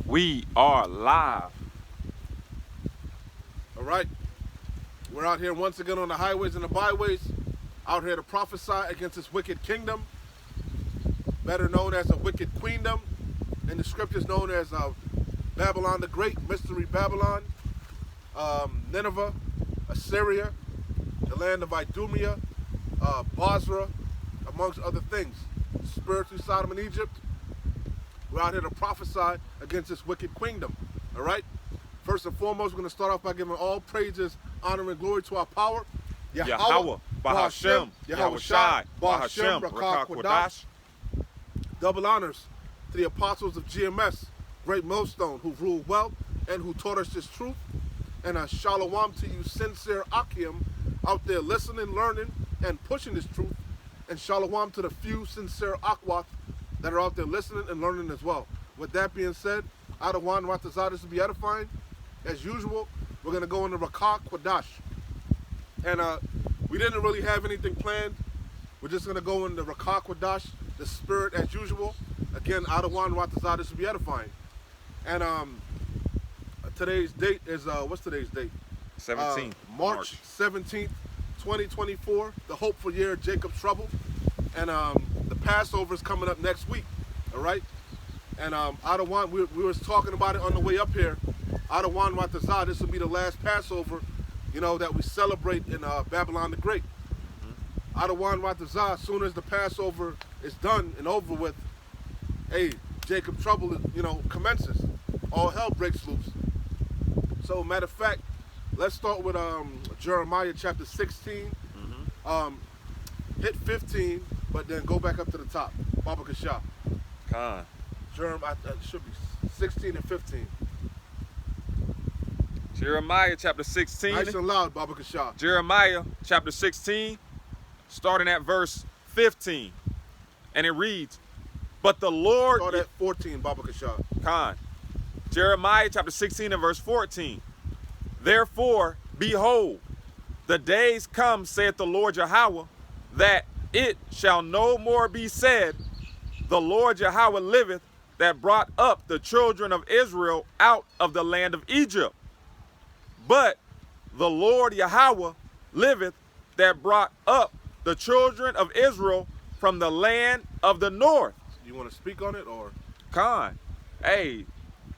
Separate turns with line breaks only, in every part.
We are live.
All right. We're out here once again on the highways and the byways, out here to prophesy against this wicked kingdom, better known as a wicked queendom, in the scriptures known as Babylon the Great, Mystery Babylon, Nineveh, Assyria, the land of Idumea, Basra, amongst other things. Spiritually Sodom and Egypt. We're out here to prophesy against this wicked queendom. All right? First and foremost, we're going to start off by giving all praises, honor, and glory to our power.
Yahweh, Bahashem, Yahweh Shai, Bahashem, Rakah Kodash.
Double honors to the apostles of GMS, Great Millstone, who ruled well and who taught us this truth. And a shalom to you, sincere Akim, out there listening, learning, and pushing this truth. And shalom to the few sincere Akwat that are out there listening and learning as well. With that being said, Adawan Ratazadis to be edifying. As usual, we're going to go into Rakah Kodash. And we didn't really have anything planned. We're just going to go into Rakah Kodash, the spirit as usual. Again, Adawan Ratazadis to be edifying. And today's date is, what's today's date?
17th.
March 17th, 2024. The hopeful year of Jacob's trouble. And the Passover is coming up next week. All right? And Adawan, we was talking about it on the way up here. Adawan Ratazah, this will be the last Passover, you know, that we celebrate in Babylon the Great. Adawan Ratazah, as soon as the Passover is done and over with, hey, Jacob trouble, you know, commences. All hell breaks loose. So, matter of fact, let's start with Jeremiah chapter 16. Hit 15, but then go back up to the top. Baba Kashah.
Khan.
Jeremiah, should be 16 and 15.
Jeremiah chapter 16.
Nice and loud, Baba Kashah.
Jeremiah chapter 16, starting at verse 15. And it reads, but the Lord...
Start at 14, Baba Kashah.
Khan. Jeremiah chapter 16 and verse 14. Therefore, behold, the days come, saith the Lord Yahweh, that it shall no more be said, the Lord Yahweh liveth, that brought up the children of Israel out of the land of Egypt. But the Lord Yahweh liveth, that brought up the children of Israel from the land of the north.
You want to speak on it, or?
Khan. Hey,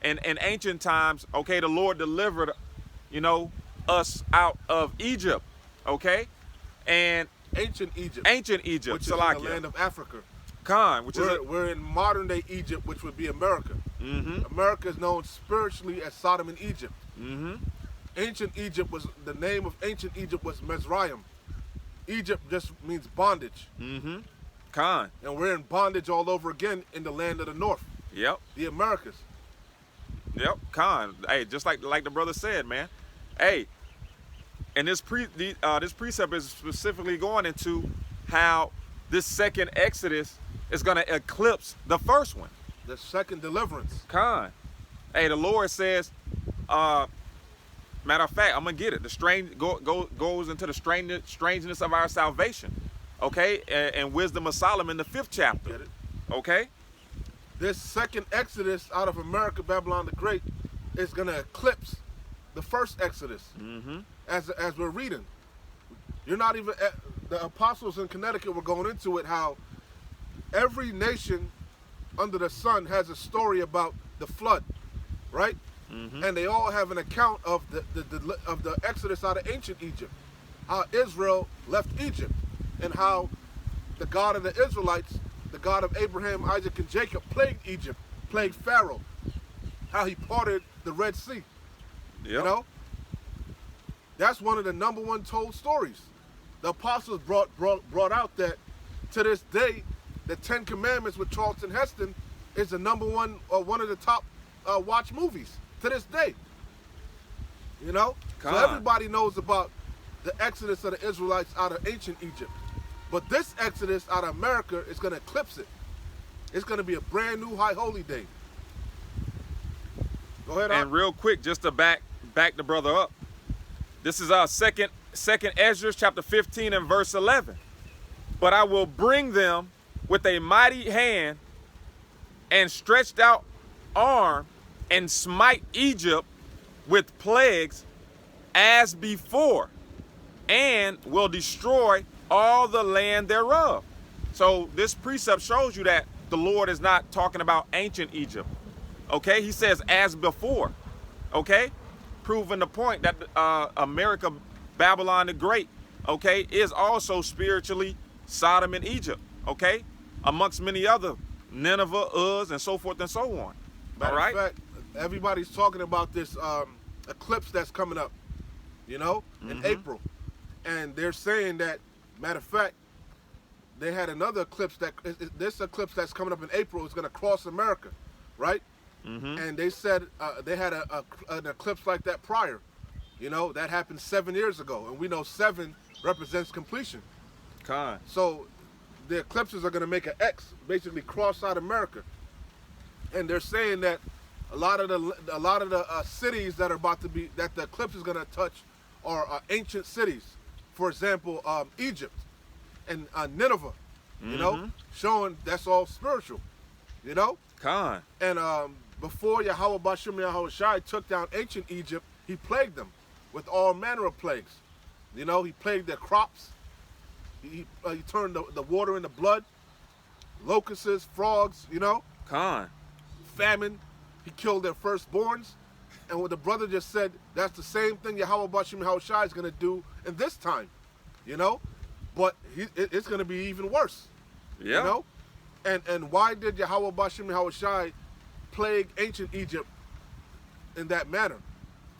in ancient times, okay, the Lord delivered, you know, us out of Egypt, okay? And
Ancient Egypt.
Ancient Egypt,
which is in the land of Africa.
Khan, which
we're in modern day Egypt, which would be America. America is known spiritually as Sodom and Egypt. Ancient Egypt was, the name of ancient Egypt was Mizraim. Egypt just means bondage.
Khan.
And we're in bondage all over again in the land of the north.
Yep.
The Americas.
Yep. Khan. Hey, just like the brother said, man. Hey, and this precept is specifically going into how this second Exodus is going to eclipse the first one.
The second deliverance.
Khan. Hey, the Lord says, matter of fact, I'm going to get it. The strange goes into the strangeness of our salvation. Okay? And wisdom of Solomon, the 5th chapter.
Get it?
Okay?
This second Exodus out of America, Babylon the Great, is going to eclipse the first Exodus. As we're reading. You're not even... The apostles in Connecticut were going into it, how every nation under the sun has a story about the flood, right? And they all have an account of the Exodus out of ancient Egypt, how Israel left Egypt, and how the God of the Israelites, the God of Abraham, Isaac, and Jacob, plagued Egypt, plagued Pharaoh, how he parted the Red Sea.
Yep.
You know, that's one of the #1 told stories. The apostles brought out that to this day, the 10 Commandments with Charlton Heston is the #1 or one of the top watch movies to this day. You know?
God.
So everybody knows about the exodus of the Israelites out of ancient Egypt. But this exodus out of America is going to eclipse it. It's going to be a brand new high holy day. Go ahead.
And real quick, just to back the brother up. This is our second Ezra chapter 15 and verse 11. But I will bring them with a mighty hand and stretched out arm and smite Egypt with plagues as before, and will destroy all the land thereof. So this precept shows you that the Lord is not talking about ancient Egypt. Okay, he says as before. Okay, proving the point that America, Babylon the Great, okay, is also spiritually Sodom and Egypt. Okay, amongst many other, Nineveh, Uz, and so forth and so on.
Matter
All right.
of fact, everybody's talking about this eclipse that's coming up, you know, in April, and they're saying that. Matter of fact, they had another eclipse this eclipse that's coming up in April is going to cross America, right? And they said they had an eclipse like that prior. You know, that happened 7 years ago, and we know 7 represents completion.
Con.
So the eclipses are going to make an X, basically cross out America, and they're saying that a lot of the cities that are about to be that the eclipse is going to touch are ancient cities. For example, Egypt and Nineveh, you know, showing that's all spiritual, you know.
Con.
And before Yahweh Bashim Yahushai took down ancient Egypt, he plagued them with all manner of plagues. You know, he plagued their crops. He turned the water into blood, locusts, frogs, you know.
Con.
Famine. He killed their firstborns. And what the brother just said, that's the same thing Yahweh Bashim Yahushai is going to do in this time, you know. But it's going to be even worse,
Yeah.
you know. And why did Yahweh Bashim Yahushai plague ancient Egypt in that manner?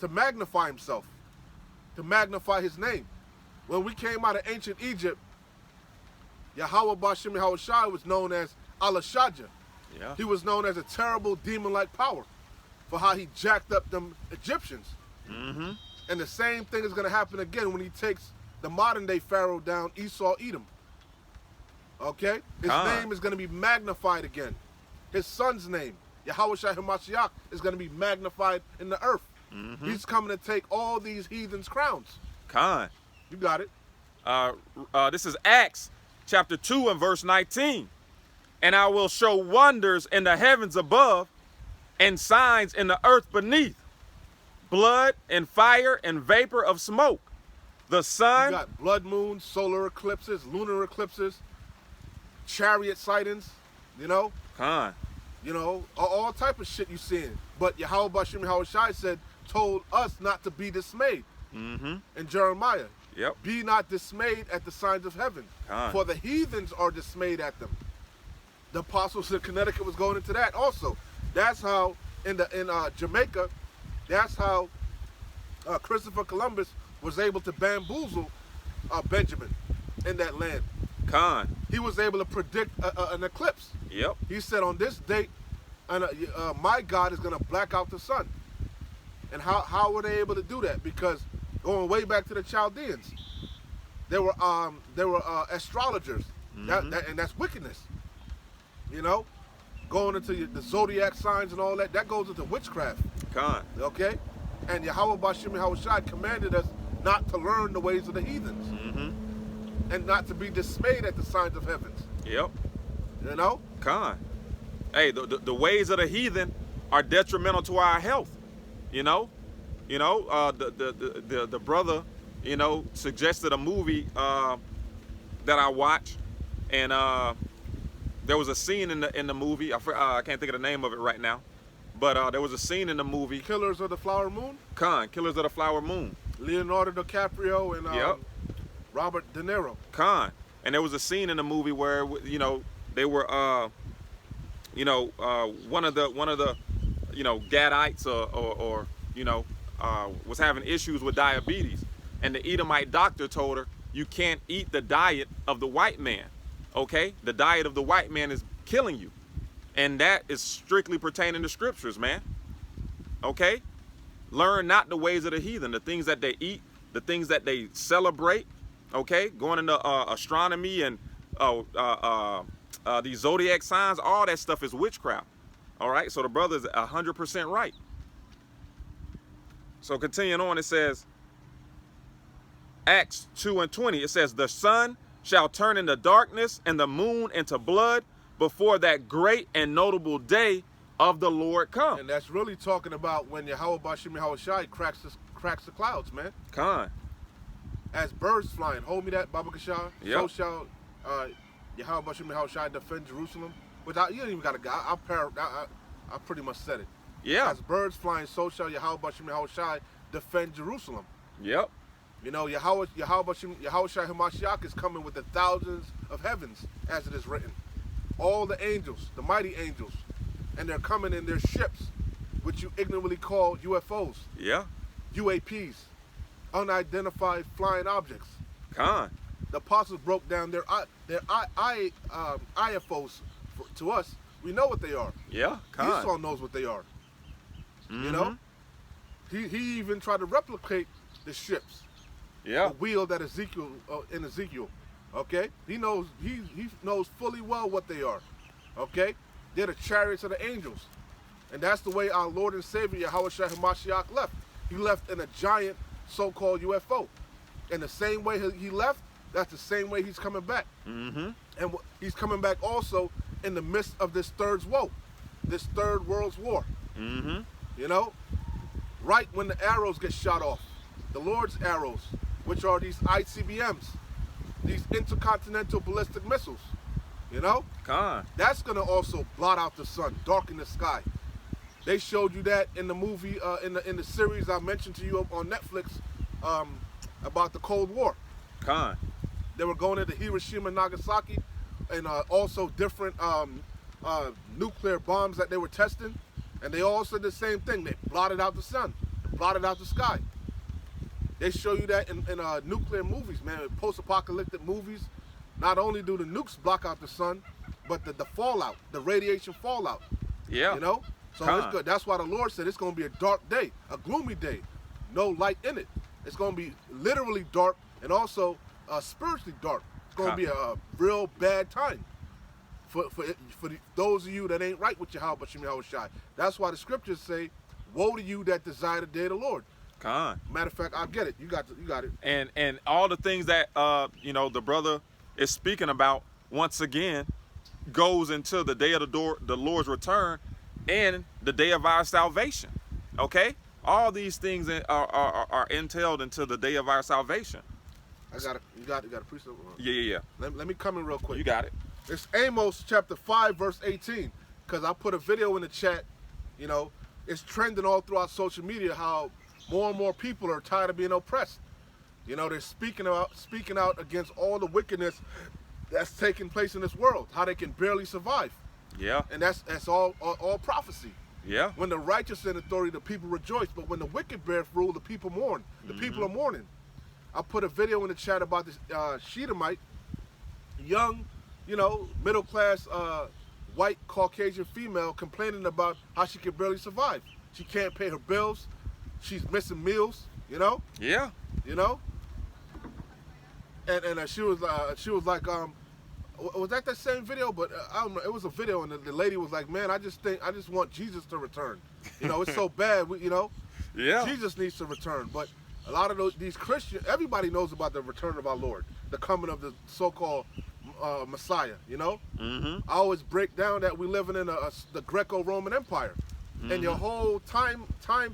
To magnify himself, to magnify his name. When we came out of ancient Egypt, Yahweh Bashim Yahushai was known as Al-Shaja.
Yeah.
He was known as a terrible demon-like power for how he jacked up them Egyptians. And the same thing is going to happen again when he takes the modern-day Pharaoh down, Esau, Edom. Okay? His name is going to be magnified again. His son's name, Yahweh Shai HaMashiach, is going to be magnified in the earth. He's coming to take all these heathens' crowns.
Con.
You got it.
This is Acts chapter 2 and verse 19. And I will show wonders in the heavens above and signs in the earth beneath, blood and fire and vapor of smoke. The sun.
You got blood moons, solar eclipses, lunar eclipses, chariot sightings, you know.
Con.
You know, all type of shit you seeing. But Yahweh Bashim Yahushai told us not to be dismayed. In Jeremiah.
Yep.
Be not dismayed at the signs of heaven.
Con.
For the heathens are dismayed at them. The apostles of Connecticut was going into that also. That's how in Jamaica, that's how Christopher Columbus was able to bamboozle Benjamin in that land.
Con.
He was able to predict an eclipse.
Yep.
He said on this date, my God is going to black out the sun. And how were they able to do that? Because going way back to the Chaldeans, there were astrologers, and that's wickedness. You know, going into the zodiac signs and all that, that goes into witchcraft.
Con.
Okay? And Yahweh Bashim Yahushai commanded us not to learn the ways of the heathens. And not to be dismayed at the signs of heavens.
Yep.
You know?
Con. Hey, the ways of the heathen are detrimental to our health. You know? You know, the brother, you know, suggested a movie that I watched, and there was a scene in the movie. I can't think of the name of it right now, but there was a scene in the movie.
Killers of the Flower Moon?
Con. Killers of the Flower Moon.
Leonardo DiCaprio and Robert De Niro.
Con. And there was a scene in the movie where, you know, they were, one of the, you know, Gadites or you know, was having issues with diabetes. And the Edomite doctor told her, you can't eat the diet of the white man. Okay? The diet of the white man is killing you. And that is strictly pertaining to scriptures, man. Okay? Learn not the ways of the heathen, the things that they eat, the things that they celebrate. Okay? Going into astronomy and these zodiac signs, all that stuff is witchcraft. All right? So the brother's 100% right. So continuing on, it says, Acts 2 and 20, it says, the sun shall turn into darkness and the moon into blood before that great and notable day of the Lord come.
And that's really talking about when Yahweh Bashim Yahweh Shai cracks the clouds, man.
Con.
As birds flying. Hold me that, Baba Kashar.
Yep.
So shall Yahweh Bashim Yahweh Shai defend Jerusalem. Without, you don't even got to go. I pretty much said it.
Yeah.
As birds flying, so shall Yahweh Bashim Yahweh Shai defend Jerusalem.
Yep.
You know, Yahweh Shai Hamashiach is coming with the thousands of heavens, as it is written. All the angels, the mighty angels, and they're coming in their ships, which you ignorantly call UFOs,
Yeah.
UAPs, unidentified flying objects.
Con.
The apostles broke down their IFOs to us. We know what they are.
Yeah. Con.
Esau knows what they are.
Mhm.
You know, he even tried to replicate the ships.
Yeah.
The wheel that Ezekiel in Ezekiel, okay? He knows fully well what they are, okay? They're the chariots of the angels, and that's the way our Lord and Savior Yahweh Shai Hamashiach left. He left in a giant so-called UFO, and the same way he left, that's the same way he's coming back.
Mm-hmm.
And he's coming back also in the midst of this third woe, this third world's war.
Mm-hmm.
You know, right when the arrows get shot off, the Lord's arrows, which are these ICBMs, these intercontinental ballistic missiles, you know,
Con.
that's going to also blot out the sun, darken the sky. They showed you that in the movie, in the series I mentioned to you on Netflix about the Cold War.
Con.
They were going into Hiroshima and Nagasaki, and also different nuclear bombs that they were testing, and they all said the same thing. They blotted out the sun, blotted out the sky. They show you that in nuclear movies, man, post-apocalyptic movies. Not only do the nukes block out the sun, but the fallout, the radiation fallout.
Yeah.
You know? So it's good. That's why the Lord said it's going to be a dark day, a gloomy day. No light in it. It's going to be literally dark and also spiritually dark. It's going to be a real bad time for those of you that ain't right with Yahweh Bashim Yahweh Shai. That's why the scriptures say, woe to you that desire the day of the Lord.
Con.
Matter of fact, I get it. You got it.
And all the things that the brother is speaking about once again goes into the day of the Lord's return and the day of our salvation. Okay, all these things are entailed into the day of our salvation.
You got a precept.
Yeah.
Let me come in real quick.
You got it.
It's Amos chapter 5 verse 18, because I put a video in the chat. You know, it's trending all throughout social media how more and more people are tired of being oppressed. You know, they're speaking out against all the wickedness that's taking place in this world, how they can barely survive.
Yeah.
And that's all prophecy.
Yeah.
When the righteous in authority, the people rejoice, but when the wicked bear rule, the people mourn. The people are mourning. I put a video in the chat about this Shedemite, young, middle class white Caucasian female complaining about how she can barely survive. She can't pay her bills. She's missing meals.
Yeah.
And she was like, was that same video? But I don't know. It was a video, and the lady was like, "Man, I just want Jesus to return. It's so bad.
Yeah.
Jesus needs to return." But a lot of these Christians, everybody knows about the return of our Lord, the coming of the so-called Messiah.
Mm-hmm.
I always break down that we're living in the Greco-Roman Empire, and your whole time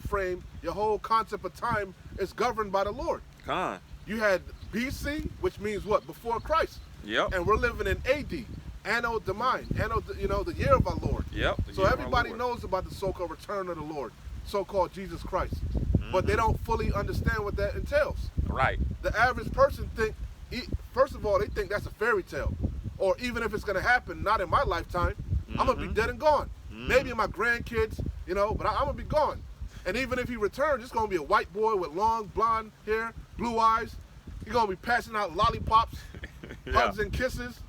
frame, your whole concept of time is governed by the Lord.
Con.
You had BC, which means what? Before Christ.
Yep.
And we're living in AD, Anno Domini, the year of our Lord.
Yep.
So everybody knows about the so-called return of the Lord, so-called Jesus Christ. But they don't fully understand what that entails.
Right.
The average person first of all, they think that's a fairy tale. Or even if it's going to happen, not in my lifetime, I'm going to be dead and gone. Maybe in my grandkids, but I'm going to be gone. And even if he returns, it's going to be a white boy with long blonde hair, blue eyes. He's going to be passing out lollipops, hugs and kisses.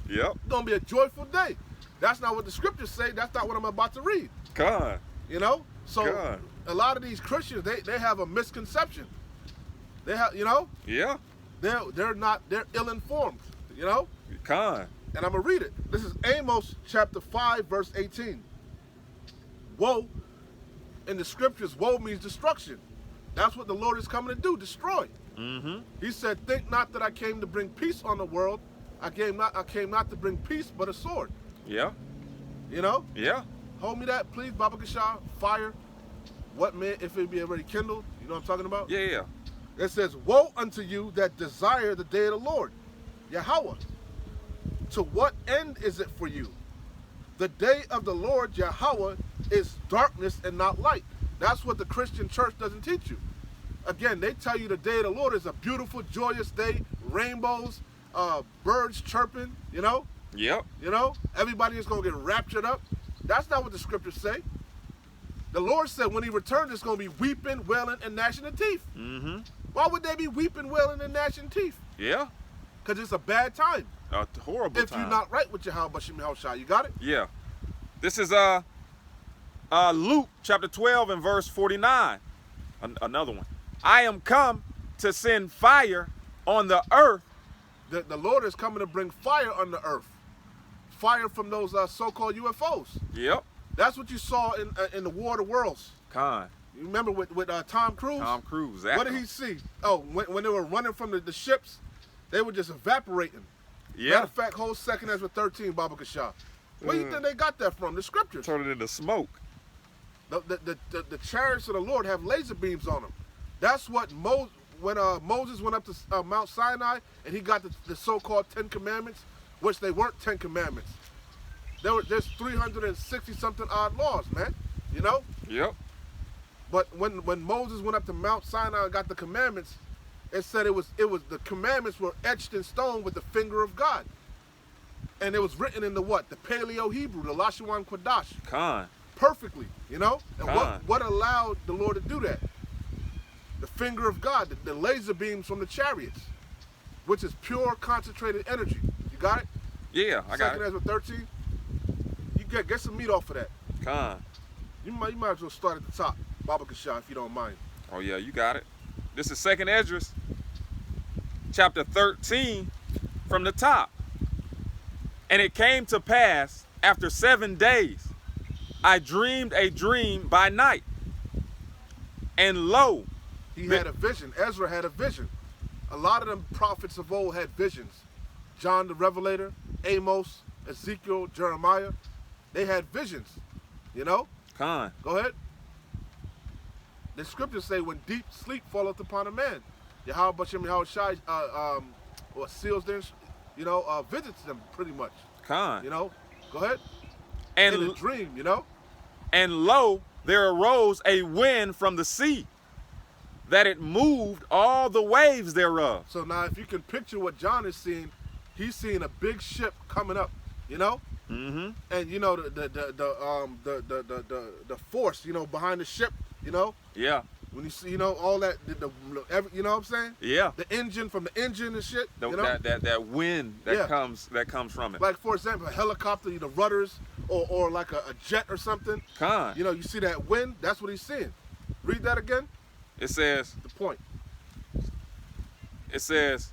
Yep.
It's going to be a joyful day. That's not what the scriptures say. That's not what I'm about to read.
Con.
So
God.
A lot of these Christians, they have a misconception. They have,
Yeah.
they're ill-informed,
Con.
And I'm going to read it. This is Amos chapter 5, verse 18. Woe, in the scriptures, woe means destruction. That's what the Lord is coming to do, destroy.
Mm-hmm.
He said, think not that I came to bring peace on the world. I came not to bring peace, but a sword.
Yeah.
Yeah. Hold me that, please, Baba Kashah. Fire. What man if it be already kindled? You know what I'm talking about?
Yeah.
It says, woe unto you that desire the day of the Lord, Yahweh. To what end is it for you? The day of the Lord, Yahweh, is darkness and not light. That's what the Christian church doesn't teach you. Again, they tell you the day of the Lord is a beautiful, joyous day, rainbows, birds chirping, you know?
Yep.
You know? Everybody is going to get raptured up. That's not what the scriptures say. The Lord said when he returns, it's going to be weeping, wailing, and gnashing of teeth.
Mm-hmm.
Why would they be weeping, wailing, and gnashing teeth?
Yeah.
Because it's a bad time.
A horrible
If
time.
you're not right with Yahweh Bashim Yahushua, you got it?
Yeah. This is Luke chapter 12 and verse 49. Another one. I am come to send fire on the earth.
The Lord is coming to bring fire on the earth. Fire from those so-called UFOs.
Yep.
That's what you saw in the War of the Worlds.
Khan.
You remember with Tom Cruise?
Tom Cruise.
What did he see? Oh, when they were running from the ships, they were just evaporating.
Yeah.
Matter of fact, whole 2nd Ezra 13, Baba Kashah. Where do you think they got that from? The scriptures.
Turn it into smoke.
The chariots of the Lord have laser beams on them. That's what when Moses went up to Mount Sinai and he got the so-called 10 Commandments, which they weren't 10 Commandments. There's 360-something odd laws, man. You know?
Yep.
But when Moses went up to Mount Sinai and got the commandments, it said it was the commandments were etched in stone with the finger of God. And it was written in the what? The Paleo Hebrew, the Lashawan Kodash.
Khan.
Perfectly, you know? And
Khan.
what allowed the Lord to do that? The finger of God, the laser beams from the chariots, which is pure concentrated energy. You got it?
Yeah, I got
2nd
it.
Ezra 13. You get some meat off of that.
Khan.
You might as well start at the top, Baba Kashah, if you don't mind.
Oh yeah, you got it. This is 2nd Ezra chapter 13 from the top. And it came to pass after 7 days, I dreamed a dream by night. And lo,
he had a vision. Ezra had a vision. A lot of them prophets of old had visions. John the Revelator, Amos, Ezekiel, Jeremiah, they had visions. You know?
Khan.
Go ahead. The scriptures say when deep sleep falleth upon a man, Yahweh Bashim Yahushai or seals them, visits them pretty much.
Khan.
You know? Go ahead.
And
in a dream, you know?
And lo, there arose a wind from the sea, that it moved all the waves thereof.
So now if you can picture what John is seeing, he's seeing a big ship coming up, you know?
Mm-hmm.
And you know the force, you know, behind the ship, you know?
Yeah.
When you see, you know, all that, you know what I'm saying?
Yeah.
The engine from the engine and shit.
You
know?
That wind that comes from it.
Like for example, a helicopter, the rudders, or like a jet or something.
Khan.
You know, you see that wind. That's what he's seeing. Read that again.
It says.
The point.
It says.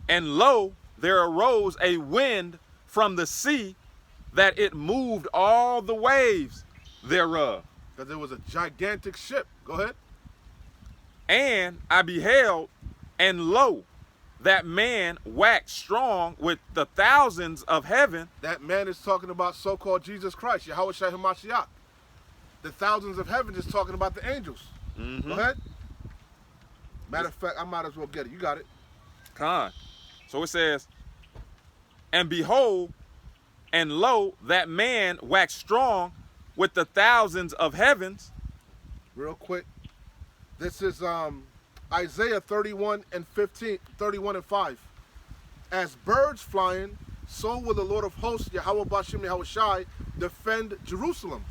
And lo, there arose a wind from the sea, that it moved all the waves thereof.
Because it was a gigantic ship. Go ahead.
And I beheld, and lo, that man waxed strong with the thousands of heaven.
That man is talking about so-called Jesus Christ, Yahweh Shai HaMashiach. The thousands of heaven is talking about the angels.
Mm-hmm.
Go ahead. Matter of fact, I might as well get it. You got it.
Con. So it says, and behold, and lo, that man waxed strong with the thousands of heavens.
Real quick. This is Isaiah 31 and 5. As birds flying, so will the Lord of hosts, Yahweh Bashim Yahushai, defend Jerusalem.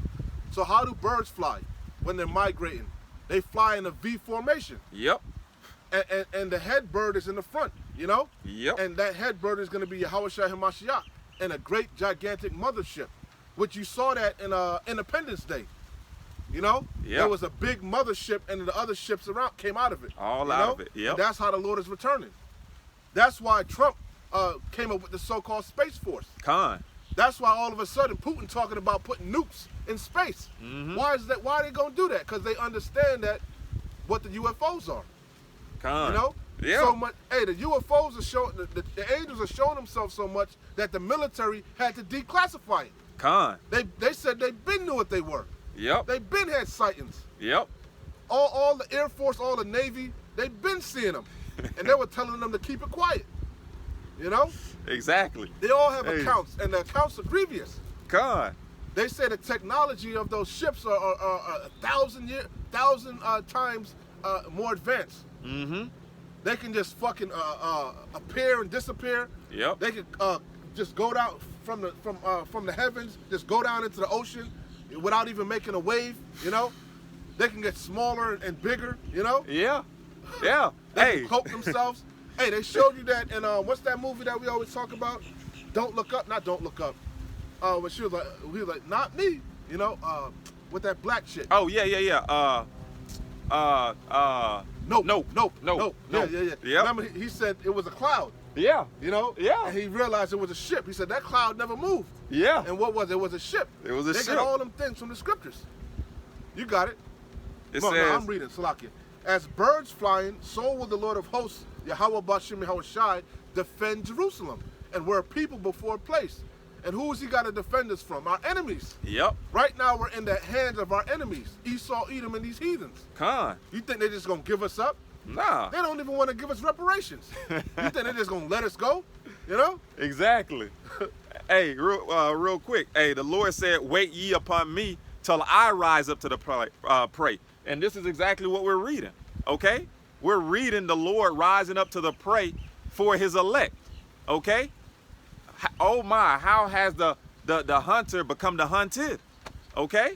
So how do birds fly when they're migrating? They fly in a V formation.
Yep.
And the head bird is in the front, you know?
Yep.
And that head bird is going to be Yahweh Shai HaMashiach and a great gigantic mothership, which you saw that in Independence Day. You know?
Yep.
There was a big mothership and the other ships around came out of it.
All out of it, yep.
And that's how the Lord is returning. That's why Trump came up with the so-called Space Force.
Con.
That's why all of a sudden Putin talking about putting nukes in space.
Mm-hmm.
Why is that? Why are they going to do that? Because they understand that what the UFOs are.
Con.
You know?
Yeah.
So much. Hey, the UFOs are showing, the angels are showing themselves so much that the military had to declassify it.
Con.
They said they been knew what they were.
Yep.
They been had sightings.
Yep.
All the Air Force, all the Navy, they been seeing them. And they were telling them to keep it quiet. You know?
Exactly.
They all have
Hey.
accounts, and the accounts are previous.
Con.
They say the technology of those ships are 1,000 times more advanced.
Mm-hmm.
They can just fucking appear and disappear.
Yep.
They can just go down from the heavens, just go down into the ocean without even making a wave. You know, they can get smaller and bigger. You know,
Yeah. Yeah.
they
Hey.
can cloak themselves. Hey, they showed you that in what's that movie that we always talk about? Don't Look Up. Not Don't Look Up. When he was like, not me. You know, with that black shit.
Oh yeah, yeah, yeah.
Nope.
Nope.
Nope.
Nope.
Nope.
Nope.
Yeah.
Yep.
Remember, he said it was a cloud.
Yeah.
You know?
Yeah.
And he realized it was a ship. He said that cloud never moved.
Yeah.
And what was it? It was a ship.
It was a
they
ship.
get all them things from the scriptures. You got it.
It
No,
says.
I'm reading, Salakia. As birds flying, so will the Lord of hosts, Yahweh Bashim Yahweh Shai, defend Jerusalem. And we're a people before a place. And who has he got to defend us from? Our enemies.
Yep.
Right now we're in the hands of our enemies. Esau, Edom, and these heathens.
Con.
You think they're just going to give us up?
Nah.
They don't even want to give us reparations. You think they're just going to let us go? You know?
Exactly. Hey, real quick. Hey, the Lord said, "Wait ye upon me till I rise up to the prey." And this is exactly what we're reading. Okay, we're reading the Lord rising up to the prey for His elect. Okay. Oh my, how has the hunter become the hunted? Okay,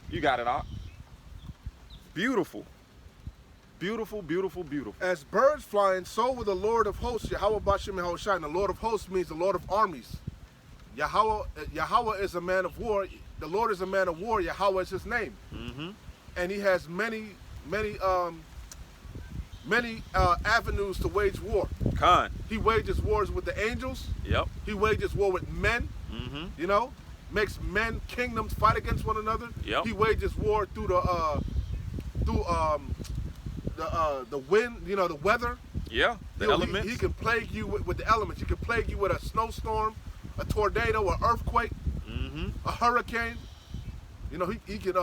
you got it all. Beautiful. Beautiful, beautiful, beautiful.
As birds flying, so will the Lord of hosts, Yahweh Bashim Yahweh Shai. And the Lord of hosts means the Lord of armies. Yahweh is a man of war. The Lord is a man of war. Yahweh is his name.
Mm-hmm.
And he has many avenues to wage war.
Con.
He wages wars with the angels.
Yep.
He wages war with men.
Mm-hmm.
You know, makes men, kingdoms fight against one another.
Yep.
He wages war through the wind, you know, the weather.
Yeah. The
You know,
elements.
He can plague you with the elements. He can plague you with a snowstorm, a tornado, an earthquake,
Mm-hmm.
a hurricane. You know, he can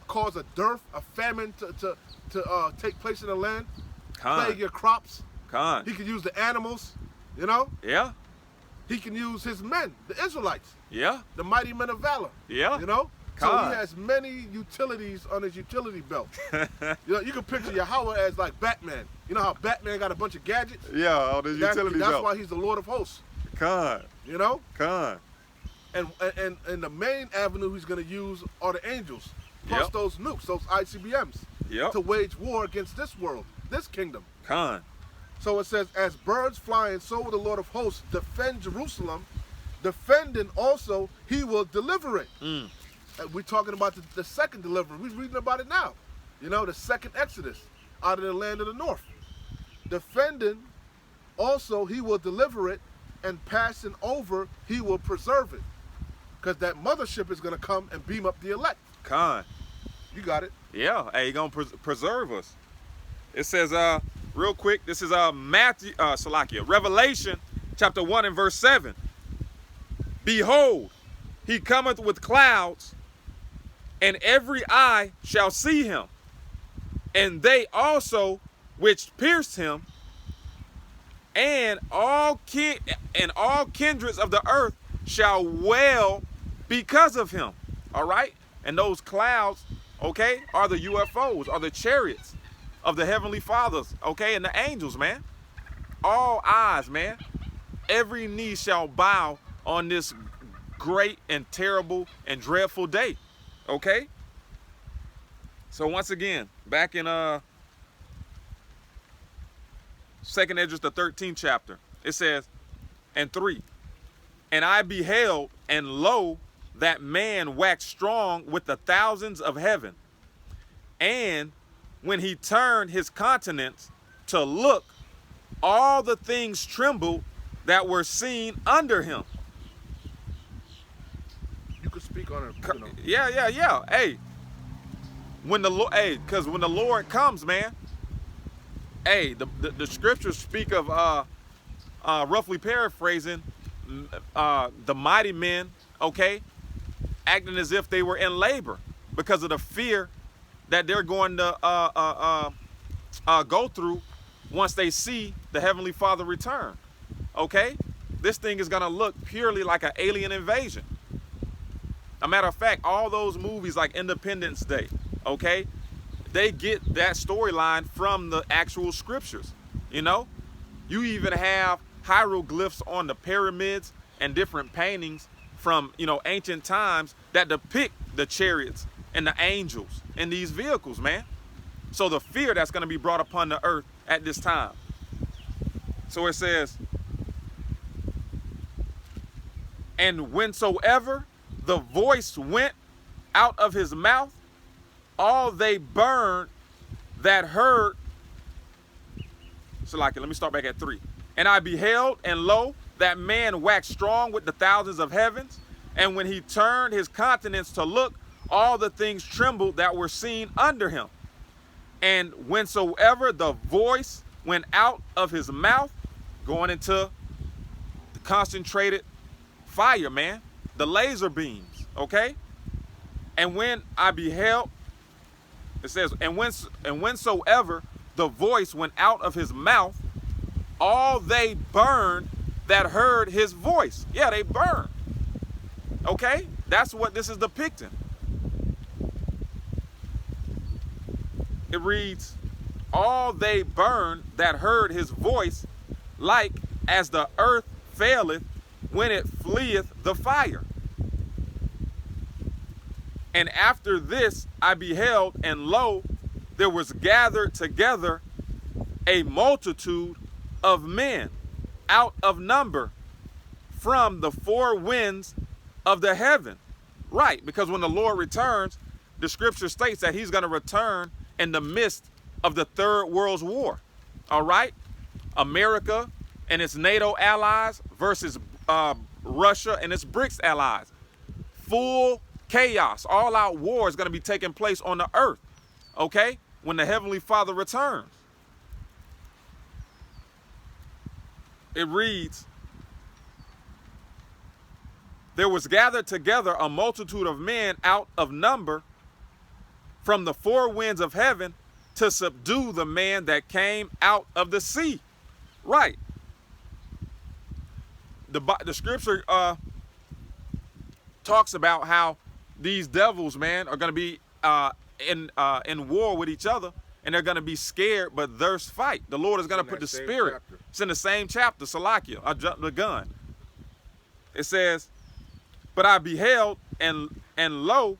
cause a dearth, a famine to take place in the land, plague
Con.
your crops.
Con.
He can use the animals. You know,
Yeah.
he can use his men, the Israelites,
Yeah.
the mighty men of valor.
Yeah.
You know, so
Con.
he has many utilities on his utility belt. You know, you can picture Yahweh as like Batman. You know how Batman got a bunch of gadgets?
Yeah. All the
That's
utility
why
belt.
he's the Lord of hosts.
Con.
You know,
Con.
and the main avenue he's going to use are the angels, plus
Yep.
those nukes, those ICBMs,
Yep.
to wage war against this world, this kingdom.
Con.
So it says, as birds flying, so will the Lord of hosts defend Jerusalem. Defending also, he will deliver it.
Mm.
And we're talking about the second delivery. We're reading about it now. You know, the second Exodus out of the land of the north. Defending also, he will deliver it, and passing over, he will preserve it. Because that mothership is going to come and beam up the elect.
Con.
You got it.
Yeah. Hey, he gonna preserve us. It says, real quick, this is Salakia, Revelation chapter 1 and verse 7. Behold, he cometh with clouds, and every eye shall see him, and they also which pierced him, and all kindreds of the earth shall wail because of him. All right? And those clouds, okay, are the UFOs, are the chariots of the heavenly fathers, okay, and the angels, man. All eyes, man. Every knee shall bow on this great and terrible and dreadful day, okay? So once again, back in 2nd Esdras, the 13th chapter, it says, and 3, and I beheld, and lo, that man waxed strong with the thousands of heaven. And when he turned his countenance to look, all the things trembled that were seen under him.
You could speak on it. You know.
Yeah. Hey, when the Lord, because when the Lord comes, man, hey, the scriptures speak of roughly paraphrasing, the mighty men, okay, acting as if they were in labor because of the fear that they're going to go through once they see the Heavenly Father return. Okay? This thing is going to look purely like an alien invasion. A matter of fact, all those movies like Independence Day, okay, they get that storyline from the actual scriptures. You know, you even have hieroglyphs on the pyramids and different paintings from, you know, ancient times that depict the chariots and the angels in these vehicles, man. So the fear that's going to be brought upon the earth at this time. So it says, and whensoever the voice went out of his mouth, all they burned that heard. So like, let me start back at 3. And I beheld, and lo, that man waxed strong with the thousands of heavens. And when he turned his countenance to look, all the things trembled that were seen under him. And whensoever the voice went out of his mouth, going into the concentrated fire, man, the laser beams, okay? And when I beheld, it says, and whensoever the voice went out of his mouth, all they burned that heard his voice. Yeah, they burned. Okay? That's what this is depicting. It reads, all they burned that heard his voice, like as the earth faileth when it fleeth the fire. And after this I beheld, and lo, there was gathered together a multitude of men out of number from the 4 winds of the heaven. Right, because when the Lord returns, the scripture states that he's going to return in the midst of the Third World War. All right? America and its NATO allies versus Russia and its BRICS allies. Full chaos, all-out war is going to be taking place on the earth, okay, when the Heavenly Father returns. It reads, there was gathered together a multitude of men out of number from the 4 winds of heaven to subdue the man that came out of the sea. Right. The scripture talks about how these devils, man, are going to be in war with each other, and they're going to be scared but thirst fight. The Lord is going to put the spirit. Chapter. It's in the same chapter, Salakia. I jumped the gun. It says, but I beheld, and lo,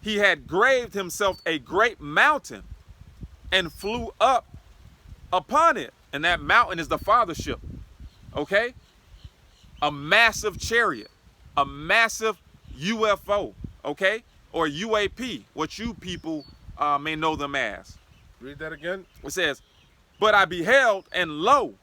he had graved himself a great mountain and flew up upon it. And that mountain is the fathership. Okay? A massive chariot, a massive UFO, okay? Or UAP, what you people may know them as.
Read that again.
It says, but I beheld, and lo,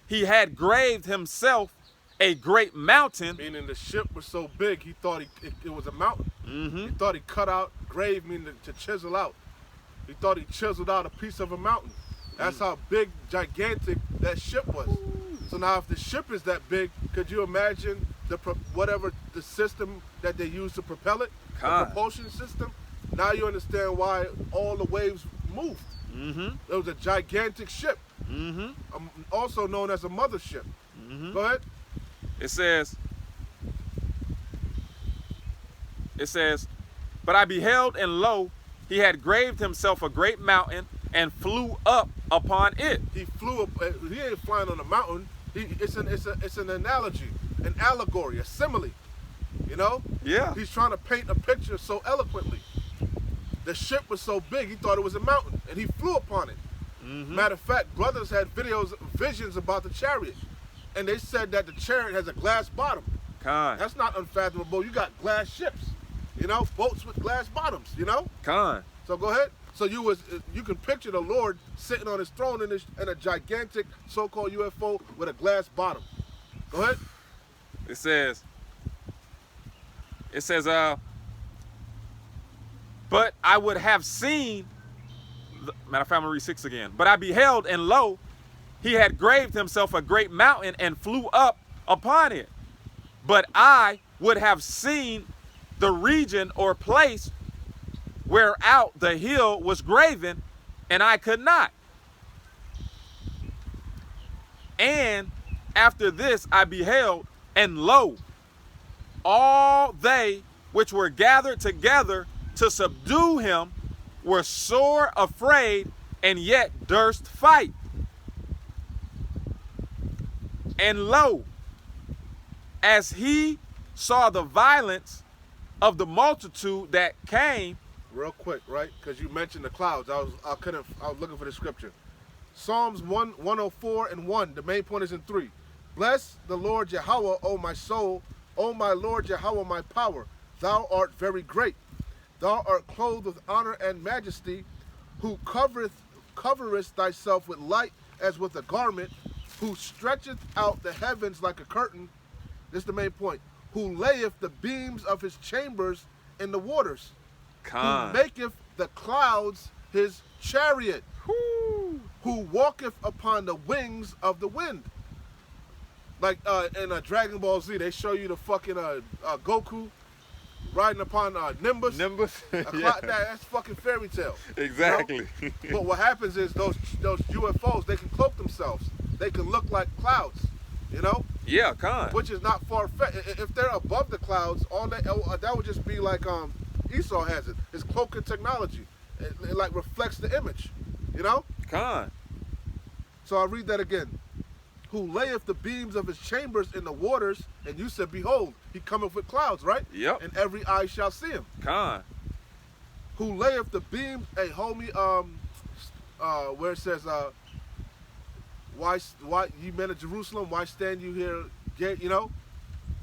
he had graved himself a great mountain.
Meaning the ship was so big, he thought it was a mountain. Mm-hmm. He thought he cut out, grave meaning to chisel out. He thought he chiseled out a piece of a mountain. That's how big, gigantic that ship was. So now if the ship is that big, could you imagine whatever the system that they use to propel it? The propulsion system? Now you understand why all the waves moved. Mm-hmm. It was a gigantic ship. Mm-hmm. Also known as a mothership. Mm-hmm. Go ahead.
It says, but I beheld, and lo, he had graved himself a great mountain and flew up upon it.
He flew up. He ain't flying on a mountain. It's an analogy, an allegory, a simile. You know?
Yeah.
He's trying to paint a picture so eloquently. The ship was so big, he thought it was a mountain, and he flew upon it. Mm-hmm. Matter of fact, brothers had visions about the chariot, and they said that the chariot has a glass bottom. That's not unfathomable. You got glass ships, you know, boats with glass bottoms, you know? So go ahead. So you can picture the Lord sitting on his throne in a gigantic so-called UFO with a glass bottom. Go ahead.
It says, but I would have seen, matter of fact, I'm gonna read 6 again. But I beheld, and lo, he had graved himself a great mountain and flew up upon it. But I would have seen the region or place whereout the hill was graven, and I could not. And after this I beheld, and lo, all they which were gathered together to subdue him were sore afraid, and yet durst fight. And lo, as he saw the violence of the multitude that came.
Real quick, right? Because you mentioned the clouds. I was looking for the scripture. Psalms 104:1. The main point is in 3. Bless the Lord Yahweh, O my soul, O my Lord Yahweh, my power. Thou art very great. Thou art clothed with honor and majesty, who coverest thyself with light as with a garment, who stretcheth out the heavens like a curtain. This is the main point. Who layeth the beams of his chambers in the waters. Who maketh the clouds his chariot.
Whoo.
Who walketh upon the wings of the wind. Like in Dragon Ball Z, they show you the fucking Goku riding upon Nimbus.
Yeah.
That's fucking fairy tale.
Exactly.
You know? But what happens is those UFOs, they can cloak themselves. They can look like clouds. You know?
Yeah, Khan.
Which is not far-fetched. If they're above the clouds, that would just be like Esau has it. It's cloaking technology. It like reflects the image. You know?
Khan.
So I'll read that again. Who layeth the beams of his chambers in the waters, and you said, behold, he cometh with clouds, right?
Yep.
And every eye shall see him.
Khan.
Who layeth the beams, hey homie, where it says, why ye men of Jerusalem, why stand you here, you know?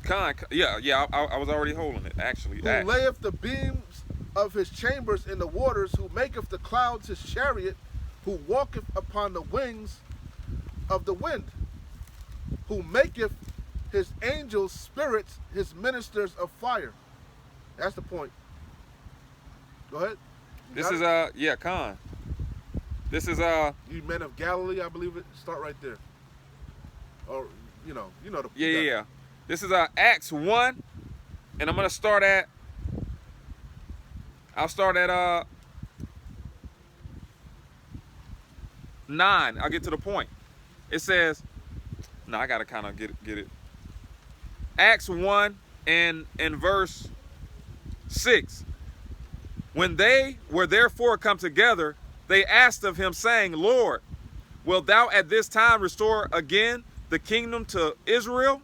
Khan. Yeah, I was already holding it, actually.
Who layeth the beams of his chambers in the waters, who maketh the clouds his chariot, who walketh upon the wings of the wind, who maketh his angels spirits, his ministers of fire. That's the point. Go ahead.
This is Khan. This is
you men of Galilee, I believe it. Start right there. Or you know the
yeah. This is Acts 1, and I'm gonna start at. I'll start at 9. I'll get to the point. It says, no, I gotta kind of get it. Acts 1 and in verse 6. When they were therefore come together, they asked of him, saying, Lord, wilt thou at this time restore again the kingdom to Israel?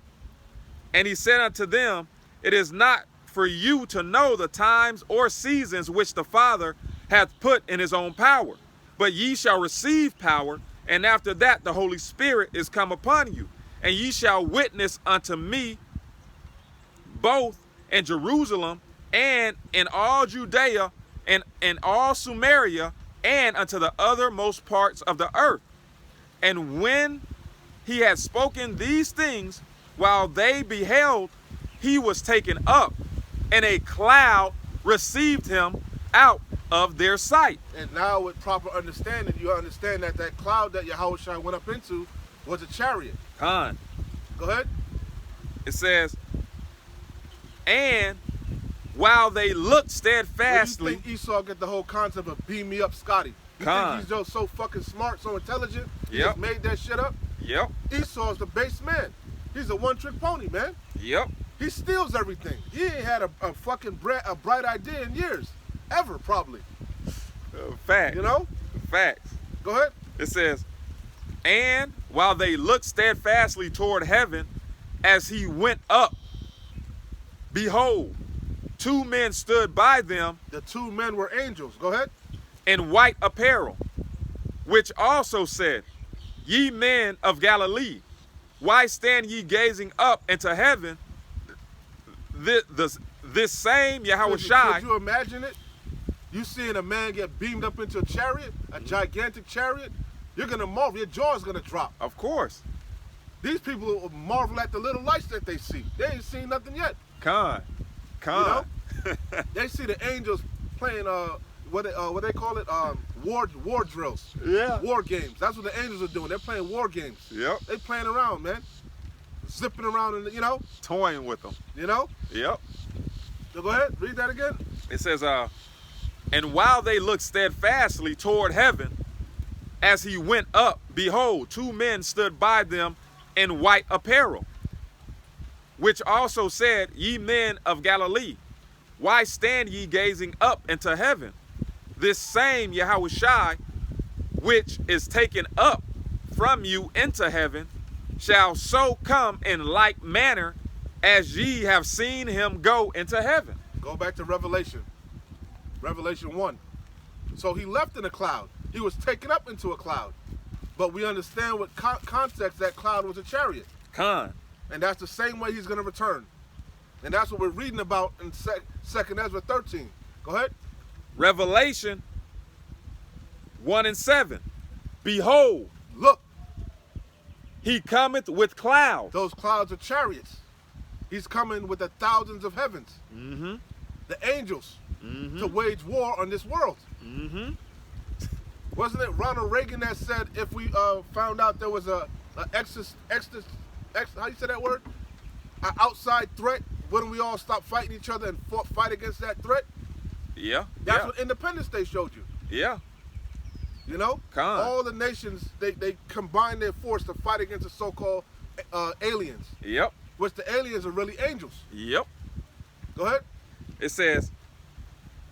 And he said unto them, it is not for you to know the times or seasons which the Father hath put in his own power, but ye shall receive power, and after that the Holy Spirit is come upon you, and ye shall witness unto me both in Jerusalem and in all Judea and in all Samaria and unto the uttermost parts of the earth. And when he had spoken these things, while they beheld, he was taken up, and a cloud received him out of their sight.
And now with proper understanding, you understand that that cloud that Yahushua went up into was a chariot.
Khan.
Go ahead.
It says, and while they looked steadfastly.
Where do you think Esau get the whole concept of beam me up, Scotty? You think he's just so fucking smart, so intelligent? He just made that shit up?
Yep.
Esau's the base man. He's a one-trick pony, man.
Yep.
He steals everything. He ain't had a fucking bright idea in years. Ever, probably.
Facts.
You know?
Facts.
Go ahead.
It says, and while they looked steadfastly toward heaven, as he went up, behold, 2 men stood by them.
The 2 men were angels. Go ahead.
In white apparel, which also said, ye men of Galilee, why stand ye gazing up into heaven? This same Yahushua.
Could you imagine it? You seeing a man get beamed up into a chariot, a gigantic chariot, you're going to marvel. Your jaw's going to drop.
Of course.
These people will marvel at the little lights that they see. They ain't seen nothing yet.
Khan.
You know? They see the angels playing what they call it, war drills.
Yeah.
War games. That's what the angels are doing. They're playing war games.
Yep.
They playing around, man. Zipping around and
toying with them.
You know?
Yep.
So go ahead, read that again.
It says, and while they looked steadfastly toward heaven, as he went up, behold, two men stood by them in white apparel, which also said, Ye men of Galilee, why stand ye gazing up into heaven? This same Yahushua, which is taken up from you into heaven, shall so come in like manner as ye have seen him go into heaven.
Go back to Revelation. Revelation 1. So he left in a cloud. He was taken up into a cloud. But we understand what context that cloud was a chariot.
Khan.
And that's the same way he's going to return. And that's what we're reading about in 2nd Ezra 13. Go ahead.
Revelation 1 and 7. Behold,
Look,
he cometh with clouds.
those clouds are chariots. He's coming with the thousands of heavens.
Mm-hmm.
The angels to wage war on this world.
Mm-hmm.
Wasn't it Ronald Reagan that said if we found out there was a how you say that word? An outside threat, wouldn't we all stop fighting each other and fight against that threat?
Yeah.
That's what Independence Day showed you.
Yeah.
You know?
Con.
All the nations, they combine their force to fight against the so-called aliens.
Yep.
Which the aliens are really angels.
Yep.
Go ahead.
It says,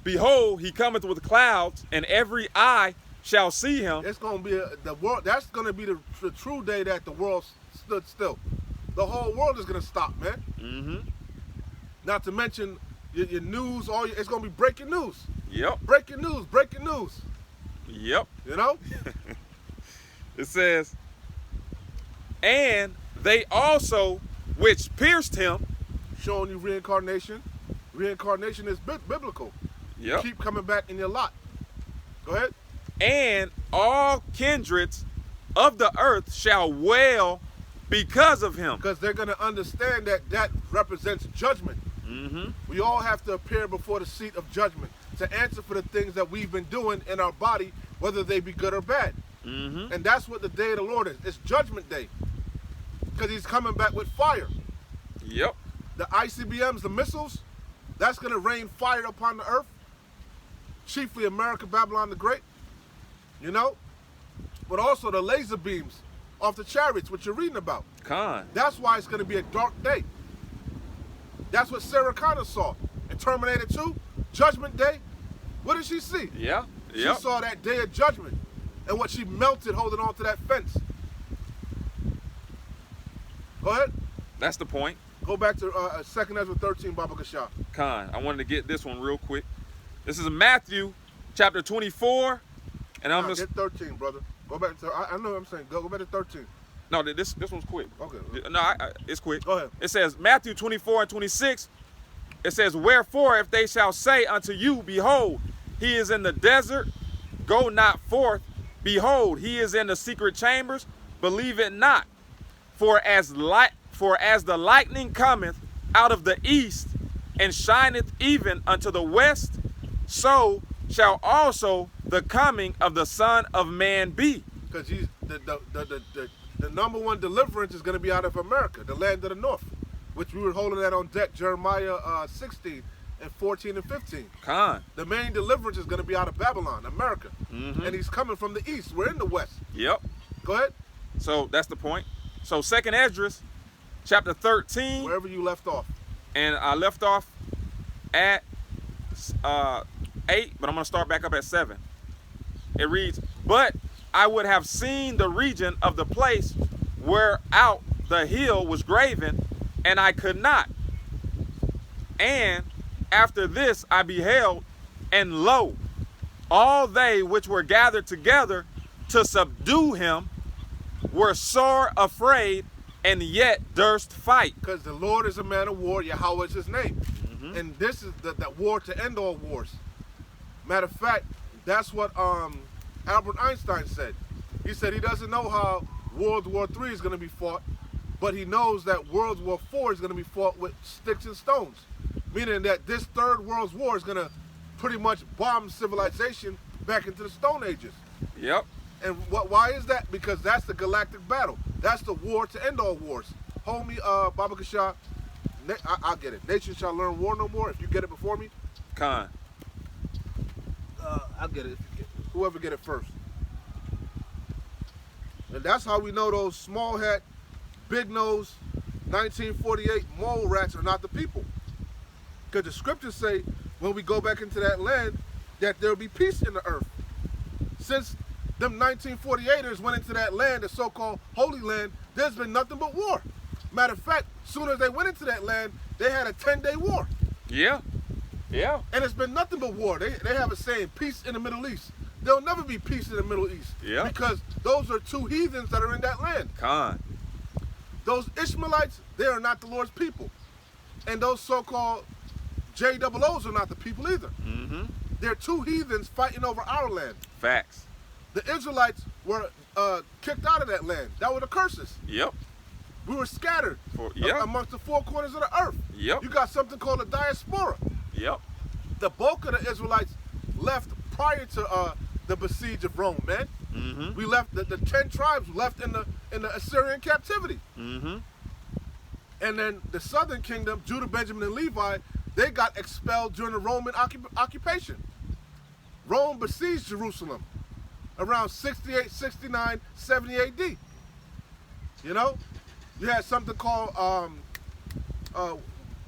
Behold, he cometh with clouds, and every eye shall see him.
It's going to be the world. That's going to be the true day that the world stood still. The whole world is going to stop, man.
Mm-hmm.
Not to mention your news. It's going to be breaking news.
Yep.
Breaking news. Breaking news.
Yep.
You know.
It says, and they also which pierced him.
Showing you reincarnation. Reincarnation is biblical.
Yep.
Keep coming back in your lot. Go ahead.
And all kindreds of the earth shall wail because of him.
Because they're going to understand that represents judgment.
Mm-hmm.
We all have to appear before the seat of judgment to answer for the things that we've been doing in our body, whether they be good or bad.
Mm-hmm.
And that's what the day of the Lord is. It's judgment day. Because he's coming back with fire.
Yep.
The ICBMs, the missiles, that's going to rain fire upon the earth. Chiefly America, Babylon the Great. You know? But also the laser beams off the chariots, which you're reading about.
Khan.
That's why it's going to be a dark day. That's what Sarah Connor saw in Terminator 2, Judgment Day. What did she see?
Yeah.
She
Yep.
saw that day of judgment and what she melted holding on to that fence. Go ahead.
That's the point.
Go back to 2nd Ezra 13, Baba Kashah.
Khan. I wanted to get this one real quick. This is Matthew chapter 24. And I'm just...
Get 13, brother. Go back to, I know what I'm saying. Go back to 13.
No, this one's quick.
Okay.
No, it's quick.
Go ahead.
It says, Matthew 24 and 26, it says, Wherefore, if they shall say unto you, Behold, he is in the desert, go not forth. Behold, he is in the secret chambers, believe it not. For as the lightning cometh out of the east, and shineth even unto the west, so shall also the coming of the Son of Man be.
Because the number one deliverance is going to be out of America, the land of the north, which we were holding that on deck, Jeremiah 16 and 14 and 15.
Khan.
The main deliverance is going to be out of Babylon, America.
Mm-hmm.
And he's coming from the east. We're in the west.
Yep.
Go ahead.
So that's the point. So 2nd Esdras, chapter 13.
Wherever you left off.
And I left off at 8, but I'm going to start back up at 7. It reads, But I would have seen the region of the place where out the hill was graven, and I could not. And after this I beheld, and lo, all they which were gathered together to subdue him were sore afraid, and yet durst fight.
Because the Lord is a man of war, Yahweh is his name.
Mm-hmm.
And this is the war to end all wars. Matter of fact, that's what Albert Einstein said. He said he doesn't know how World War III is going to be fought, but he knows that World War IV is going to be fought with sticks and stones. Meaning that this third World War is going to pretty much bomb civilization back into the Stone Ages.
Yep.
And why is that? Because that's the galactic battle. That's the war to end all wars. Homie, Baba Kashah, I'll get it. Nation shall learn war no more. If you get it before me,
Con.
I'll get it. Whoever get it first. And that's how we know those small hat, big nose, 1948 mole rats are not the people. Because the scriptures say when we go back into that land that there will be peace in the earth. Since them 1948ers went into that land, the so-called Holy Land, there's been nothing but war. Matter of fact, soon as they went into that land, they had a 10-day war.
Yeah. Yeah.
And it's been nothing but war. They have a saying, peace in the Middle East. There'll never be peace in the Middle East.
Yeah.
Because those are two heathens that are in that land.
Con.
Those Ishmaelites, they are not the Lord's people. And those so-called JOOs are not the people either.
Mm-hmm.
They're two heathens fighting over our land.
Facts.
The Israelites were kicked out of that land. That were the curses.
Yep.
We were scattered
Yep.
amongst the four corners of the earth.
Yep.
You got something called a diaspora.
Yep.
The bulk of the Israelites left prior to the besiege of Rome, man.
Mm-hmm.
We left, the 10 tribes left in the Assyrian captivity.
Mm-hmm.
And then the southern kingdom, Judah, Benjamin, and Levi, they got expelled during the Roman occupation. Rome besieged Jerusalem around 68, 69, 70 AD. You know? You had something called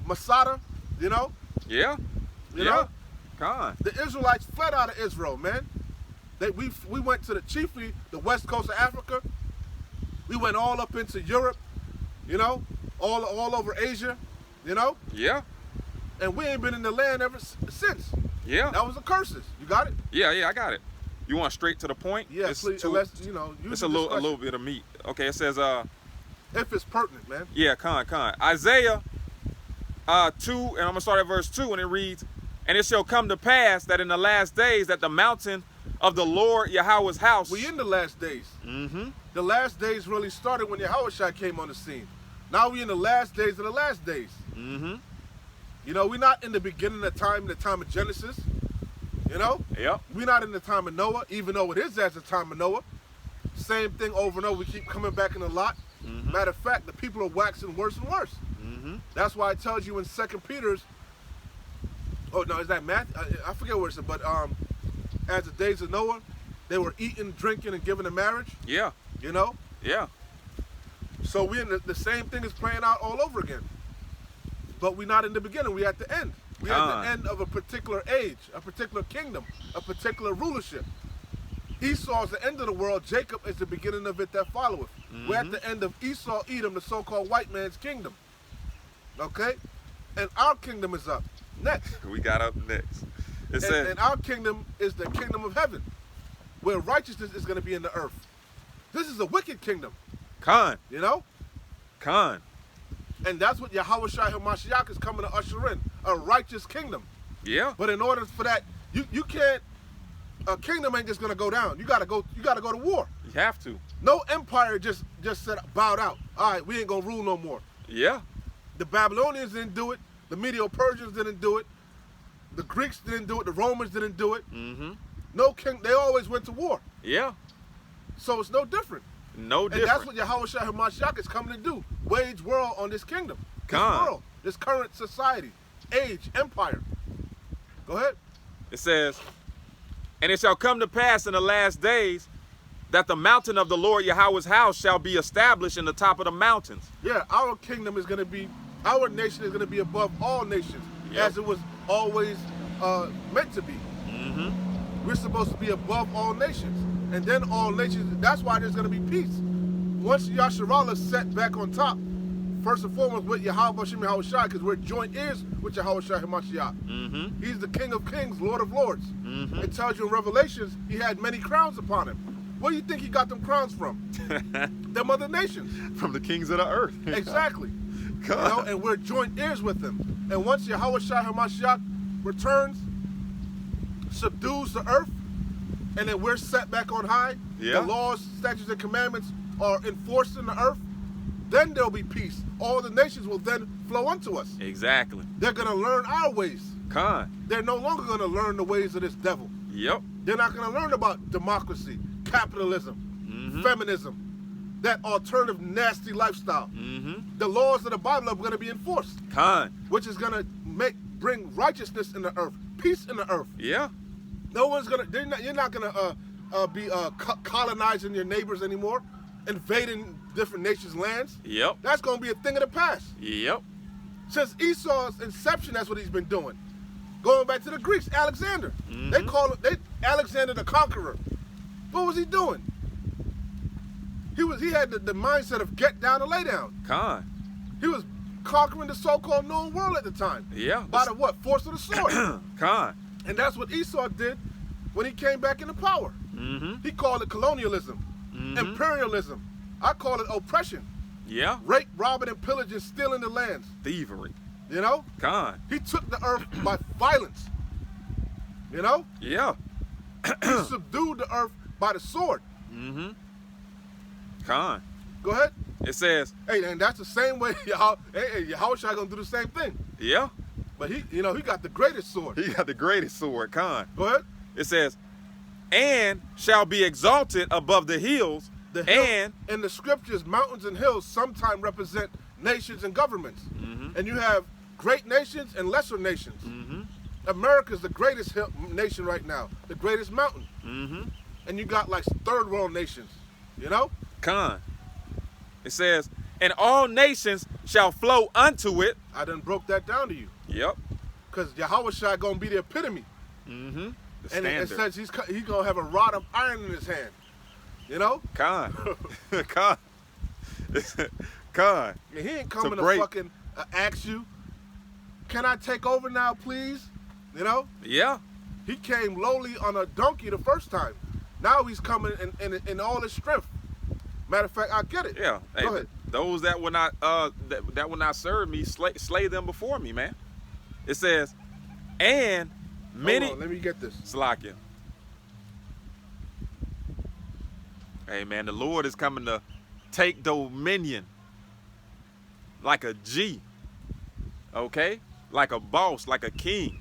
Masada, you know?
Yeah.
You
Yeah.
know?
Con.
The Israelites fled out of Israel, man. We went to chiefly the west coast of Africa. We went all up into Europe, you know, all over Asia, you know,
Yeah.
and we ain't been in the land ever since.
Yeah.
That was the curses. You got it?
Yeah. Yeah. I got it. You want straight to the point?
Yeah,
It's
please.
too-
Unless you know, use
It's
the
a
discretion.
little bit of meat. Okay. It says
if it's pertinent, man.
yeah. Con. Isaiah 2, and I'm gonna start at verse 2, and it reads, "And it shall come to pass that in the last days that the mountain of the Lord Yahweh's house."
We in the last days.
Mm-hmm.
The last days really started when Yahushua came on the scene. Now we in the last days of the last days.
Mm-hmm.
You know, we're not in the beginning of time, the time of Genesis. You know?
Yep.
We're not in the time of Noah, even though it is as the time of Noah. Same thing over and over. We keep coming back in a lot.
Mm-hmm.
Matter of fact, the people are waxing worse and worse.
Mm-hmm.
That's why it tells you in 2 Peter's, oh no, is that Matthew? I forget where it said, but as the days of Noah, they were eating, drinking, and giving in marriage,
Yeah.
you know?
Yeah.
So we in the same thing is playing out all over again. But we're not in the beginning, we at the end. We're at the end of a particular age, a particular kingdom, a particular rulership. Esau is the end of the world, Jacob is the beginning of it that followeth. We're at the end of Esau, Edom, the so-called white man's kingdom. Okay? And our kingdom is up next.
We got up next. It says,
And our kingdom is the kingdom of heaven, where righteousness is going to be in the earth. This is a wicked kingdom,
Con.
you know?
Con.
And that's what Yahushua HaMashiach is coming to usher in, a righteous kingdom.
Yeah.
But in order for that, you can't, a kingdom ain't just going to go down. You got to go to war.
You have to.
No empire just said, bowed out. All right, we ain't going to rule no more.
Yeah.
The Babylonians didn't do it. The Medo-Persians didn't do it. The Greeks didn't do it. The Romans didn't do it.
Mm-hmm.
No king, they always went to war.
Yeah.
So it's no different.
No
And
different.
that's what Yahushua HaMashiach is coming to do. Wage war on this kingdom. This
God.
world. This current society. Age. Empire. Go ahead.
It says, "And it shall come to pass in the last days that the mountain of the Lord Yahweh's house shall be established in the top of the mountains."
Yeah, our kingdom is going to be, our nation is going to be above all nations,
Yep.
as it was always meant to be.
Mm-hmm.
We're supposed to be above all nations. And then all nations, that's why there's going to be peace. Once Yasharallah is set back on top, first and foremost with Yahweh Shem Yahushua, because we're joint ears with Yahweh HaMashiach.
Mm-hmm.
He's the King of Kings, Lord of Lords.
Mm-hmm.
It tells you in Revelations, he had many crowns upon him. Where do you think he got them crowns from? Them other nations.
From the kings of the earth.
Exactly. You know,
God.
and we're joint ears with him. And once Yahweh HaMashiach returns, subdues the earth, and then we're set back on high,
Yeah.
the laws, statutes, and commandments are enforced in the earth, then there'll be peace. All the nations will then flow unto us.
Exactly.
They're going to learn our ways.
Con.
They're no longer going to learn the ways of this devil.
Yep.
They're not going to learn about democracy, capitalism,
Mm-hmm.
feminism, that alternative nasty lifestyle.
Mm-hmm.
The laws of the Bible are going to be enforced,
Con.
which is going to bring righteousness in the earth, peace in the earth.
Yeah.
No one's going to, you're not going to be colonizing your neighbors anymore, invading different nations' lands.
Yep.
That's going to be a thing of the past.
Yep.
Since Esau's inception, that's what he's been doing. Going back to the Greeks, Alexander.
Mhm.
They call it Alexander the Conqueror. What was he doing? He had the mindset of get down and lay down.
Con.
He was conquering the so-called known world at the time.
Yeah.
By the what? Force of the sword.
Con.
And that's what Esau did when he came back into power.
Mm-hmm.
He called it colonialism, imperialism. I call it oppression.
Yeah.
Rape, robbing, and pillaging, stealing the lands.
Thievery.
You know?
Con.
He took the earth by violence. You know?
Yeah.
He subdued the earth by the sword.
Mm-hmm. Con.
Go ahead.
It says,
Hey, and that's the same way Yahushua gonna do the same thing.
yeah.
But he got the greatest sword.
He got the greatest sword. Con.
Go ahead.
It says, and shall be exalted above the hills,
The hill,
and
in the scriptures, mountains and hills sometimes represent nations and governments.
Mhm.
And you have great nations and lesser nations.
mm-hmm.
America's the greatest nation right now, the greatest mountain.
Mm-hmm.
And you got like third world nations, you know?
Con. It says, and all nations shall flow unto it.
I done broke that down to you.
Yep.
Because Yahushua gonna be the epitome.
Mm-hmm. The
And it
standard.
says he's gonna have a rod of iron in his hand. You know?
Con. Con. Con.
And he ain't coming to
break.
fucking ask you, can I take over now, please? You know?
Yeah.
He came lowly on a donkey the first time. Now he's coming in all his strength. Matter of fact, I get it.
Yeah. Hey,
Go ahead.
those that will not that will not serve me, slay them before me, man. It says, and many
Hold on, let me get this.
Slakia. Hey man, the Lord is coming to take dominion like a G. Okay? Like a boss, like a king.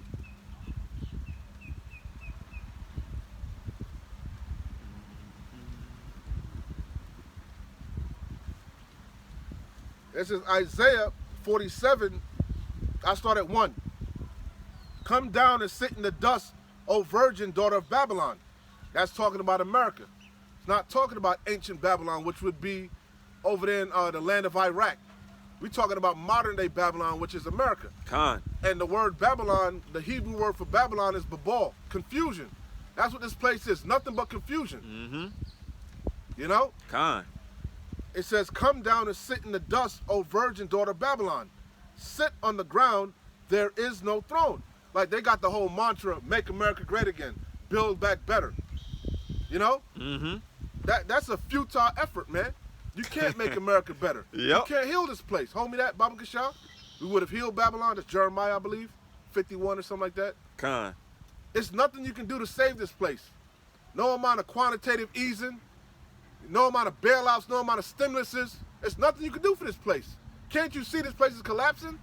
This is Isaiah 47. I start at 1. Come down and sit in the dust, O virgin daughter of Babylon. That's talking about America. It's not talking about ancient Babylon, which would be over there in the land of Iraq. We're talking about modern day Babylon, which is America.
Con.
And the word Babylon, the Hebrew word for Babylon is Babal, confusion. That's what this place is, nothing but confusion.
Mm-hmm.
You know?
Con.
It says, come down and sit in the dust, O virgin daughter of Babylon. Sit on the ground, there is no throne. Like they got the whole mantra, make America great again, build back better. You know?
Mm-hmm.
That's a futile effort, man. You can't make America better.
Yep.
You can't heal this place. Hold me that, Baba Kashah. We would have healed Babylon. That's Jeremiah, I believe, 51 or something like that.
Con.
It's nothing you can do to save this place. No amount of quantitative easing, no amount of bailouts, no amount of stimuluses. It's nothing you can do for this place. Can't you see this place is collapsing?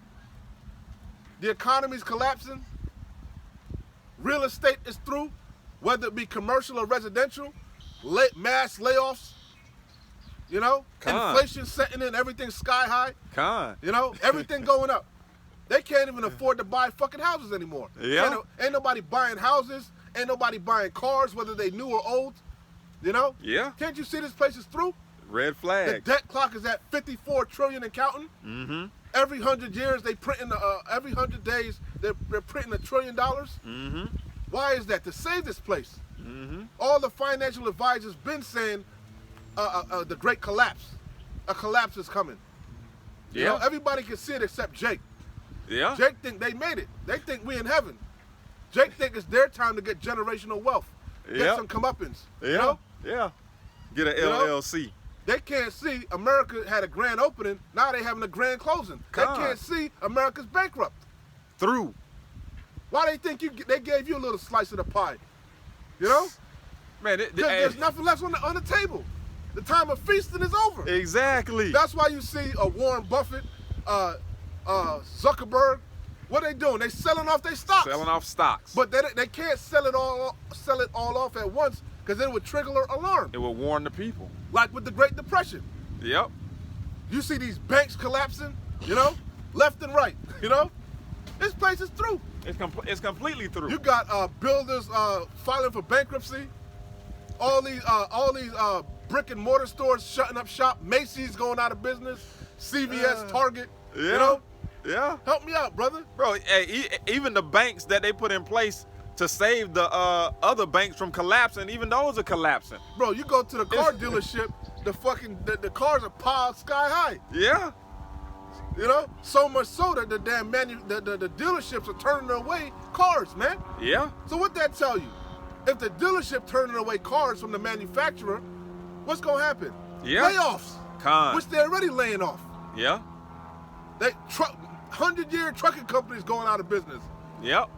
The economy's collapsing. Real estate is through, whether it be commercial or residential. Mass layoffs. You know,
Con.
inflation setting in, everything sky high.
Con.
You know, everything going up. They can't even afford to buy fucking houses anymore.
Yeah.
Ain't nobody buying houses. Ain't nobody buying cars, whether they new or old. You know?
Yeah.
Can't you see this place is through?
Red
The
flag.
debt clock is at 54 trillion and counting.
Mm-hmm.
Every 100 years they printing, every 100 days they're printing $1 trillion.
Mm-hmm.
Why is that? To save this place.
Mm-hmm.
All the financial advisors been saying the great collapse. A collapse is coming. You know,
Yeah.
everybody can see it except Jake.
Yeah.
Jake think they made it. They think we in heaven. Jake think it's their time to get generational wealth. Get
Yep.
some comeuppance.
Yeah.
You know?
Yeah. Get an
You know?
LLC.
They can't see America had a grand opening. Now they having a grand closing.
God.
They can't see America's bankrupt.
Through.
Why they think they gave you a little slice of the pie? You know?
Man,
There's nothing left on the table. The time of feasting is over.
exactly.
That's why you see Warren Buffett, Zuckerberg. What they doing? They selling off their stocks.
Selling off stocks.
But they can't sell it all off at once because it would trigger an alarm.
it will warn the people.
Like with the Great Depression.
Yep.
You see these banks collapsing, left and right, This place is through.
It's completely through.
You got builders filing for bankruptcy. All these brick and mortar stores shutting up shop. Macy's going out of business. CVS, Target.
Yeah. Yeah.
Help me out, brother.
Bro, hey, even the banks that they put in place to save the other banks from collapsing, even those are collapsing.
Bro, you go to the car dealership, the cars are piled sky high.
Yeah.
So much so that the damn the dealerships are turning away cars, man.
Yeah.
So what that tell you? If the dealership turning away cars from the manufacturer, what's gonna happen?
Yeah.
Layoffs. Which they're already laying off.
Yeah.
100-year trucking companies going out of business.
Yep.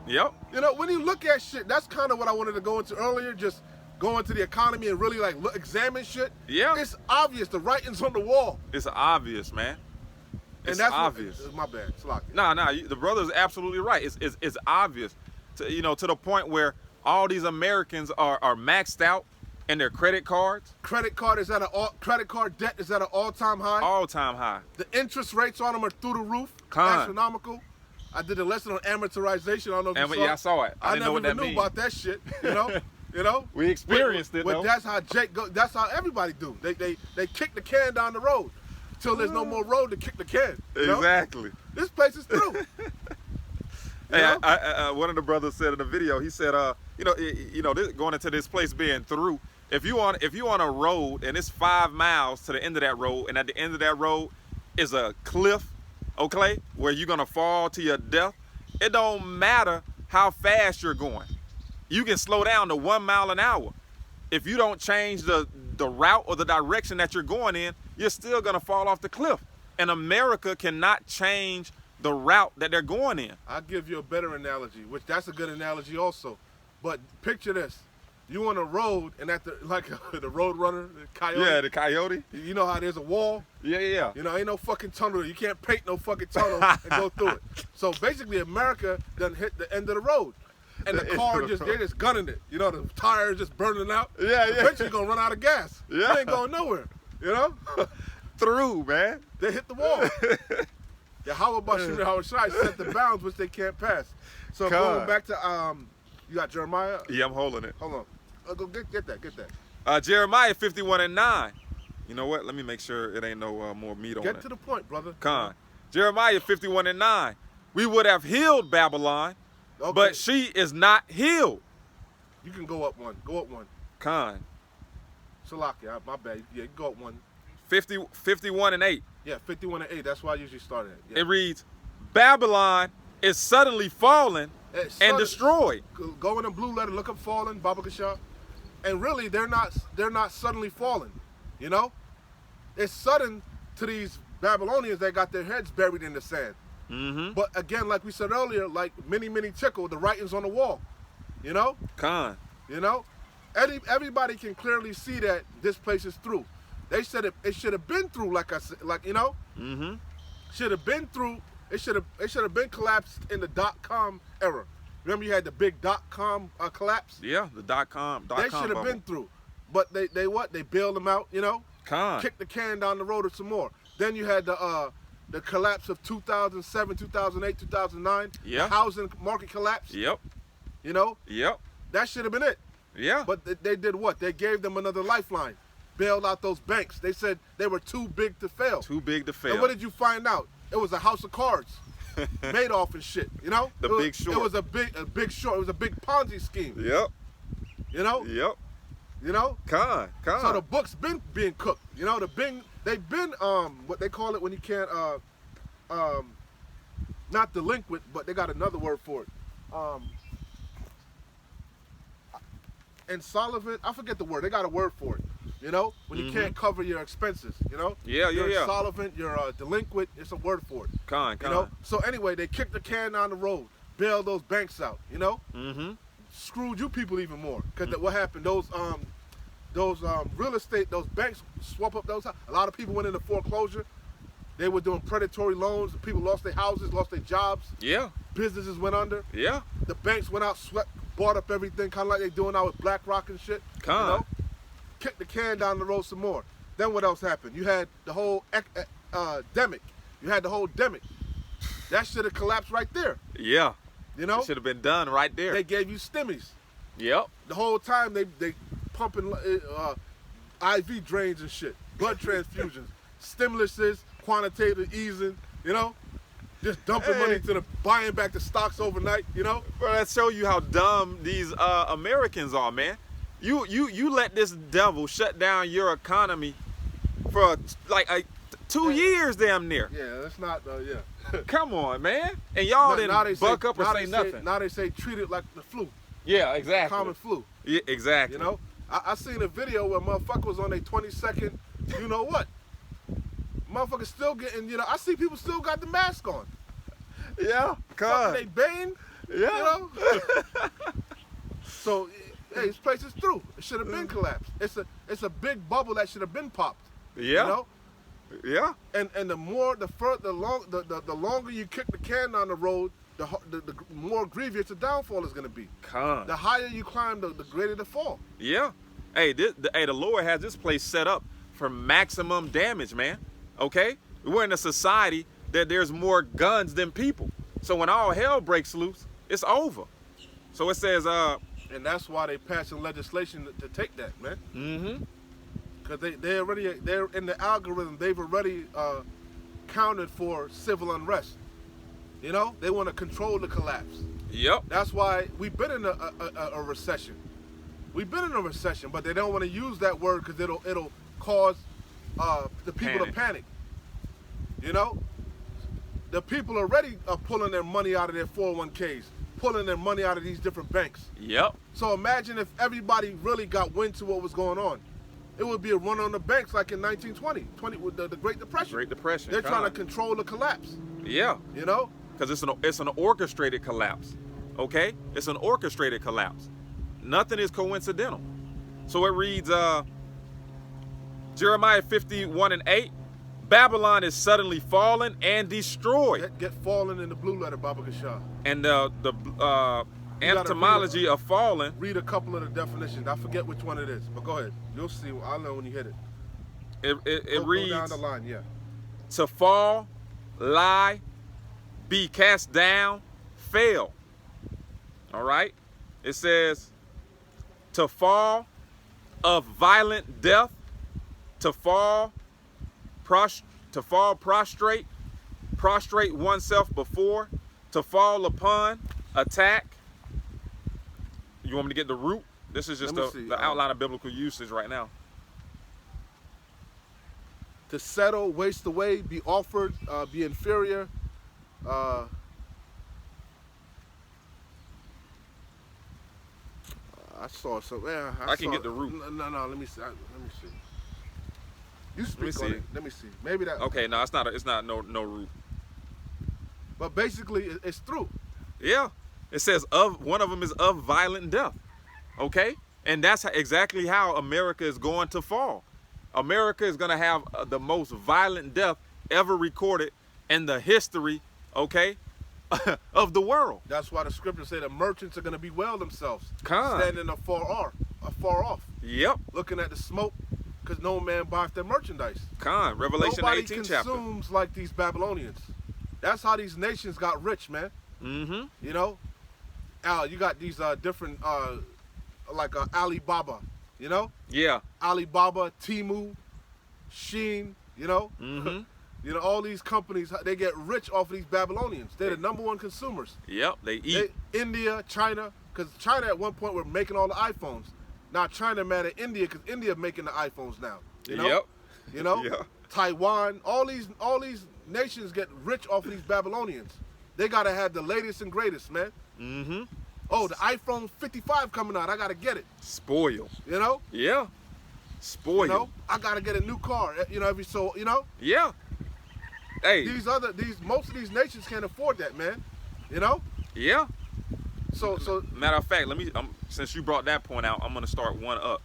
Yep.
When you look at shit, that's kind of what I wanted to go into earlier, just go into the economy and really examine shit.
Yeah.
It's obvious, the writing's on the wall.
It's obvious, man. It's obvious.
My bad. Slocky.
Nah, the brother's absolutely right. It's obvious, to the point where all these Americans are maxed out in their credit cards.
Credit card debt is at an all-time high.
All-time high.
The interest rates on them are through the roof. Astronomical. I did a lesson on amortization. I don't know if you saw.
Yeah, I saw it. I didn't know what that
never
means.
knew about that shit.
We experienced it though.
That's how that's how everybody do. They kick the can down the road till there's no more road to kick the can.
Exactly.
This place is through.
Hey, one of the brothers said in the video, he said, going into this place being through, if you on a road and it's 5 miles to the end of that road, and at the end of that road is a cliff, okay, where you're gonna fall to your death, it don't matter how fast you're going. You can slow down to 1 mile an hour. If you don't change the route or the direction that you're going in, you're still gonna fall off the cliff. And America cannot change the route that they're going in.
I'll give you a better analogy, which that's a good analogy also. But picture this. You on a road and at the road runner, the coyote.
Yeah, the coyote.
You know how there's a wall?
Yeah.
Ain't no fucking tunnel. You can't paint no fucking tunnel and go through it. So basically America done hit the end of the road. And the car they're just gunning it. The tires just burning out.
Yeah.
Eventually you're gonna run out of gas.
Yeah.
You ain't going nowhere.
Through, man.
They hit the wall. Yahweh Bashir Hawashai set the bounds which they can't pass. So going back to you got Jeremiah?
Yeah, I'm holding it.
Hold on. Go get that.
Jeremiah 51:9. You know what? Let me make sure it ain't no more meat on it.
Get to the point, brother.
Jeremiah 51:9. We would have healed Babylon, but she is not healed.
You can go up one. Go up one. Salakia, my bad. Yeah, you go up one.
51:8.
Yeah, 51:8. That's why I usually start at. Yeah.
It reads, Babylon is suddenly fallen and destroyed.
Go in the blue letter, look up fallen, Baba Kashab. And really, they're not suddenly fallen. It's sudden to these Babylonians that got their heads buried in the sand.
Mm-hmm.
But again, like we said earlier, like many tickle, the writing's on the wall. Everybody can clearly see that this place is through. They said it should have been through, like I said,
Mm-hmm.
Should have been through. It should have been collapsed in the .com era. Remember, you had the big .com collapse.
Yeah, the .com.
They should have been through, but they bailed them out. Kicked the can down the road or some more. Then you had the collapse of 2007, 2008, 2009.
Yeah.
The housing market collapse.
Yep. Yep.
That should have been it.
Yeah.
But they did what? They gave them another lifeline. Bailed out those banks. They said they were too big to fail.
Too big to fail.
And what did you find out? It was a house of cards. Madoff and shit.
The Big Short.
It was a big short. It was a big Ponzi scheme.
Yep.
Yep.
Con.
So the book's been being cooked. They've been what they call it when you can't not delinquent, but they got another word for it. Insolvent. I forget the word. They got a word for it. When you can't cover your expenses.
Yeah.
You're insolvent. You're delinquent. It's a word for it.
Con.
So anyway, they kicked the can down the road, bailed those banks out.
Mm-hmm.
Screwed you people even more. Because what happened? Those real estate, those banks swap up those. A lot of people went into foreclosure. They were doing predatory loans. People lost their houses, lost their jobs.
Yeah.
Businesses went under.
Yeah.
The banks went out, swept, bought up everything, kind of like they're doing now with BlackRock and shit.
Con.
Kick the can down the road some more. Then what else happened? You had the whole demic. You had the whole demic. That should have collapsed right there.
Yeah.
You know?
It should have been done right there.
They gave you stimmies.
Yep.
The whole time they pumping IV drains and shit, blood transfusions, stimuluses, quantitative easing, you know, just dumping money to the buying back the stocks overnight, you know.
Bro, that show you how dumb these Americans are, man. You let this devil shut down your economy for like 2 years damn near.
Yeah, that's not. Yeah.
Come on, man. And y'all didn't buck up or say nothing.
Now they say treat it like the flu.
Yeah, exactly.
Common flu.
Yeah, exactly.
You know, I seen a video where motherfucker was on their 22nd. You know what? Motherfuckers still getting. You know, I see people still got the mask on.
Yeah,
Fucking they baying.
Yeah.
You know. So, hey, this place is through. It should have been collapsed. It's a big bubble that should have been popped.
Yeah.
You know.
Yeah.
And the longer you kick the can down the road, the more grievous the downfall is going to be. The higher you climb, the greater the fall.
Yeah. Hey, the Lord has this place set up for maximum damage, man. Okay? We're in a society that there's more guns than people. So when all hell breaks loose, it's over. So it says,
and that's why they passing legislation to take that, man.
Mm-hmm.
Because they're in the algorithm. They've already counted for civil unrest. You know, they want to control the collapse.
Yep.
That's why we've been in a recession. We've been in a recession, but they don't want to use that word because it'll cause the people to panic. You know, the people already are pulling their money out of their 401ks, pulling their money out of these different banks.
Yep.
So imagine if everybody really got wind to what was going on. It would be a run on the banks like in 1920, with the Great Depression.
Great Depression.
They're trying to control the collapse.
Yeah.
You know?
Because it's an orchestrated collapse. Okay? It's an orchestrated collapse. Nothing is coincidental. So it reads Jeremiah 51:8. Babylon is suddenly fallen and destroyed.
Get fallen in the blue letter, Baba Gashar.
And the etymology of fallen.
Read a couple of the definitions. I forget which one it is, but go ahead. You'll see. I'll know when you hit it.
It reads
go down the line, yeah.
To fall, lie, be cast down, fail. All right? It says to fall of violent death, to fall prostrate oneself before, to fall upon, attack. You want me to get the root? This is just the outline of biblical usage right now.
To settle, waste away, be offered, be inferior. I saw some. Yeah,
I can get the root.
No, let me see. Let me see. You speak on it. Let me see. Maybe that.
Okay, no, it's not no root.
But basically, it's through.
Yeah, it says one of them is of violent death. Okay, and that's exactly how America is going to fall. America is going to have the most violent death ever recorded in the history, okay, of the world.
That's why the scriptures say the merchants are going to bewail themselves, standing afar off.
Yep.
Looking at the smoke, because no man buys their merchandise.
Revelation
Nobody
18 chapter.
consumes like these Babylonians. That's how these nations got rich, man.
Mm-hmm.
You know, you got these different, like Alibaba, you know?
Yeah.
Alibaba, Temu, Shein, you know?
Mm-hmm.
You know, all these companies, they get rich off of these Babylonians. They're the #1 consumers.
Yep, they eat.
India, China, because China at one point were making all the iPhones. Now China mad at India because India making the iPhones now. You know?
Yep.
You know?
Yeah.
Taiwan, all these nations get rich off of these Babylonians. They gotta have the latest and greatest, man.
Mm-hmm.
Oh, the iPhone 55 coming out. I gotta get it.
Spoil.
You know?
Yeah. Spoil.
You know? I gotta get a new car. You know, you know?
Yeah. Hey.
Most of these nations can't afford that, man. You know?
Yeah.
So
matter of fact, since you brought that point out, I'm gonna start one up,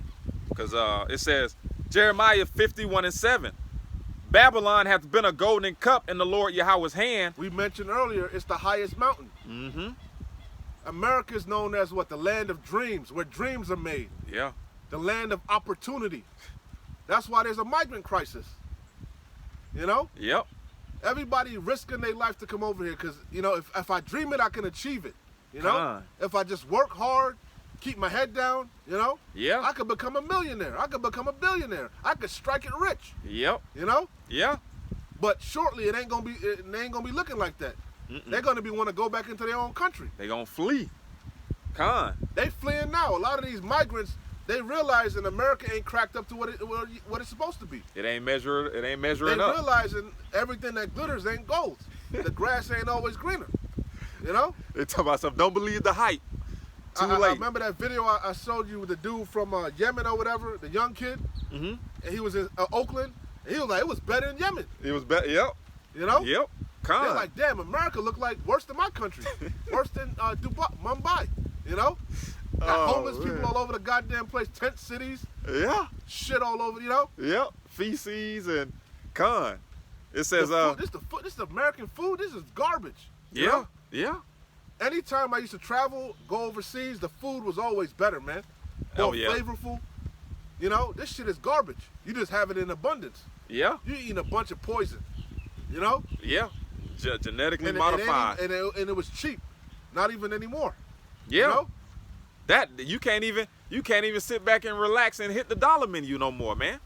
because it says Jeremiah 51:7. Babylon hath been a golden cup in the Lord Yahweh's hand.
We mentioned earlier, it's the highest mountain.
Mm-hmm.
America is known as what? The land of dreams, where dreams are made.
Yeah.
The land of opportunity. That's why there's a migrant crisis. You know?
Yep.
Everybody risking their life to come over here because, you know, if I dream it, I can achieve it. You know?
Con.
If I just work hard, keep my head down, you know?
Yeah.
I could become a millionaire. I could become a billionaire. I could strike it rich.
Yep.
You know?
Yeah.
But shortly, it ain't gonna be looking like that. They're gonna want to go back into their own country.
They gonna flee. Con.
They fleeing now. A lot of these migrants, they realize that America ain't cracked up to what it's supposed to be.
It ain't measuring
They
up.
realizing everything that glitters ain't gold. The grass ain't always greener. You know?
They talk about stuff. Don't believe the hype. Too
I
late.
remember that video I showed you with the dude from Yemen or whatever, the young kid.
Mm-hmm.
And he was in Oakland. And he was like, it was better in Yemen.
It was better. Yep.
You know?
Yep. Con.
They're like, damn, America look like worse than my country. Worse than Dubai, Mumbai. You know? Got homeless people all over the goddamn place, tent cities,
Yeah.
shit all over, you know?
Yep. Feces and con. It says
This is American food. This is garbage. you
yeah.
know?
Yeah.
Anytime I used to travel, go overseas, the food was always better, man.
Oh,
More
yeah.
flavorful. You know, this shit is garbage. You just have it in abundance.
Yeah.
You eating a bunch of poison. You know?
Yeah. Genetically
And it
modified.
ain't even- and it was cheap. Not even anymore.
Yeah.
You know?
That you can't even sit back and relax and hit the dollar menu no more, man.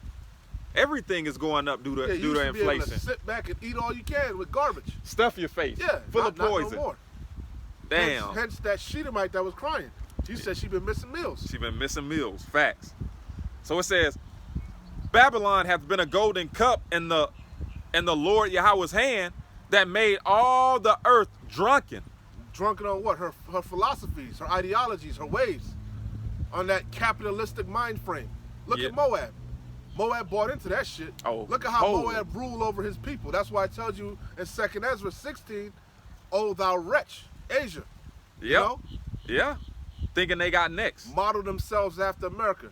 Everything is going up due to
Yeah, you
due to
used to be able to
inflation.
sit back and eat all you can with garbage.
Stuff your face.
Yeah,
Full
not,
of
not
poison.
no more.
Damn.
Hence that Sheetamite that was crying. She said she been missing meals.
She been missing meals. Facts. So it says, Babylon hath been a golden cup in the Lord Yahweh's hand that made all the earth drunken.
Drunken on what? Her philosophies, her ideologies, her ways. On that capitalistic mind frame. Look
Yeah.
at Moab. Moab bought into that shit.
Oh,
Look at how
holy.
Moab ruled over his people. That's why I told you in 2nd Ezra 16, oh thou wretch, Asia.
Yep.
You know?
Yeah. Thinking they got next.
Model themselves after America.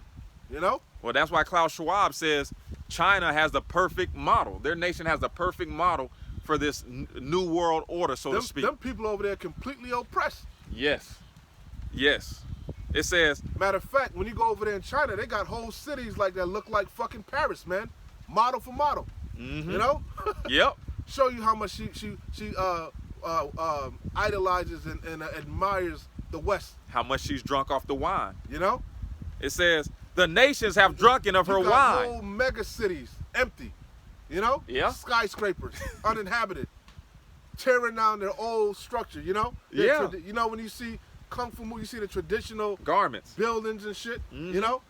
You know?
Well, that's why Klaus Schwab says China has the perfect model. Their nation has the perfect model for this new world order, so to speak.
Them people over there completely oppressed.
Yes. Yes. It says,
Matter of fact, when you go over there in China, they got whole cities like that look like fucking Paris, man. Model for model.
mm-hmm.
You know?
Yep.
Show you how much she idolizes and admires the West.
How much she's drunk off the wine.
You know?
It says, the nations have drunken of her
You got
wine.
whole mega cities empty. You know?
Yeah.
Skyscrapers, uninhabited, tearing down their old structure. You know?
Yeah.
You know when you see Kung Fu movie, you see the traditional
Garments.
buildings and shit.
Mhm.
You know?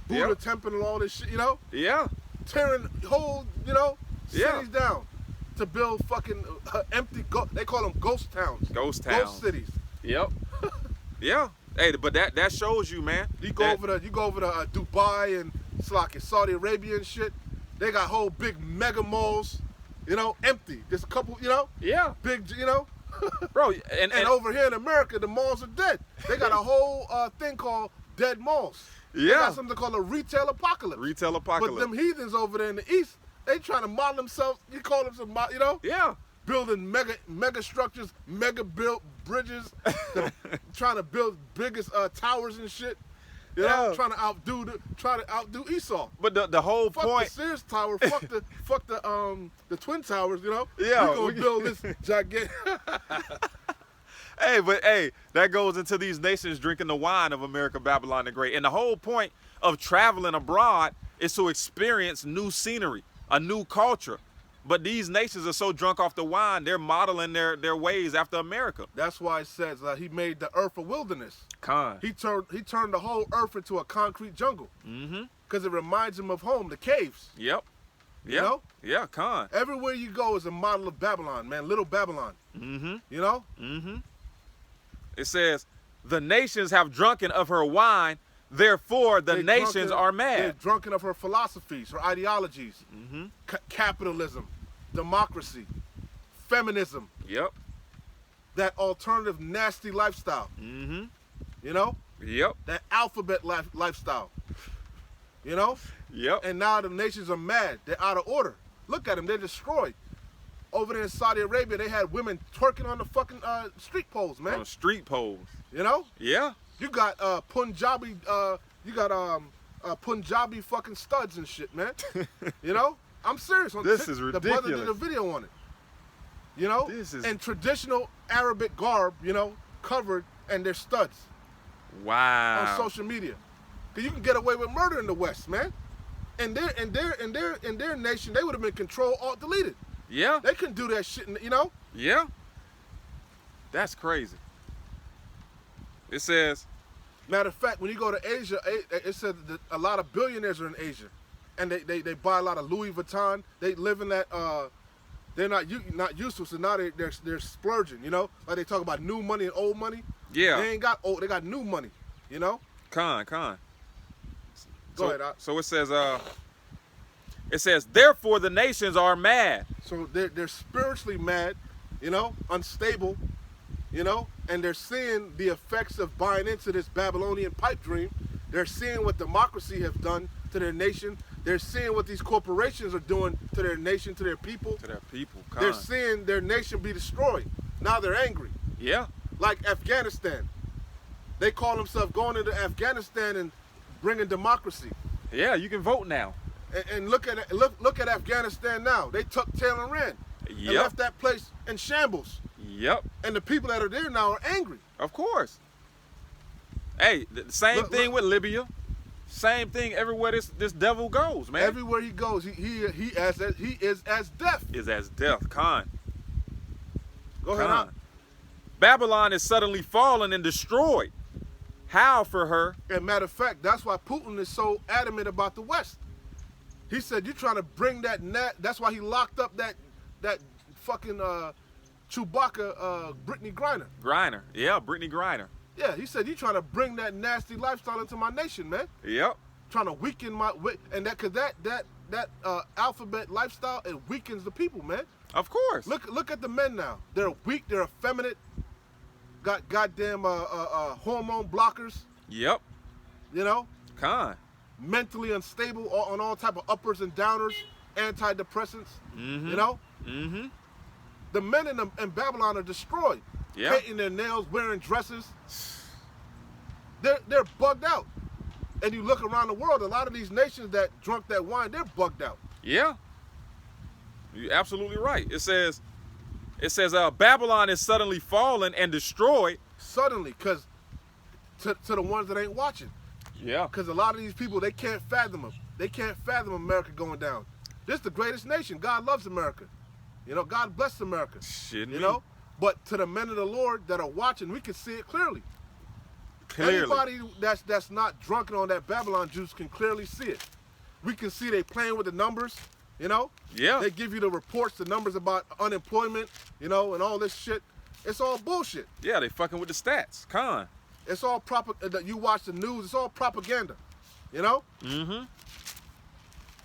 Buddha
Yep.
temple and all this shit. You know?
Yeah.
Tearing whole, you know,
Yeah.
cities down to build fucking empty. They call them ghost towns.
Ghost towns.
Ghost cities.
Yep. Yeah. Hey, but that shows you, man.
You go over to Dubai and it's like Saudi Arabia and shit. They got whole big mega malls, you know, empty. There's a couple, you know,
Yeah.
big, you know.
Bro, and
And over here in America, the malls are dead. They got a whole thing called dead malls. They
Yeah.
got something called a retail apocalypse.
Retail apocalypse.
But them heathens over there in the East, they trying to model themselves. You call them some, you know,
Yeah.
building mega structures, mega built bridges, trying to build biggest towers and shit. You know,
Yeah.
trying to outdo Esau.
But the whole
Fuck
point.
the Sears Tower. Fuck the Twin Towers. You know.
Yeah,
we gonna
we-
build this gigantic.
Hey, that goes into these nations drinking the wine of America, Babylon the Great. And the whole point of traveling abroad is to experience new scenery, a new culture. But these nations are so drunk off the wine, they're modeling their ways after America.
That's why it says he made the earth a wilderness.
Con.
He turned the whole earth into a concrete jungle.
Mm-hmm.
Because it reminds him of home, the caves.
Yep.
You
Yep.
know?
Yeah, con.
Everywhere you go is a model of Babylon, man. Little Babylon.
Mm-hmm.
You know?
Mm-hmm. It says, the nations have drunken of her wine, therefore the
They're
nations
drunken-
are
They're
mad.
drunken of her philosophies, her ideologies,
Mm-hmm.
capitalism, democracy, feminism,
Yep.
that alternative nasty lifestyle.
Mm-hmm.
You know,
Yep.
that alphabet lifestyle. You know,
Yep.
and now the nations are mad. They're out of order. Look at them; they're destroyed. Over there in Saudi Arabia, they had women twerking on the fucking street poles, man.
On street poles.
You know,
Yeah.
you got Punjabi, you got Punjabi fucking studs and shit, man. You know, I'm serious.
This is
The brother did
ridiculous.
a video on it. You know,
This is-
in traditional Arabic garb, you know, covered, and they're studs
Wow.
on social media. Cause you can get away with murder in the West, man. In their nation, they would have been Control Alt deleted.
Yeah.
They couldn't do that shit, you know.
Yeah. That's crazy. It says,
Matter of fact, when you go to Asia, it said that a lot of billionaires are in Asia, and they buy a lot of Louis Vuitton. They live in that. They're not used to it, so now they're splurging. You know, like they talk about new money and old money.
yeah.
They ain't got old. They got new money. You know.
Con.
Go ahead.
So it says, therefore the nations are mad.
So they're spiritually mad, you know, unstable, you know, and they're seeing the effects of buying into this Babylonian pipe dream. They're seeing what democracy have done to their nation. They're seeing what these corporations are doing to their nation, to their people.
To their people. Con.
They're seeing their nation be destroyed. Now they're angry.
Yeah.
Like Afghanistan. They call themselves going into Afghanistan and bringing democracy.
Yeah, you can vote now.
And look at Afghanistan now. They took tail and ran. And
Yep.
left that place in shambles.
Yep.
And the people that are there now are angry.
Of course. Hey, the same
Look,
thing
look.
with Libya. Same thing everywhere this devil goes, man.
Everywhere he goes, he is as death.
Is as death. Con.
Go ahead.
Con. Babylon is suddenly fallen and destroyed. How for her?
And matter of fact, that's why Putin is so adamant about the West. He said, "You're trying to bring that net." That's why he locked up that fucking Chewbacca, Brittany Griner.
Griner. Yeah, Brittany Griner.
Yeah, he said, "You're trying to bring that nasty lifestyle into my nation, man.
Yep.
Trying to weaken my and that alphabet lifestyle, it weakens the people, man.
Of course.
Look at the men now. They're weak. They're effeminate. Got goddamn hormone blockers.
Yep.
You know,
Con.
mentally unstable on all type of uppers and downers, antidepressants.
Mm-hmm.
You know,
Mm-hmm.
the men in Babylon are destroyed.
Yeah.
Painting their nails, wearing dresses. They're bugged out. And you look around the world, a lot of these nations that drunk that wine, they're bugged out.
Yeah. You're absolutely right. It says Babylon is suddenly fallen and destroyed.
Suddenly, because to the ones that ain't watching.
Yeah.
Because a lot of these people, they can't fathom them. They can't fathom America going down. This is the greatest nation. God loves America. You know, God bless America.
Shit.
You know? But to the men of the Lord that are watching, we can see it clearly.
Clearly.
Anybody that's not drunken on that Babylon juice can clearly see it. We can see they playing with the numbers, you know?
Yeah.
They give you the reports, the numbers about unemployment, you know, and all this shit. It's all bullshit.
Yeah, they fucking with the stats. Con.
It's all you watch the news, it's all propaganda, you know?
Mm-hmm.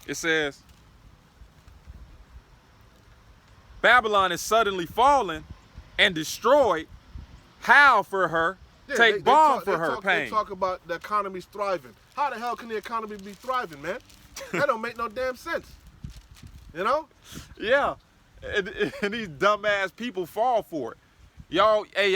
It says Babylon is suddenly fallen and destroyed. How for her?
Yeah,
Take balm for her pain.
They talk about the economy's thriving. How the hell can the economy be thriving, man? That don't make no damn sense. You know?
Yeah, and these dumbass people fall for it. Hey,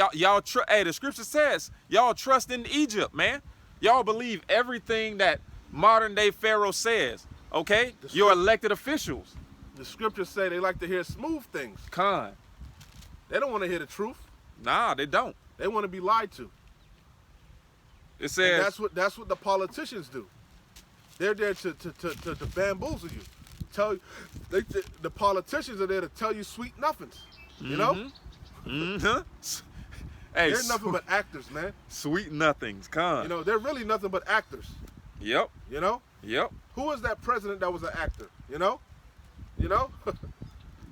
the scripture says y'all trust in Egypt, man. Y'all believe everything that modern day Pharaoh says. Okay, your elected officials.
The scriptures say they like to hear smooth things.
Con.
They don't want to hear the truth.
Nah, they don't.
They want to be lied to.
It
And
says
that's what the politicians do. They're there to bamboozle you. The politicians are there to tell you sweet nothings. You know?
Mm-hmm. Hey,
They're nothing but actors, man.
sweet nothings. Con.
You know, they're really nothing but actors.
Yep.
You know?
Yep.
Who was that president that was an actor? You know? You know?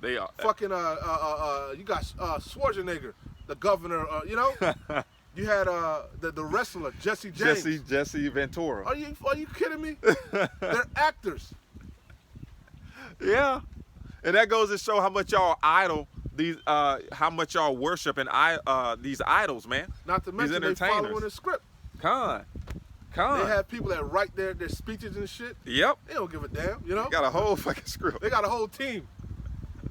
They are.
Fucking you got Schwarzenegger, the governor. You know? You had the wrestler Jesse James.
Jesse Ventura.
Are you kidding me? They're actors.
Yeah. And that goes to show how much y'all idol these, how much y'all worship and these idols, man.
Not to mention they
entertainers.
following the script.
Con.
They have people that write their speeches and shit.
Yep.
They don't give a damn, you know?
Got a whole fucking script.
They got a whole team.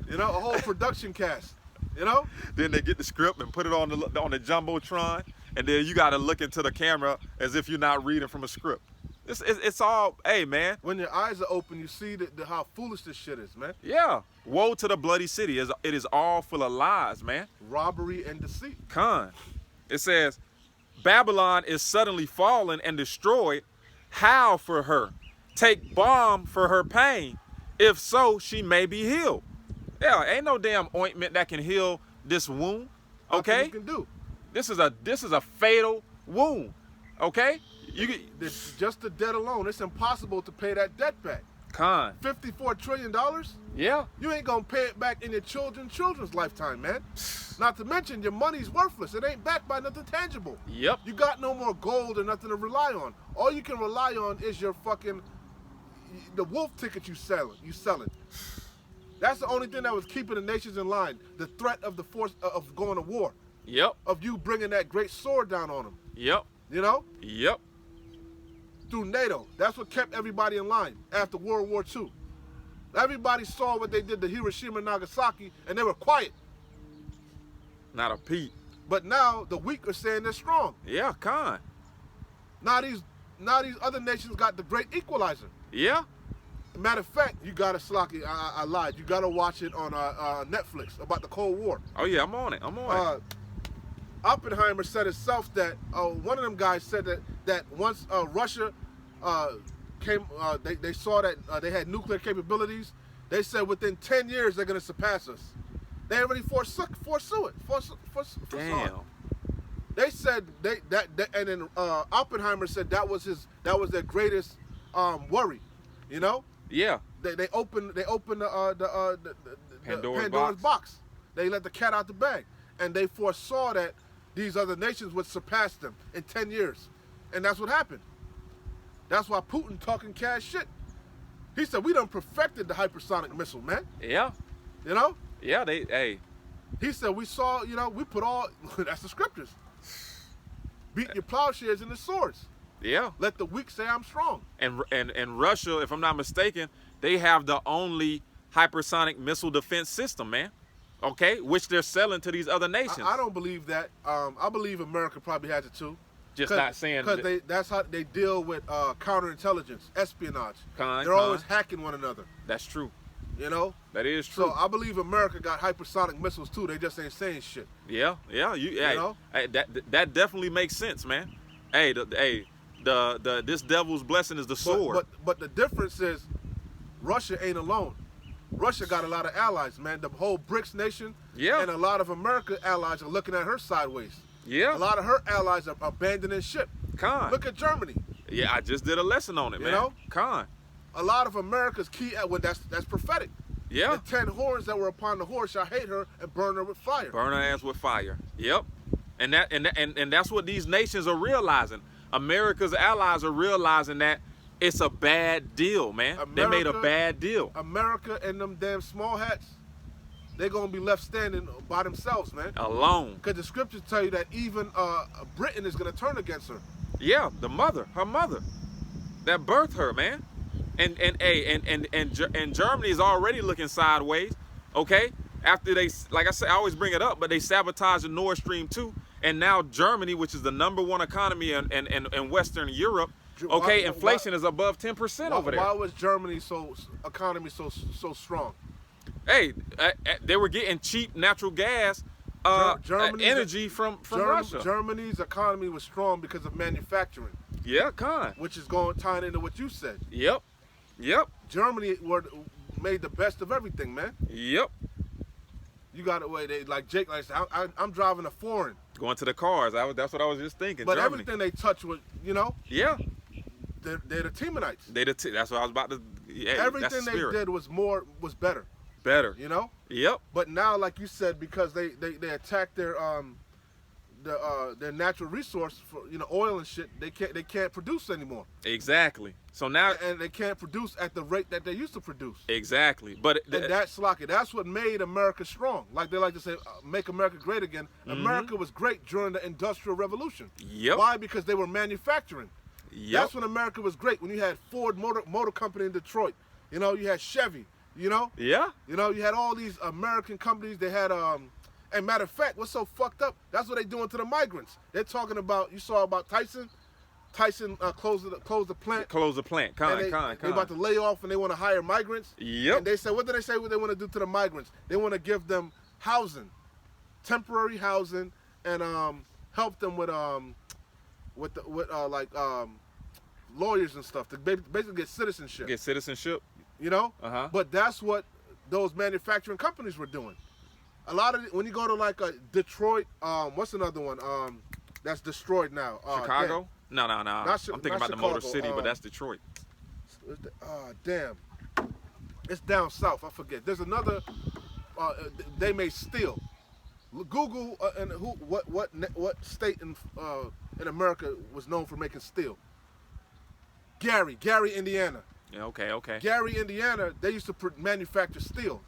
You know, a whole production cast. You know?
Then they get the script and put it on the jumbotron, and then you got to look into the camera as if you're not reading from a script. It's all, hey, man.
When your eyes are open, you see how foolish this shit is, man.
Yeah. Woe to the bloody city. It is all full of lies, man.
Robbery and deceit.
Con. It says, Babylon is suddenly fallen and destroyed. Howl for her. Take balm for her pain. If so, she may be healed. Yeah, ain't no damn ointment that can heal this wound. Okay?
Nothing you can do.
This is a fatal wound. Okay?
Just the debt alone, it's impossible to pay that debt back.
Con.
$54 trillion?
Yeah.
You ain't gonna pay it back in your children's lifetime, man. Not to mention your money's worthless. It ain't backed by nothing tangible.
Yep.
You got no more gold or nothing to rely on. All you can rely on is your the wolf ticket you selling. That's the only thing that was keeping the nations in line. The threat of the force of going to war.
Yep.
Of you bringing that great sword down on them.
Yep.
You know?
Yep.
Through NATO. That's what kept everybody in line after World War II. Everybody saw what they did to Hiroshima and Nagasaki, and they were quiet.
Not a peep.
But now the weak are saying they're strong.
Yeah, con.
Now these other nations got the great equalizer.
Yeah.
Matter of fact, you gotta I lied. You gotta watch it on Netflix about the Cold War.
Oh yeah, I'm on it.
Oppenheimer said himself that one of them guys said that once Russia came, they saw that they had nuclear capabilities. They said within 10 years they're gonna surpass us. They already foresaw it.
Damn.
They said and then Oppenheimer said that was their greatest worry. You know?
Yeah.
They opened the
Pandora's
box. They let the cat out the bag, and they foresaw that these other nations would surpass them in 10 years, and that's what happened. That's why Putin talking cash shit. He said we done perfected the hypersonic missile, man.
Yeah.
You know?
Yeah. Hey.
He said we saw. You know, we put all. That's the scriptures. Beat your plowshares into swords.
Yeah.
Let the weak say I'm strong.
And Russia, if I'm not mistaken, they have the only hypersonic missile defense system, man. Okay, which they're selling to these other nations.
I don't believe that. I believe America probably has it too.
Just not saying
because that's how they deal with counterintelligence, espionage. They're always hacking one another.
That's true.
You know.
That is true.
So I believe America got hypersonic missiles too. They just ain't saying shit.
Yeah. You know?
Hey,
that definitely makes sense, man. Hey, this devil's blessing is the sword.
But the difference is, Russia ain't alone. Russia got a lot of allies, man. The whole BRICS nation, and a lot of America allies are looking at her sideways.
Yeah.
A lot of her allies are abandoning ship.
Con.
Look at Germany.
Yeah, I just did a lesson on it, man.
You know?
Con.
A lot of America's key, that's prophetic.
Yeah.
The 10 horns that were upon the horse shall hate her and burn her with fire.
Burn her ass with fire. Yep. And that's what these nations are realizing. America's allies are realizing that it's a bad deal, man. They made a bad deal.
America and them damn small hats, they're going to be left standing by themselves, man.
Alone.
Because the scriptures tell you that even Britain is going to turn against her.
Yeah, her mother, that birthed her, man. And Germany is already looking sideways, okay? After they, like I said, I always bring it up, but they sabotaged the Nord Stream 2. And now Germany, which is the #1 economy in Western Europe, okay, inflation is above 10% over there.
Why was Germany's economy so strong?
Hey, they were getting cheap natural gas energy from Russia.
Germany's economy was strong because of manufacturing.
Yeah,
which is tying into what you said.
Yep.
Germany made the best of everything, man.
Yep.
You got it. Way like Jake, like I'm driving a foreign.
Going to the cars. That's what I was just thinking.
But
Germany.
everything they touch was, you know.
Yeah.
They're the Teamanites.
That's what I was about to. Yeah,
everything they did was better.
Better.
You know.
Yep.
But now, like you said, because they attacked their natural resource for oil and shit, they can't produce anymore.
Exactly. So now
and they can't produce at the rate that they used to produce.
Exactly. But
and that's what made America strong. Like they like to say, make America great again. Mm-hmm. America was great during the Industrial Revolution.
Yep.
Why? Because they were manufacturing.
Yep.
That's when America was great. When you had Ford Motor Company in Detroit, you had Chevy.
Yeah.
You had all these American companies. They had and matter of fact, what's so fucked up? That's what they doing to the migrants. They're talking about. You saw about Tyson Tyson closed the plant.
Close the plant.
And they about to lay off, and they want to hire migrants.
Yep.
And they said, what did they say? What they want to do to the migrants? They want to give them housing, temporary housing, and help them with lawyers and stuff to basically get citizenship.
Get citizenship.
You know.
Uh-huh.
But that's what those manufacturing companies were doing. A lot of when you go to like Detroit, what's another one? That's destroyed now.
Chicago? No. I'm thinking about the Motor
Chicago,
City, but that's Detroit.
Damn. It's down south. I forget. There's another. They made steel. Google and what state in America was known for making steel? Gary, Indiana.
Yeah. Okay.
Gary, Indiana. They used to manufacture steel,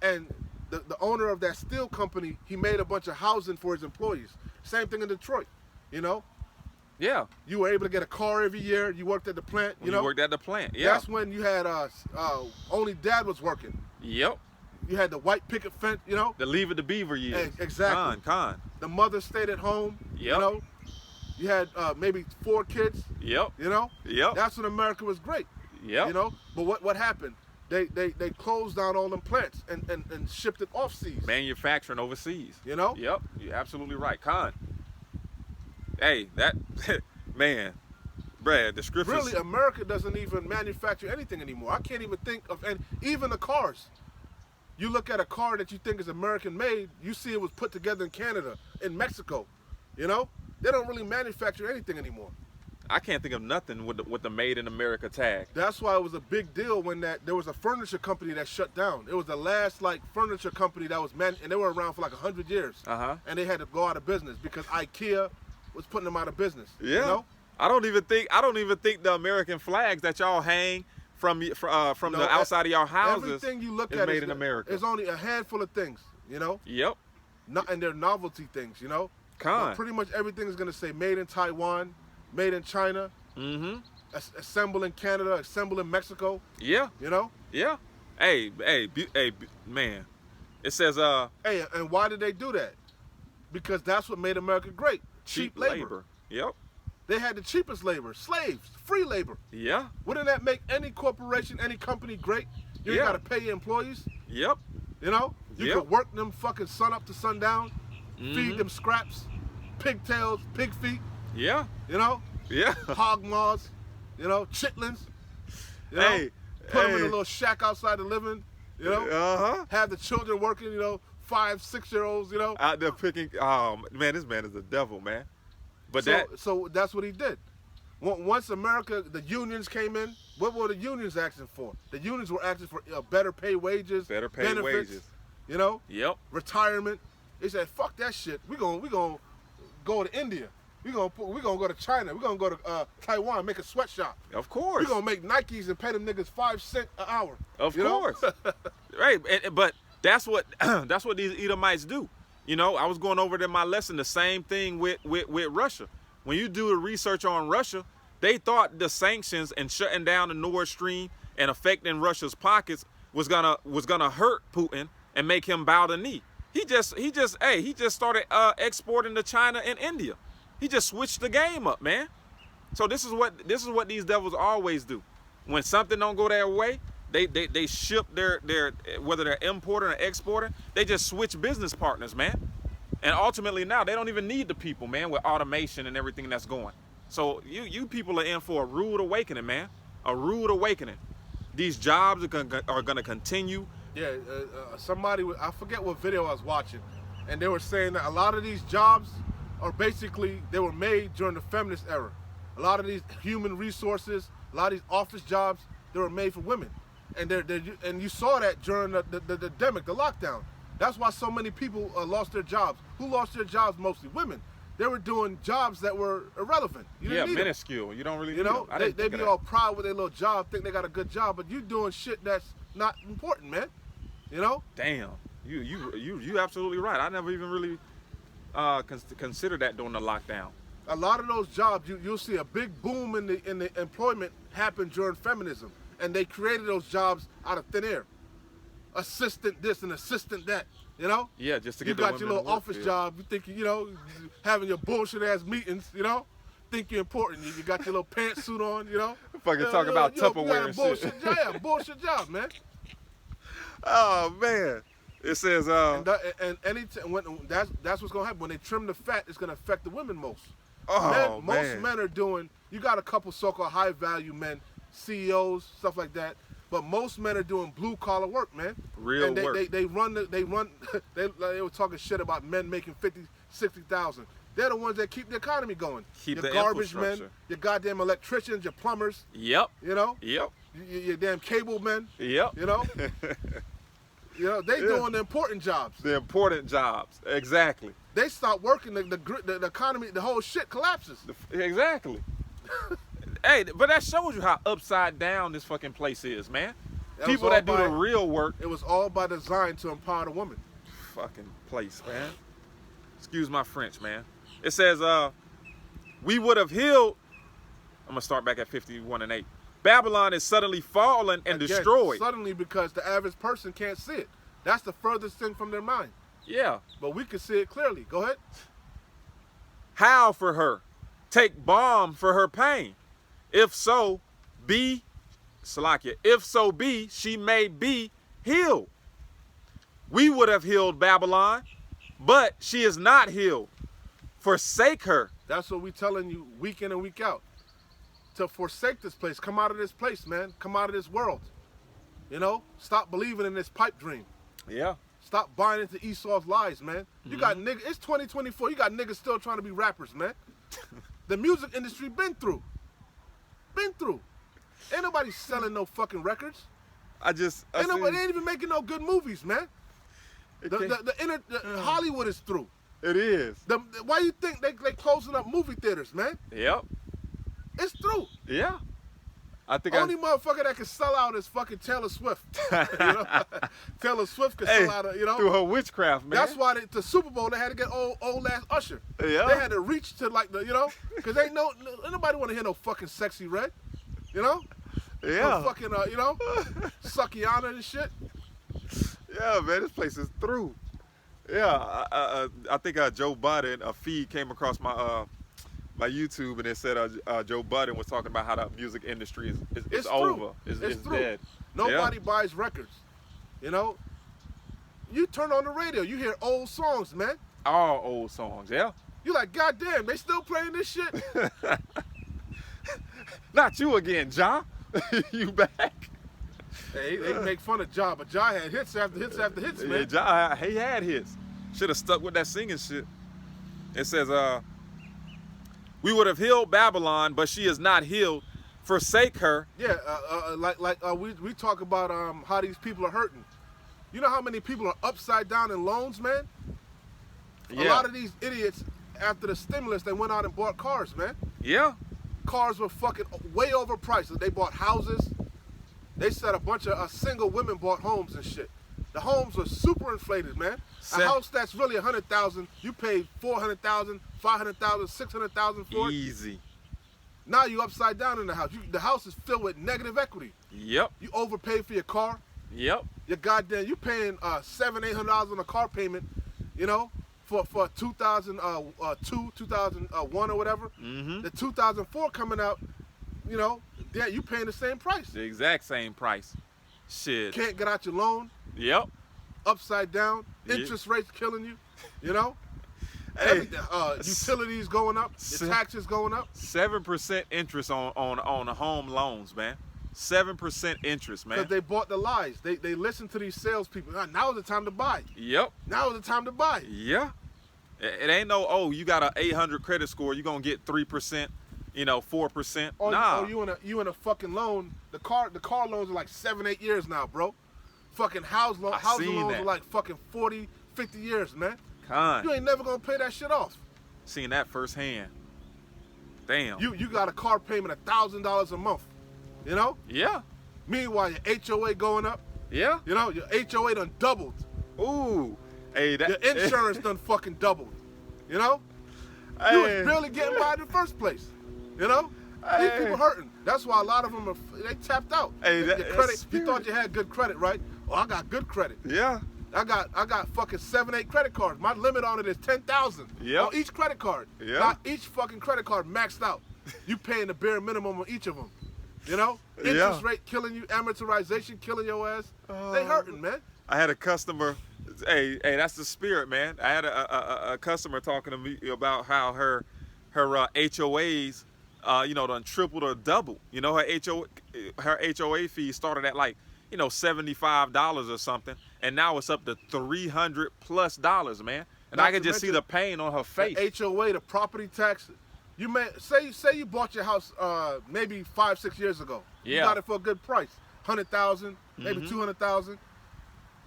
and the owner of that steel company, he made a bunch of housing for his employees. Same thing in Detroit. You know.
Yeah.
You were able to get a car every year. You worked at the plant. You know.
You worked at the plant. Yeah.
That's when you had only dad was working.
Yep.
You had the white picket fence. You know.
The Leave It to Beaver years.
Exactly.
Con.
The mother stayed at home.
Yep.
You know. You had maybe 4 kids.
Yep.
You know.
Yep.
That's when America was great.
Yep.
You know. But what happened? They closed down all them plants and shipped it off seas.
Manufacturing overseas.
You know.
Yep. You're absolutely right. Con. Hey, that man, Brad, the scriptures.
Really, America doesn't even manufacture anything anymore. I can't even think of, and even the cars. You look at a car that you think is American made, you see it was put together in Canada, in Mexico. You know, they don't really manufacture anything anymore.
I can't think of nothing with the Made in America tag.
That's why it was a big deal when there was a furniture company that shut down. It was the last furniture company that was and they were around for 100 years. And they had to go out of business because IKEA was putting them out of business.
Yeah.
You know?
I don't even think the American flags that y'all hang from the outside of y'all houses
everything you look
is
at
made in America.
There's only a handful of things, you know?
Yep.
And they're novelty things, you know?
But
pretty much everything is going to say made in Taiwan, made in China, assembled in Canada, assembled in Mexico.
Yeah.
You know?
Yeah. Hey, man. It says
Hey, and why did they do that? Because that's what made America great. Cheap labor.
Yep.
They had the cheapest labor, slaves, free labor.
Yeah.
Wouldn't that make any corporation, any company great? You ain't got to pay your employees.
Yep.
You know? You could work them fucking sun up to sundown, feed them scraps, pigtails, pig feet.
Yeah.
You know?
Yeah.
Hog maws, you know, chitlins. You know? Put them in a little shack outside the living, you know? Have the children working, you know, 5, 6-year-olds, you know?
Out there picking. Oh, man, this man is a devil, man. But
so that's what he did. Once America, the unions came in, what were the unions asking for? The unions were asking for better pay wages, benefits, you know?
Yep.
Retirement. They said, fuck that shit. We gonna go to India. We gonna go to China. We gonna go to Taiwan, make a sweatshop.
Of course.
We gonna make Nikes and pay them niggas 5 cents an hour.
Of course. Right. But that's what these Edomites do. You know, I was going over in my lesson the same thing with Russia. When you do the research on Russia, they thought the sanctions and shutting down the Nord Stream and affecting Russia's pockets was gonna hurt Putin and make him bow the knee. He just started exporting to China and India. He just switched the game up, man. So this is what these devils always do. When something don't go their way, they ship their whether they're importing or exporting, they just switch business partners, man. And ultimately now they don't even need the people, man, with automation and everything that's going. So you people are in for a rude awakening, man. A rude awakening. These jobs are gonna continue.
Yeah, somebody, I forget what video I was watching, and they were saying that a lot of these jobs are basically, they were made during the feminist era. A lot of these human resources, a lot of these office jobs, they were made for women. And and you saw that during the pandemic, the lockdown. That's why so many people lost their jobs. Who lost their jobs? Mostly women. They were doing jobs that were irrelevant. You didn't need
minuscule. You don't really
you know,
need
they be all proud with their little job, think they got a good job, but you doing shit that's not important, man. You know?
Damn. You absolutely right. I never even really considered that during the lockdown.
A lot of those jobs, you'll see a big boom in the employment happen during feminism, and they created those jobs out of thin air. Assistant this and assistant that, you know?
Yeah, just to
you
get
got your little office job. You think, you know, having your bullshit ass meetings, you know, think you're important. You got your little pantsuit on, you know.
Fucking talk about Tupperware and
bullshit
shit.
job, yeah, bullshit job, man.
Oh man, it says
And that's what's gonna happen when they trim the fat. It's gonna affect the women most. Most men are doing. You got a couple so-called high-value men, CEOs, stuff like that. But most men are doing blue-collar work, man.
Real
and
work.
They run. They were talking shit about men making 50, 60,000. They're the ones that keep the economy going.
Keep
your
the
garbage men,
infrastructure.
your goddamn electricians, your plumbers.
Yep.
You know.
Yep.
Your damn cable men.
Yep.
You know. They doing the important jobs.
The important jobs. Exactly.
They stop working, the economy, the whole shit collapses.
Exactly. Hey, but that shows you how upside down this fucking place is, man. People that do the real work.
It was all by design to empower the woman.
Fucking place, man. Excuse my French, man. It says, we would have healed. I'm going to start back at 51:8. Babylon is suddenly fallen and destroyed.
Suddenly, because the average person can't see it. That's the furthest thing from their mind.
Yeah.
But we can see it clearly. Go ahead.
Howl for her. Take balm for her pain. If so be, she may be healed. We would have healed Babylon, but she is not healed. Forsake her.
That's what we telling you week in and week out. To forsake this place. Come out of this place, man. Come out of this world. You know? Stop believing in this pipe dream.
Yeah.
Stop buying into Esau's lies, man. You got niggas. It's 2024. You got niggas still trying to be rappers, man. The music industry been through. Ain't nobody selling no fucking records. Ain't even making no good movies, man. Hollywood is through.
It is.
Why you think they closing up movie theaters, man?
Yep.
It's through.
Yeah. I think
only motherfucker that can sell out is fucking Taylor Swift. You know? Taylor Swift can sell out, you know.
Through her witchcraft, man.
That's why the Super Bowl they had to get old ass Usher.
Yeah.
They had to reach to like you know, because ain't nobody want to hear no fucking Sexy Red, you know.
Yeah.
No fucking you know, Suckiana and shit.
Yeah, man, this place is through. Yeah, I think Joe Budden, a feed came across my my YouTube, and it said Joe Budden was talking about how the music industry is over. It's dead.
Nobody buys records. You know, you turn on the radio, you hear old songs, man.
All old songs, yeah.
You like, goddamn, they still playing this shit?
Not you again, John. You back?
Hey, they make fun of Ja, but Ja had hits after hits after hits, man.
Yeah, Ja, he had hits. Should have stuck with that singing shit. It says, we would have healed Babylon, but she is not healed. Forsake her.
Yeah, we talk about how these people are hurting. You know how many people are upside down in loans, man?
Yeah.
A lot of these idiots, after the stimulus, they went out and bought cars, man.
Yeah.
Cars were fucking way overpriced. They bought houses. They said a bunch of single women bought homes and shit. The homes were super inflated, man. A house that's really $100,000, you paid $400,000, $500,000, $600,000 for it.
Easy.
Now you upside down in the house. The house is filled with negative equity.
Yep.
You overpaid for your car.
Yep.
Your goddamn, you paying $700-800 on a car payment, you know, for 2002, 2001 or whatever.
Mm-hmm.
The 2004 coming out, you know, yeah, you paying the same price.
The exact same price. Shit.
Can't get out your loan.
Yep.
Upside down. Interest rates killing you. You know.
Hey,
utilities going up. Your taxes going up.
7% interest on the home loans, man. 7% interest, man.
Because they bought the lies. They listened to these salespeople. Now is the time to buy.
Yep.
Now is the time to buy.
Yeah. It ain't no, you got an 800 credit score, you're gonna get 3%, 4%. Nah.
You in a fucking loan. The car loans are like 7-8 years now, bro. Fucking housing loans are like fucking 40, 50 years, man. You ain't never gonna pay that shit off.
Seen that firsthand. Damn.
You got a car payment $1,000 a month. You know?
Yeah.
Meanwhile, your HOA going up.
Yeah.
You know, your HOA done doubled.
Ooh. Hey,
your insurance done fucking doubled. You know? You was barely getting by in the first place. You know? These people hurting. That's why a lot of them they tapped out.
Hey,
your credit. You thought you had good credit, right? Oh, I got good credit.
Yeah.
I got fucking 7-8 credit cards. My limit on it is 10,000
Yep.
on each credit card.
Yeah.
Not each fucking credit card maxed out. You paying the bare minimum on each of them. You know?
Yeah.
Interest rate killing you, amortization killing your ass. They hurting, man.
I had a customer. Hey, that's the spirit, man. I had a customer talking to me about how her HOAs, done tripled or doubled. You know, her HOA fee started at like, $75 or something, and now it's up to $300+ man. And
Not
I could
to
just see
mention
the pain on her face.
The HOA, the property tax. You may say you bought your house maybe 5-6 years ago.
Yeah.
You got it for a good price, 100,000, maybe 200,000.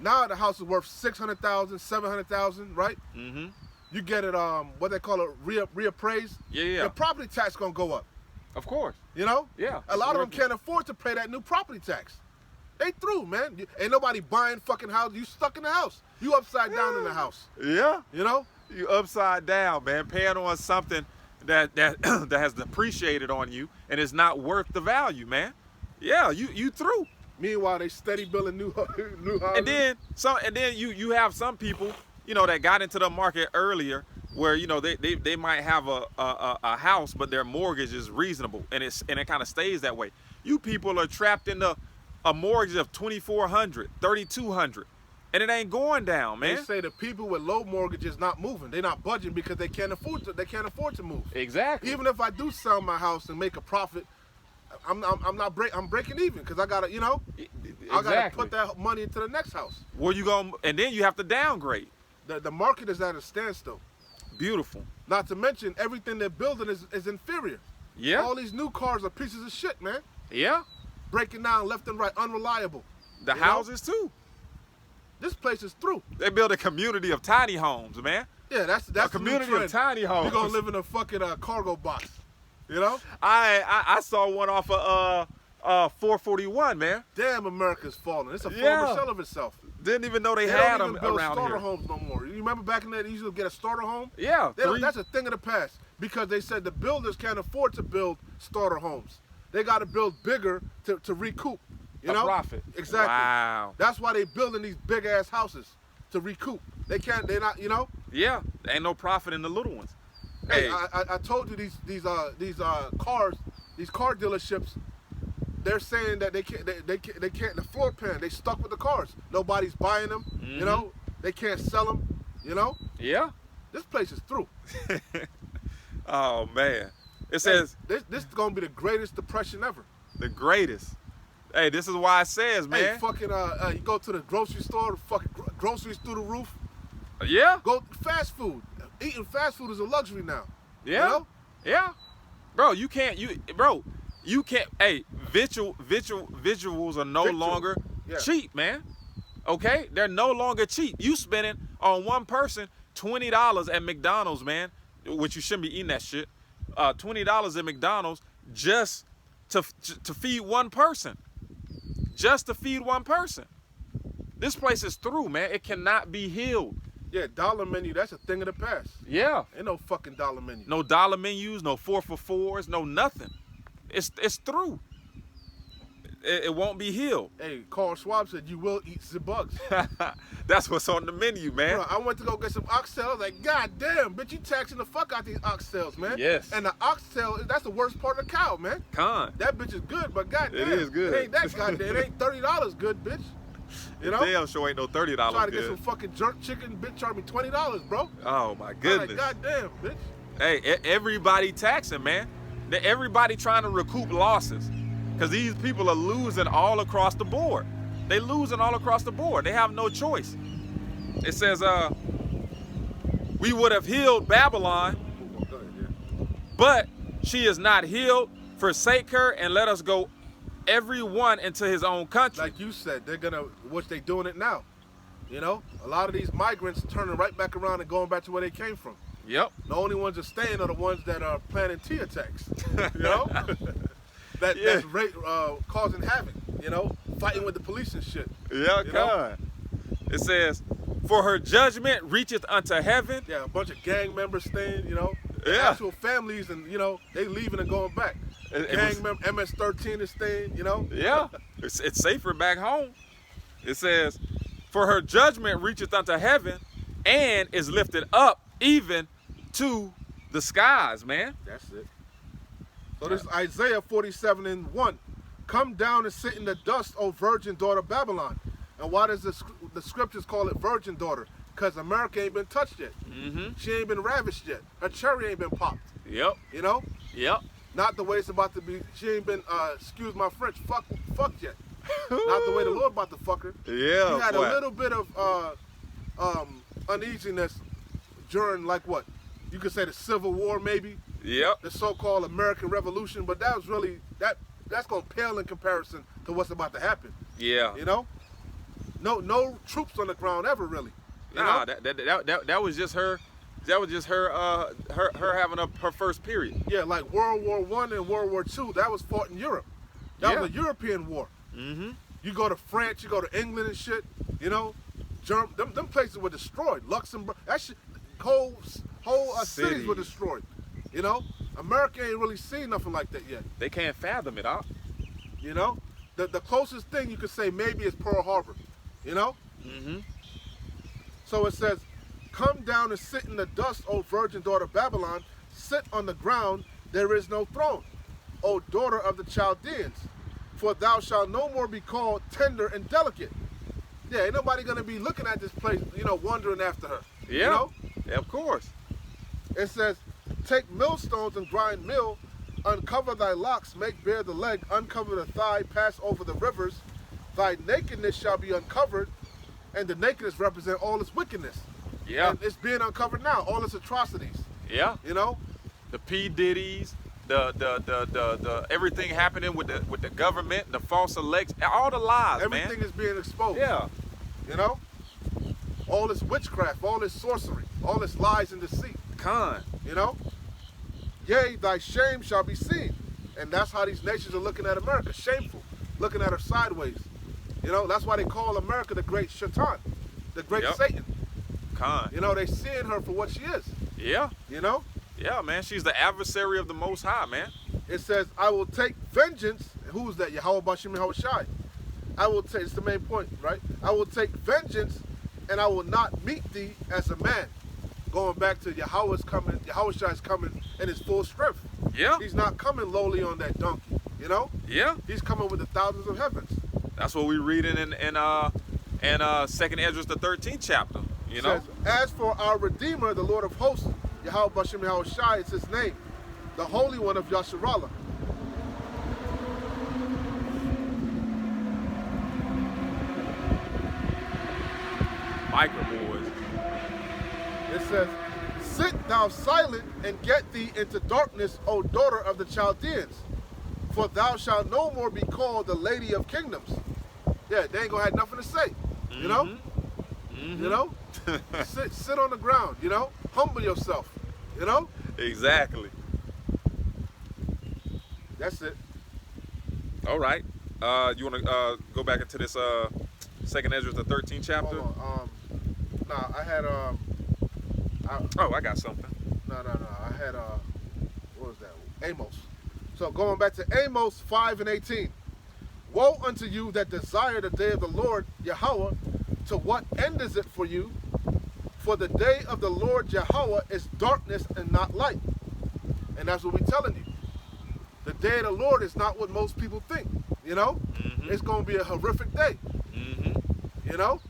Now the house is worth 600,000, 700,000, right?
Mm-hmm.
You get it what they call it reappraised.
Yeah.
Your property tax gonna go up.
Of course.
You know?
Yeah.
A lot of them can't afford to pay that new property tax. They through, man. Ain't nobody buying fucking house. You stuck in the house. You upside down in the house.
Yeah.
You know?
You upside down, man, paying on something that that has depreciated on you and is not worth the value, man. Yeah, you through.
Meanwhile, they steady building new houses.
And then you have some people, that got into the market earlier where they might have a house, but their mortgage is reasonable and it kind of stays that way. You people are trapped in a mortgage of $2,400, $3,200, and it ain't going down, man.
They say the people with low mortgages not moving. They're not budging because they can't afford to move.
Exactly.
Even if I do sell my house and make a profit, I'm breaking even because I gotta, I gotta put that money into the next house.
Where you going? And then you have to downgrade.
The market is at a standstill.
Beautiful.
Not to mention everything they're building is inferior.
Yeah.
All these new cars are pieces of shit, man.
Yeah.
Breaking down left and right, unreliable.
The houses too.
This place is through.
They build a community of tiny homes, man.
Yeah, that's
A community of tiny homes.
We're gonna live in a fucking cargo box. You know?
I saw one off of 441, man.
Damn, America's falling. It's a
Yeah.
former shell of itself.
Didn't even know they
They
had
don't
them
even build
around
starter
here.
homes no more. You remember back in the day, they used to get a starter home?
Yeah,
That's a thing of the past because they said the builders can't afford to build starter homes. They got to build bigger to recoup. You know?
Profit.
Exactly.
Wow.
That's why they building these big ass houses to recoup. They're not,
Yeah, there ain't no profit in the little ones.
Hey, I told you these car dealerships, they're saying that they can't the floor plan, they stuck with the cars. Nobody's buying them, they can't sell them,
Yeah.
This place is through.
Oh man. It says
This is gonna be the greatest depression ever.
the greatest. Hey, this is why it says, man.
Hey, fucking you go to the grocery store, fucking groceries through the roof.
Yeah.
Go fast food. Eating fast food is a luxury now.
Yeah.
You know?
Yeah. Bro, you can't hey, visuals are no
Victual.
longer
Yeah.
cheap, man. Okay? They're no longer cheap. You spending on one person $20 at McDonald's, man, which you shouldn't be eating that shit. $20 at McDonald's just to feed one person. Just to feed one person. This place is through, man. It cannot be healed.
Yeah, dollar menu, that's a thing of the past.
Yeah.
Ain't no fucking dollar menu.
No dollar menus, no 4 for 4s, no nothing. It's through. It won't be healed.
Hey, Carl Schwab said you will eat the bugs.
That's what's on the menu, man.
Bro, I went to go get some oxtail. I was like, God damn, bitch, you taxing the fuck out these oxtails, man.
Yes.
And the oxtail, that's the worst part of the cow, man.
Con.
That bitch is good, but goddamn.
It is good.
It ain't that goddamn. It ain't $30 good, bitch. You know?
Damn sure ain't no $30
Try to get
good.
some fucking jerk chicken, bitch, charge me $20, bro.
Oh my
I was
goodness.
like, goddamn, bitch.
Hey, everybody taxing, man. Everybody trying to recoup losses. Because these people are losing all across the board. They losing all across the board. They have no choice. It says, we would have healed Babylon,
Go ahead, yeah.
but she is not healed. Forsake her and let us go everyone into his own country.
Like you said, which they doing it now. You know? A lot of these migrants turning right back around and going back to where they came from.
Yep.
The only ones that are staying are the ones that are planning tea attacks. You know? That's causing havoc, fighting with the police and shit.
Yeah,
You know?
God. It says, for her judgment reacheth unto heaven.
Yeah, a bunch of gang members staying,
Yeah.
Actual families and, they leaving and going back.
It
Gang
was-
member, MS-13 is staying,
Yeah, it's safer back home. It says, For her judgment reacheth unto heaven, and is lifted up even to the skies, man.
That's it. So this is Isaiah 47:1. Come down and sit in the dust, O virgin daughter of Babylon. And why does the scriptures call it virgin daughter? Because America ain't been touched yet. She ain't been ravished yet. Her cherry ain't been popped.
Yep.
You know?
Yep.
Not the way it's about to be. She ain't been, excuse my French, fucked yet. Not the way the Lord about to fuck her.
Yeah.
You had
boy.
a little bit of uneasiness during, like what? You could say the Civil War, maybe.
Yep.
The so-called American Revolution, but that was really that's gonna pale in comparison to what's about to happen.
Yeah.
You know, no troops on the ground ever really. You
Nah,
know?
that was just her. That was just her having her first period.
Yeah, like World War I and World War II, that was fought in Europe. That was a European war. You go to France, you go to England and shit. You know, them places were destroyed. Luxembourg, that shit, whole cities were destroyed. You know, America ain't really seen nothing like that yet.
They can't fathom it, huh?
You know, the closest thing you could say maybe is Pearl Harbor. You know. So it says, "Come down and sit in the dust, O virgin daughter of Babylon. Sit on the ground. There is no throne, O daughter of the Chaldeans. For thou shalt no more be called tender and delicate." Yeah, ain't nobody gonna be looking at this place, you know, wondering after her.
Yeah.
You know?
Yeah, of course.
It says, "Take millstones and grind mill, uncover thy locks, make bare the leg, uncover the thigh, pass over the rivers. Thy nakedness shall be uncovered," and the nakedness represent all its wickedness.
Yeah.
And it's being uncovered now, all its atrocities.
Yeah.
You know?
The P. Diddy's, the everything happening with the government, the false elects, all the lies,
Everything
man.
is being exposed.
Yeah.
You know? All this witchcraft, all this sorcery, all this lies and deceit.
Con.
You know? Yea, thy shame shall be seen. And that's how these nations are looking at America. Shameful. Looking at her sideways. You know, that's why they call America the great Shaitan. The great Satan.
Con.
You know, they seeing her for what she is.
Yeah.
You know?
Yeah, man. She's the adversary of the Most High, man.
It says, I will take vengeance. Who's that? Yahweh Bashim Yahweh Shai. I will take, it's the main point, right? I will take vengeance and I will not meet thee as a man. Going back to Yahweh's coming, Yahweh Shai's coming in his full strength.
Yeah.
He's not coming lowly on that donkey, you know?
Yeah.
He's coming with the thousands of heavens.
That's what we read in 2nd Esdras, the 13th chapter. You know?
Says, as for our Redeemer, the Lord of hosts, Yahweh Bashim Yahweh Shai is his name, the Holy One of Yasharallah.
Micro boys.
It says, sit thou silent and get thee into darkness, O daughter of the Chaldeans, for thou shalt no more be called the Lady of Kingdoms. Yeah, they ain't gonna have nothing to say, you know? You know? sit on the ground, you know? Humble yourself, you know?
Exactly.
That's it.
All right. You want to go back into this 2nd Esdras, the 13th chapter?
Hold on. Nah, I had
I got something.
No. I had what was that? Amos. So going back to Amos 5:18. Woe unto you that desire the day of the Lord Yahweh. To what end is it for you? For the day of the Lord Yahweh is darkness and not light. And that's what we're telling you. The day of the Lord is not what most people think. You know? It's going to be a horrific day. You know?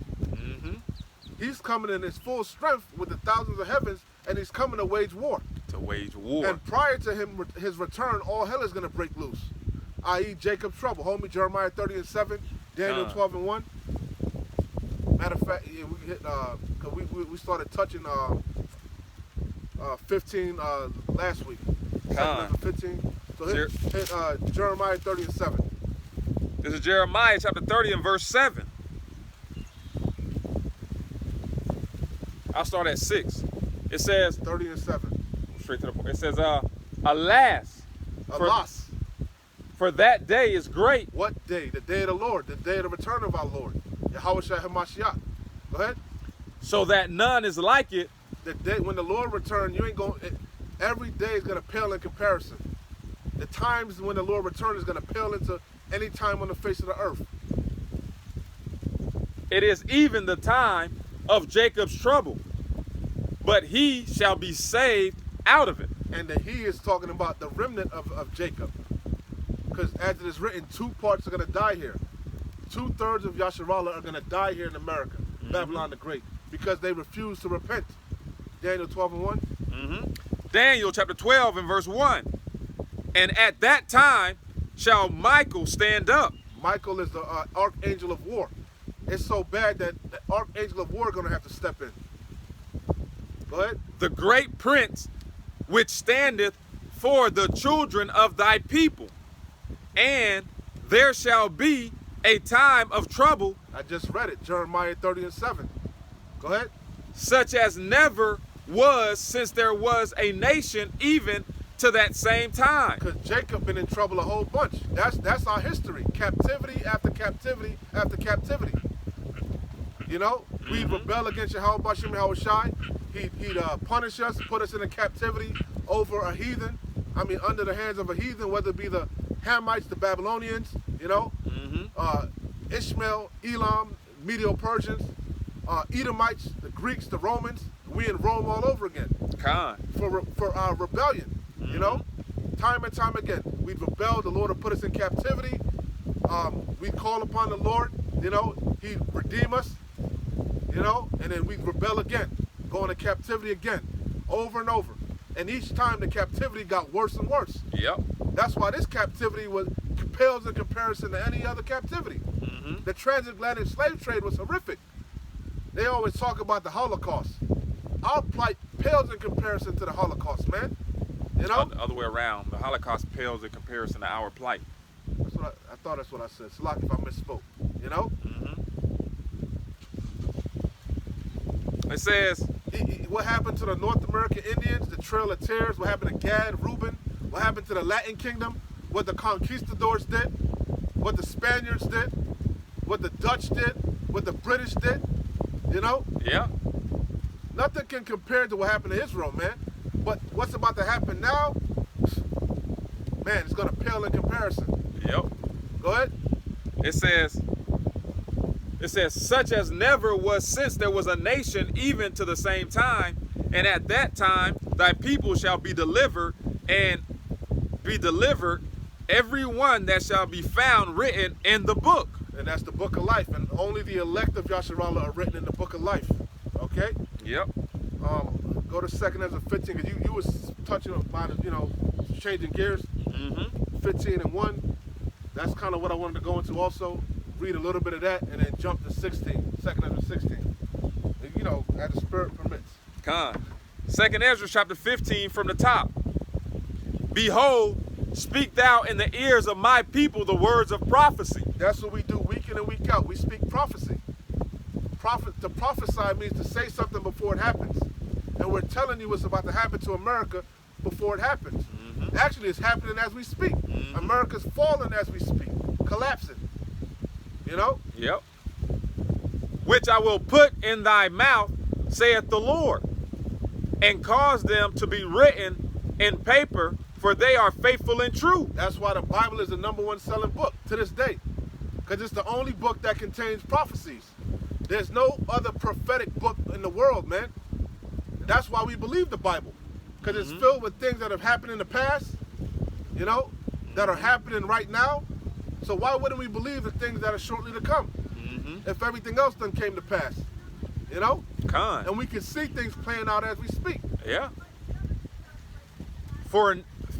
He's coming in his full strength with the thousands of heavens, and he's coming to wage war.
To wage war.
And prior to his return, all hell is going to break loose, i.e. Jacob's trouble. Homie, Jeremiah 30:7, Daniel 12:1. Matter of fact, yeah, we hit, cause we started touching 15 last week. 15. So hit Jeremiah 30:7.
This is Jeremiah chapter 30 and verse 7. I'll start at 6. It says,
30:7.
straight to the point. It says, alas, for that day is great.
What day? The day of the Lord, the day of the return of our Lord. Yahweh Shai HaMashiach. Go ahead.
So that none is like it.
The day when the Lord returns, you ain't going. Every day is going to pale in comparison. The times when the Lord returns is going to pale into any time on the face of the earth.
it is even the time of Jacob's trouble, but he shall be saved out of it.
And the he is talking about the remnant of Jacob. Because as it is written, 2 parts are going to die here. 2/3 of Yasharallah are going to die here in America, Babylon the Great, because they refuse to repent. Daniel 12:1.
Daniel chapter 12 and verse 1. And at that time shall Michael stand up.
Michael is the archangel of war. It's so bad that the archangel of war is going to have to step in. Go ahead.
The great prince which standeth for the children of thy people. And there shall be a time of trouble,
I just read it, Jeremiah 30:7. Go ahead.
such as never was since there was a nation even to that same time.
Because Jacob been in trouble a whole bunch. That's our history. Captivity after captivity after captivity. You know, we'd rebel against Yahweh Bashim Yahushai. He'd punish us, put us in a captivity over a heathen. I mean, under the hands of a heathen, whether it be the Hamites, the Babylonians, you know, Ishmael, Elam, Medo-Persians, Edomites, the Greeks, the Romans. We in Rome all over again.
Khan.
For our rebellion, you know, time and time again. We'd rebel, the Lord would put us in captivity. We'd call upon the Lord, you know, He'd redeem us, you know, and then we'd rebel again, go into captivity again, over and over. And each time the captivity got worse and worse.
Yep.
That's why this captivity pales in comparison to any other captivity. The transatlantic slave trade was horrific. They always talk about the Holocaust. Our plight pales in comparison to the Holocaust, man. You know?
The other way around. The Holocaust pales in comparison to our plight.
That's what I thought that's what I said. Salak if I misspoke. You know?
It says,
What happened to the North American Indians, the Trail of Tears? What happened to Gad, Reuben? What happened to the Latin Kingdom? What the conquistadors did? What the Spaniards did? What the Dutch did? What the British did? You know?
yeah,
Nothing can compare to what happened to Israel, man. But what's about to happen now, man, it's going to pale in comparison.
yep.
Go ahead.
It says, such as never was since there was a nation even to the same time, and at that time thy people shall be delivered, and be delivered every one that shall be found written in the book.
And that's the book of life. And only the elect of Yasharallah are written in the book of life. Okay?
Yep.
Go to 2nd Ezra 15, because you was touching on, you know, changing gears. 15 and 1. That's kind of what I wanted to go into also. Read a little bit of that and then jump to 16. 2nd Ezra 16. And, you know, as the spirit permits.
Con. 2nd Ezra chapter 15 from the top. Behold, speak thou in the ears of my people the words of prophecy.
That's what we do week in and week out. We speak prophecy. To prophesy means to say something before it happens. And we're telling you what's about to happen to America before it happens. Actually, it's happening as we speak. America's falling as we speak, collapsing. You know?
Yep. Which I will put in thy mouth, saith the Lord, and cause them to be written in paper, for they are faithful and true.
That's why the Bible is the #1 selling book to this day. Because it's the only book that contains prophecies. There's no other prophetic book in the world, man. That's why we believe the Bible. Because it's filled with things that have happened in the past, you know, that are happening right now. So why wouldn't we believe the things that are shortly to come? If everything else done came to pass, you know?
Con.
And we can see things playing out as we speak.
Yeah. For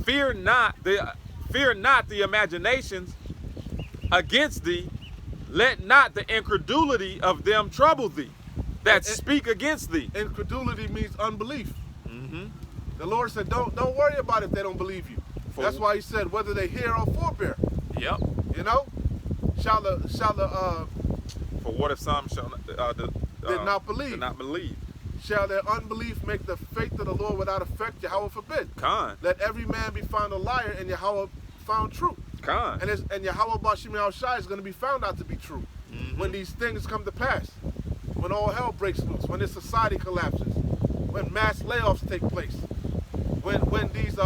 fear not the imaginations against thee, let not the incredulity of them trouble thee that speak against thee.
Incredulity means unbelief. The Lord said, don't worry about it if they don't believe you. That's why He said, whether they hear or forbear.
Yep.
You know, shall the
For what if some shall
did not believe?
Did not believe.
Shall their unbelief make the faith of the Lord without effect? Yahweh forbid.
Con.
Let every man be found a liar, and Yahweh found true.
Con.
And Yahweh Bashim Yahushai is going to be found out to be true when these things come to pass, when all hell breaks loose, when this society collapses, when mass layoffs take place, when these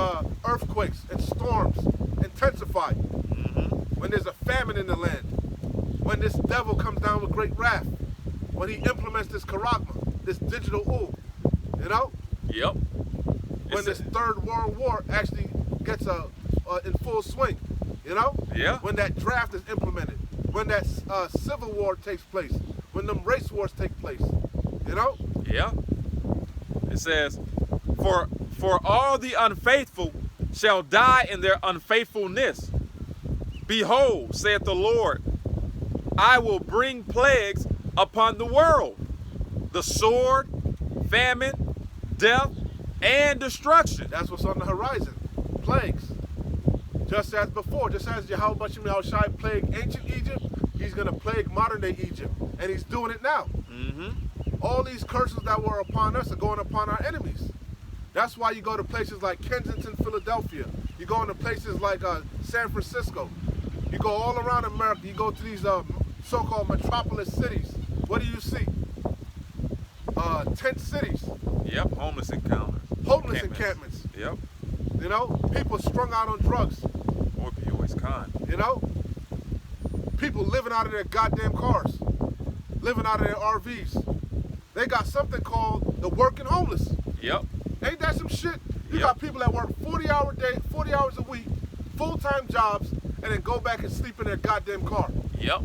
earthquakes and storms intensify, when there's a famine in the land, when this devil comes down with great wrath. when he implements this charagma, this digital ooh, you know?
Yep.
When this Third World War actually gets in full swing, you know?
Yeah.
When that draft is implemented, when that civil war takes place, when them race wars take place, you know?
Yeah. It says, for all the unfaithful shall die in their unfaithfulness. Behold, saith the Lord, I will bring plagues upon the world, the sword, famine, death, and destruction.
That's what's on the horizon. Plagues. Just as before, just as Yahweh Shai plagued ancient Egypt, he's going to plague modern day Egypt. And he's doing it now.
Mm-hmm.
All these curses that were upon us are going upon our enemies. That's why you go to places like Kensington, Philadelphia. You go into places like San Francisco. You go all around America. You go to these so-called metropolis cities. What do you see? Tent cities.
Yep, homeless encounters.
Homeless encampments.
Yep.
You know, people strung out on drugs.
Opioids, con.
You know, people living out of their goddamn cars, living out of their RVs. They got something called the working homeless.
Yep.
Ain't that some shit? You
Yep.
got people that work 40 hours a week, full-time jobs, and then go back and sleep in their goddamn car.
Yep.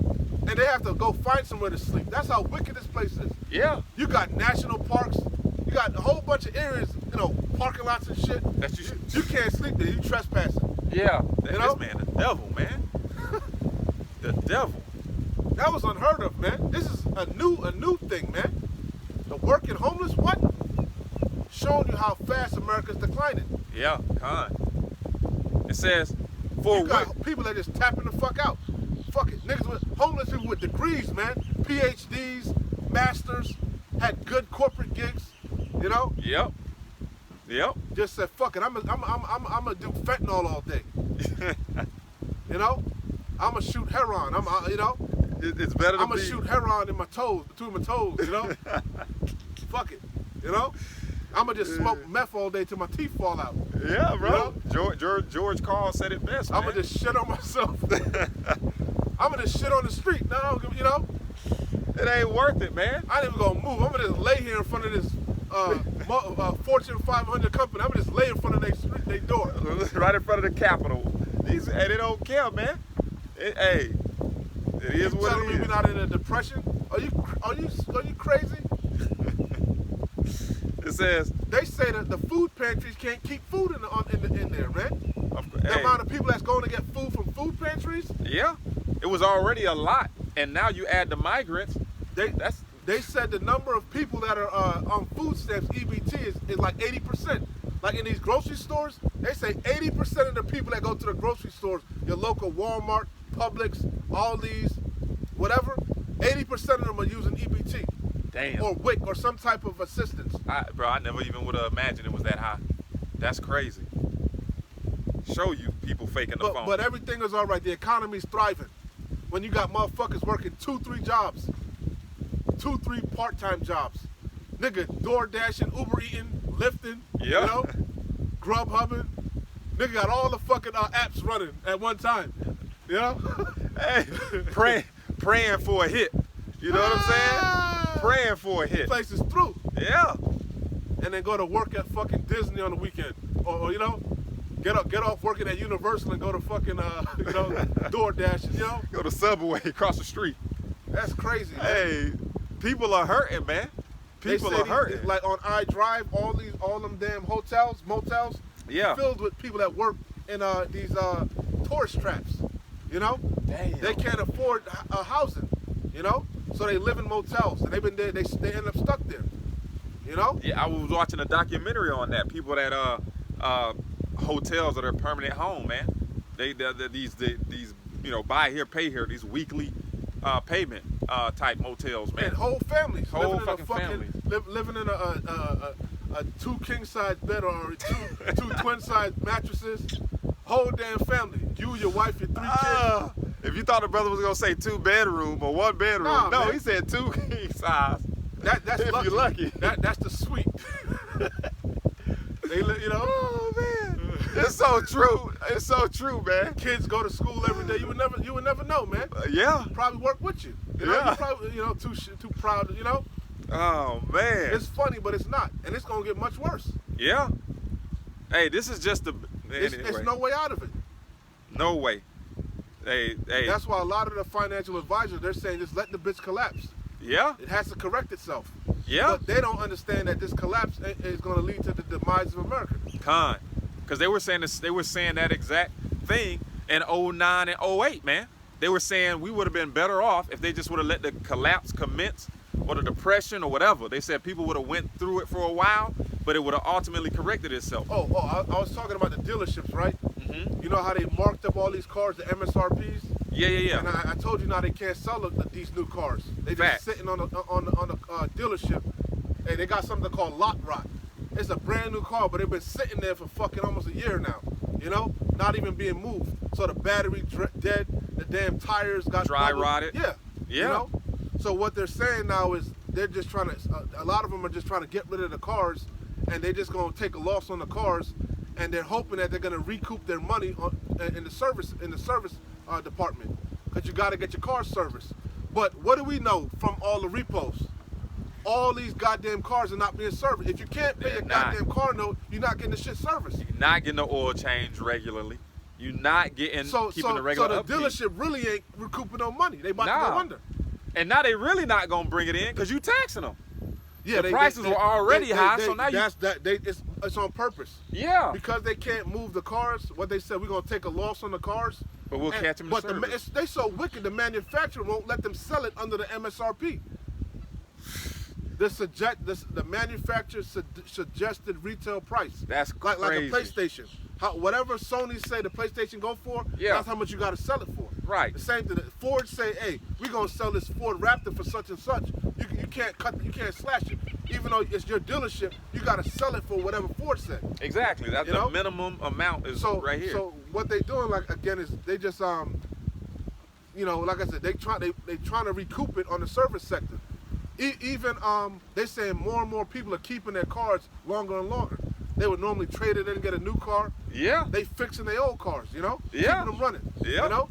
And they have to go find somewhere to sleep. That's how wicked this place is.
Yeah.
You got national parks. You got a whole bunch of areas, you know, parking lots and shit.
That's you.
You can't sleep there. You trespassing.
Yeah.
You know?
This man, the devil, man. The devil.
That was unheard of, man. This is a new thing, man. The working homeless, what? Showing you how fast America's declining.
Yeah, con. It says, for
You got
what?
people that just tapping the fuck out. Fuck it. Niggas with homeless people with degrees, man. PhDs, masters, had good corporate gigs, you know?
Yep. Yep.
Just said, fuck it, I'm gonna do fentanyl all day. You know? I'm gonna shoot heroin. You know?
It's better to
I'm gonna
be.
shoot heroin in my toes, between my toes, you know? Fuck it, you know? I'm gonna just smoke meth all day till my teeth fall out.
Yeah, bro.
You
George Carl said it best,
I'm
man.
gonna just shit on myself. I'm gonna just shit on the street. No, you know?
It ain't worth it, man.
I ain't even gonna move. I'm gonna just lay here in front of this Fortune 500 company. I'm gonna just lay in front of their door.
Right in front of the Capitol. Hey, they don't care, man. It is
You
what
telling
it
me
is.
we're not in a depression? Are you crazy?
It says,
They say that the food pantries can't keep food in there, man. The
hey,
amount of people that's going to get food from food pantries,
yeah, it was already a lot, and now you add the migrants.
they said the number of people that are on food stamps, EBT, is like 80%. Like in these grocery stores, they say 80% of the people that go to the grocery stores, your local Walmart, Publix, Aldi's, whatever, 80% of them are using EBT
Damn.
or WIC or some type of assistance.
Bro, I never even would have imagined it was that high. That's crazy. Show you people faking the phone.
But everything is all right. The economy's thriving. When you got motherfuckers working 2-3 jobs, 2-3 part-time jobs, nigga door dashing, Uber eating, lifting,
Yeah.
you know, Grub hubbing. Nigga got all the fucking apps running at one time, you know.
Hey, praying for a hit. You know what I'm saying? Praying for a hit.
Place is through,
Yeah.
and then go to work at fucking Disney on the weekend, or you know, get off working at Universal and go to fucking you know, door dashing, you know.
Go to Subway across the street.
That's crazy, man.
Hey, people are hurting, man. People are hurting.
Like on iDrive, all them damn hotels, motels,
Yeah.
filled with people that work in these tourist traps. You know,
Damn.
they can't afford housing. You know, so they live in motels, and they've been there. They end up stuck there. You know.
Yeah, I was watching a documentary on that. People that hotels are their permanent home, man. These you know, buy here, pay here. These weekly payment type motels, man.
And whole families
Whole
living in a
fucking
fucking
families.
living in a 2 king size bed or two twin size mattresses. Whole damn family. You, your wife, your 3 kids.
If you thought the brother was gonna say 2 bedroom or 1 bedroom,
Nah,
no,
man.
he said 2 king size.
That's
if
lucky.
you're lucky.
That's the suite. You know.
Oh man. It's so true. It's so true, man.
Kids go to school every day. You would never know, man.
Yeah.
Probably work with you. You know,
Yeah.
you probably, too proud. You know,
Oh man.
it's funny, but it's not, and it's gonna get much worse.
Yeah. Hey, this is just the.
It's
Anyway,
no way out of it.
no way. Hey.
That's why a lot of the financial advisors, they're saying just let the bitch collapse.
Yeah.
It has to correct itself.
Yeah.
But they don't understand that this collapse is going to lead to the demise of America.
Because they were saying this. They were saying that exact thing in 09 and 08, man. They were saying we would have been better off if they just would have let the collapse commence, or the depression or whatever. They said people would have went through it for a while, but it would have ultimately corrected itself.
I was talking about the dealerships, right?
Mm-hmm.
You know how they marked up all these cars, the MSRPs?
Yeah.
And I told you now they can't sell these new cars. They just
Fact.
sitting on the dealership. Hey, they got something called lot rot. It's a brand new car, but they've been sitting there for fucking almost a year now. You know, not even being moved. So the battery dead, the damn tires got
Dry
bubbled.
rotted.
Yeah.
Yeah.
You know. So what they're saying now is they're just trying to. A lot of them are just trying to get rid of the cars, and they're just going to take a loss on the cars, and they're hoping that they're going to recoup their money in the service department, because you got to get your car serviced. But what do we know from all the repos? All these goddamn cars are not being serviced. If you can't pay
They're
your
not.
goddamn car note, you're not getting the shit serviced.
You're not getting the oil change regularly. You're not getting keeping the regular
so the
upkeep.
dealership really ain't recouping no money. They about to
Nah.
go under.
And now they really not gonna bring it in because you taxing them.
Yeah,
The prices were already high, so now
it's on purpose.
Yeah.
Because they can't move the cars. What they said, we're gonna take a loss on the cars.
But we'll catch them in
But
service.
they so wicked, the manufacturer won't let them sell it under the MSRP. The manufacturer suggested retail price.
That's
like
crazy.
a PlayStation. Whatever Sony say the PlayStation go for,
Yeah.
that's how much you got to sell it for.
Right.
The same thing. Ford say, hey, we're gonna sell this Ford Raptor for such and such. You can't slash it. Even though it's your dealership, you got to sell it for whatever Ford said.
Exactly. That's
You
the
know?
minimum amount is
So
right here.
So what they doing, like again, is they just like I said, they trying to recoup it on the service sector. Even they saying more and more people are keeping their cars longer and longer. They would normally trade it in and get a new car.
Yeah.
They fixing their old cars,
Yeah.
keeping them running.
Yeah.
You know,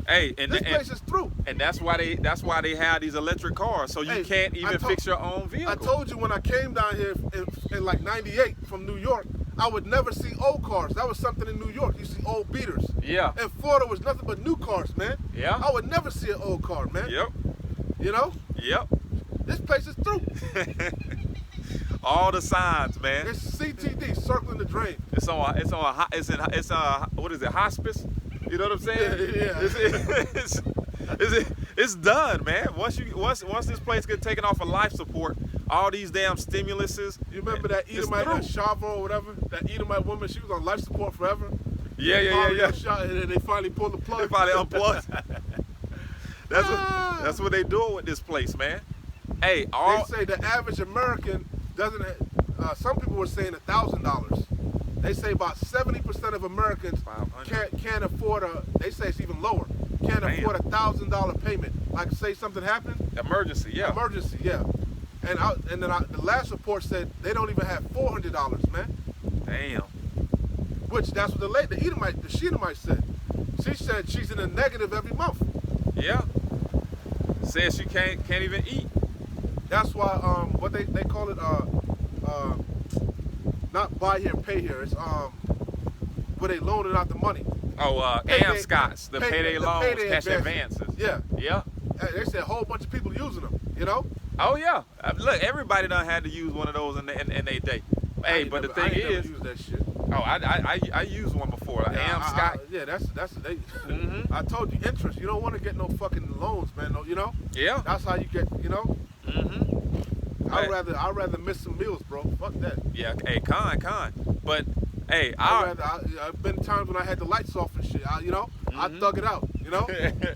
Hey,
this place is through.
and that's why they have these electric cars, so you
Hey,
can't
I
even
told-
fix your own vehicle.
I told you when I came down here in like '98 from New York, I would never see old cars. That was something in New York. You see old beaters.
Yeah.
In Florida was nothing but new cars, man.
Yeah.
I would never see an old car, man.
Yep.
You know,
Yep.
this place is through.
All the signs, man.
It's CTD, circling the drain.
It's what is it, hospice? You know what I'm saying?
Yeah.
It's done, man. Once this place gets taken off of life support, all these damn stimuluses.
You remember that
it's
Edomite,
through.
Shavo or whatever? That Edomite woman, she was on life support forever.
Yeah.
And then they finally pulled the plug.
They finally unplugged. That's what they doing with this place, man. Hey,
They say the average American doesn't. Some people were saying $1,000. They say about 70% of Americans can't afford They say it's even lower. Can't
Damn.
afford $1,000 payment. Like say something happened.
emergency, yeah.
Emergency, yeah. And the last report said they don't even have $400, man.
Damn.
Which that's what the Shedemite said. She said she's in a negative every month.
Yeah. Says she can't even eat.
That's why what they call it not buy here pay here. It's where they loaning out the money.
Oh,
Payday-
AMSCOTs, the payday
the
loans,
payday
cash
advances.
advances.
Yeah.
Yeah.
They said a whole bunch of people using them. You know.
Oh yeah. Look, everybody done had to use one of those in their day. Hey, but the thing is,
use that shit.
oh, I used one before. Like AMSCOT.
Yeah, that's they.
Mhm.
I told you interest. You don't want to get no fucking loans, man. No, you know.
Yeah.
That's how you get. You know.
Mhm.
I'd rather miss some meals, bro. Fuck that.
Yeah. Hey, con. But hey,
I've been times when I had the lights off and shit. I thug it out. You know.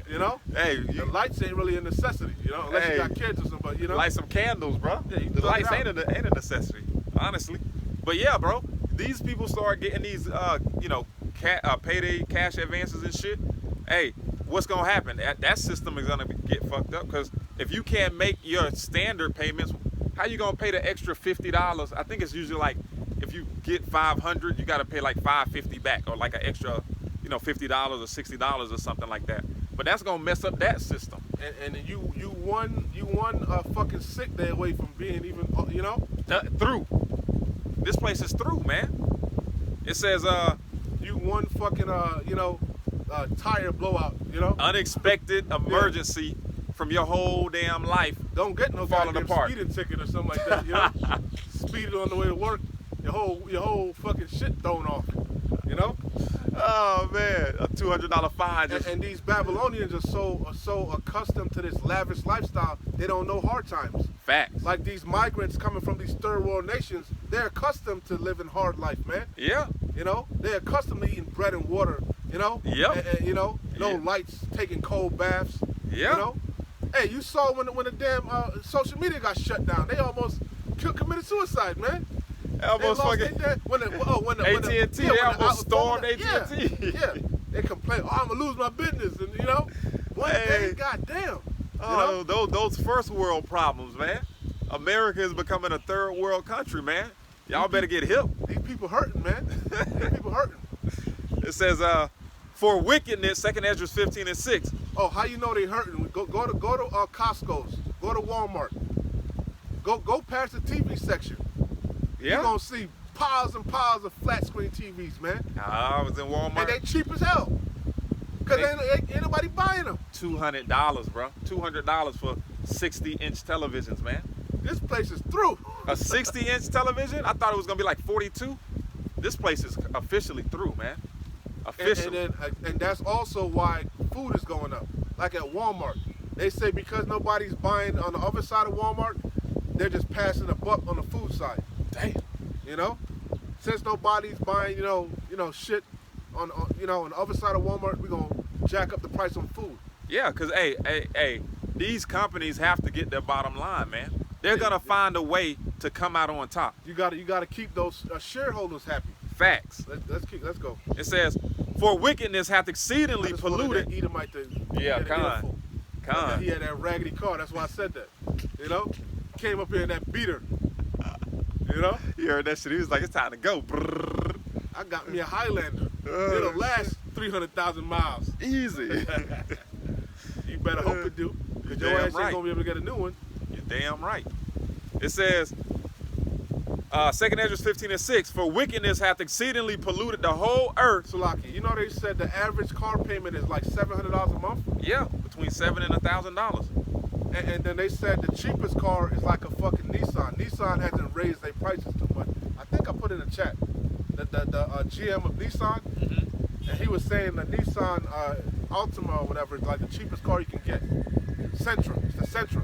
You know.
hey,
The
you
lights ain't really a necessity. You know, unless
Hey.
you got kids or something. But you know.
light some candles, bro.
Yeah, you
the
thug
lights
it
ain't
out.
a necessity, honestly. But yeah, bro, these people start getting these, payday cash advances and shit. Hey, what's gonna happen? That system is gonna get fucked up because if you can't make your standard payments, how you gonna pay the extra $50? I think it's usually like if you get 500, you got to pay like 550 back, or like an extra, $50 or $60 or something like that. But that's gonna mess up that system.
And you one fucking sick day away from being even
Through. This place is through, man. It says
you one fucking tire blowout,
unexpected emergency from your whole damn life.
Don't get no
falling
goddamn
apart.
speeding ticket or something like that, Speeding on the way to work, your whole fucking shit thrown off,
Oh man, a $200 fine.
And these Babylonians are so accustomed to this lavish lifestyle, they don't know hard times.
Facts.
Like these migrants coming from these third world nations, they're accustomed to living hard life, man.
Yeah.
They're accustomed to eating bread and water,
Yep.
and no
Yeah.
lights, taking cold baths.
Yeah.
Hey, you saw when the damn social media got shut down, they almost committed suicide, man.
Almost
they lost
fucking
their when the
AT&T, they almost stormed
AT&T. Yeah, they complain, I'm gonna lose my business, and one
Hey.
day, goddamn.
Oh, those first world problems, man. America is becoming a third world country, man. Y'all better get hip.
These people hurting, man. These people hurting.
It says, for wickedness, 2 Ezra 15:6.
Oh, how you know they hurting? Go to Costco's. Go to Walmart. Go past the TV section.
Yeah.
You're gonna see piles and piles of flat screen TVs, man.
I was in Walmart.
And they cheap as hell. Cause ain't nobody buying them.
$200, bro. $200 for 60-inch televisions, man.
This place is through.
A 60-inch television? I thought it was gonna be like 42. This place is officially through, man. Officially.
And that's also why food is going up. Like at Walmart, they say because nobody's buying on the other side of Walmart, they're just passing a buck on the food side.
Damn.
Since nobody's buying, shit on the other side of Walmart, we're gonna jack up the price on food.
Yeah, because, hey, these companies have to get their bottom line, man. They're going to find a way to come out on top.
You gotta keep those shareholders happy.
Facts.
Let's go.
It says, for wickedness hath exceedingly polluted.
That Edomite to
Yeah,
get an
Con.
earful. He had that raggedy car. That's why I said that. Came up here in that beater.
You heard that shit. He was like, it's time to go. Brrr.
I got me a Highlander. It'll last 300,000 miles.
Easy.
You better hope it do. Because your
Damn
ass ain't
right.
gonna be able to get a new one.
You're damn right. It says, 2 Ezra 15:6, for wickedness hath exceedingly polluted the whole earth.
Salaki, they said the average car payment is like $700 a month?
Yeah, between $7,000 and $1,000.
And then they said the cheapest car is like a fucking Nissan. Nissan hasn't raised their prices too much. I think I put in the chat the GM of Nissan, and he was saying the Nissan Altima or whatever is like the cheapest car you can get. Sentra, it's the Sentra,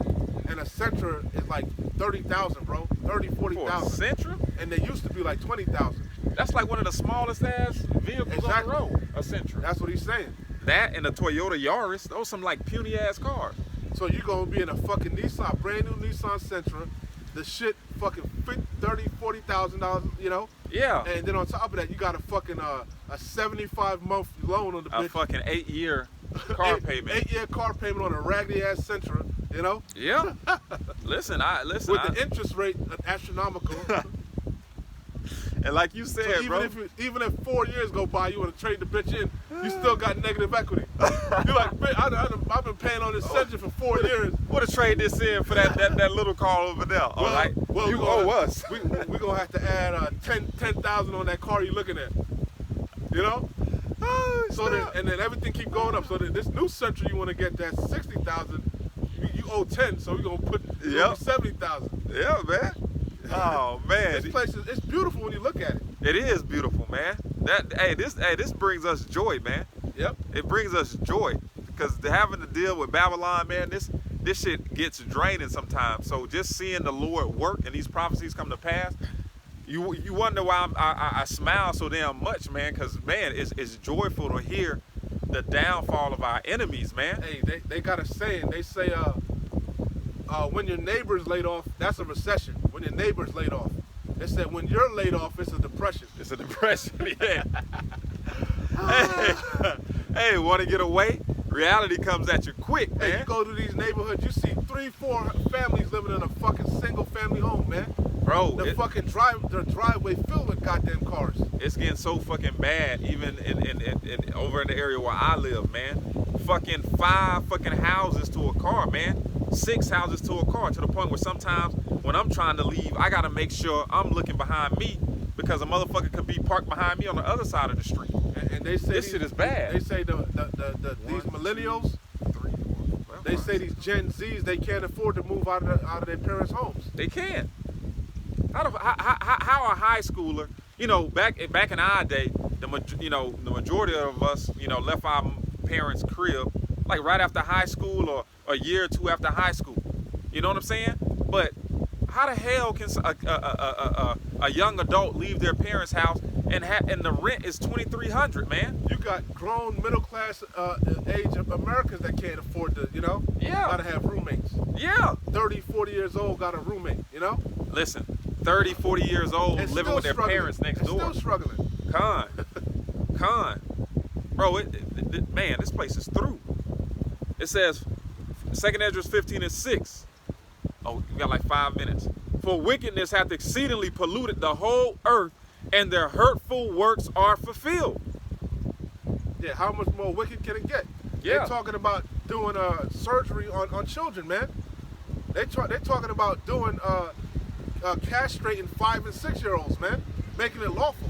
and a Sentra is like 30,000, bro, 30, 40,000.
Sentra?
And they used to be like 20,000.
That's like one of the smallest ass vehicles on the road. A Sentra.
That's what he's saying.
That and a Toyota Yaris, those some like puny ass cars.
So you're gonna be in a fucking Nissan, brand new Nissan Sentra, the shit fucking $30,000, $40,000,
Yeah.
And then on top of that, you got a fucking a 75-month loan on the bitch.
A fucking 8-year car payment.
8-year car payment on a raggedy ass Sentra,
Yeah. Listen.
With the interest rate astronomical.
And like you said,
So
bro.
even if 4 years go by, you want to trade the bitch in, you still got negative equity. You're like, bitch, I've been paying on this Sentra for 4 years.
What to trade this in for that little car over there? All right.
Well,
You owe us.
We're going to have to add 10,000 on that car you're looking at. So then everything keep going up. So then this new Sentra you want to get, that 60,000, you owe 10, so we're going to put 70,000.
Yeah, man. Oh man.
This place it's beautiful when you look at it.
It is beautiful, man. This brings us joy, man.
Yep.
It brings us joy because having to deal with Babylon, man, this shit gets draining sometimes. So just seeing the Lord work and these prophecies come to pass, you wonder why I smile so damn much, man. Because man, it's joyful to hear the downfall of our enemies, man.
Hey, they got a saying. They say when your neighbor's laid off, that's a recession. When your neighbor's laid off. They said when you're laid off, it's a depression.
It's a depression, yeah. Hey, want to get away? Reality comes at you quick, man.
Hey, you go to these neighborhoods, you see 3-4 families living in a fucking single family home, man.
Bro,
The fucking driveway filled with goddamn cars.
it's getting so fucking bad, even in over in the area where I live, man. Fucking 5 fucking houses to a car, man. 6 houses to a car, to the point where sometimes when I'm trying to leave, I gotta make sure I'm looking behind me, because a motherfucker could be parked behind me on the other side of the street.
And they say
This shit is bad.
They say these millennials,
3, 4,
they say these Gen Zs, they can't afford to move out of their parents' homes.
They can. How a high schooler, you know, back in our day, the majority of us, you know, left our parents' crib like right after high school or a year or 2 after high school. You know what I'm saying? But how the hell can a young adult leave their parents' house and the rent is $2,300, man?
You got grown middle class age of Americans that can't afford to, you know,
Yeah.
gotta have roommates.
Yeah.
30, 40 years old, got a roommate, you know?
Listen, 30, 40 years old,
And
living
still
with their
struggling.
parents next
And
door.
Still struggling.
Con. Bro, man, this place is through. It says, 2 Ezra 15:6. Oh, we got like 5 minutes. For wickedness hath exceedingly polluted the whole earth, and their hurtful works are fulfilled.
Yeah, how much more wicked can it get?
Yeah.
They're talking about doing surgery on children, man. They're talking about doing castrating 5 and 6 year olds, man, making it lawful.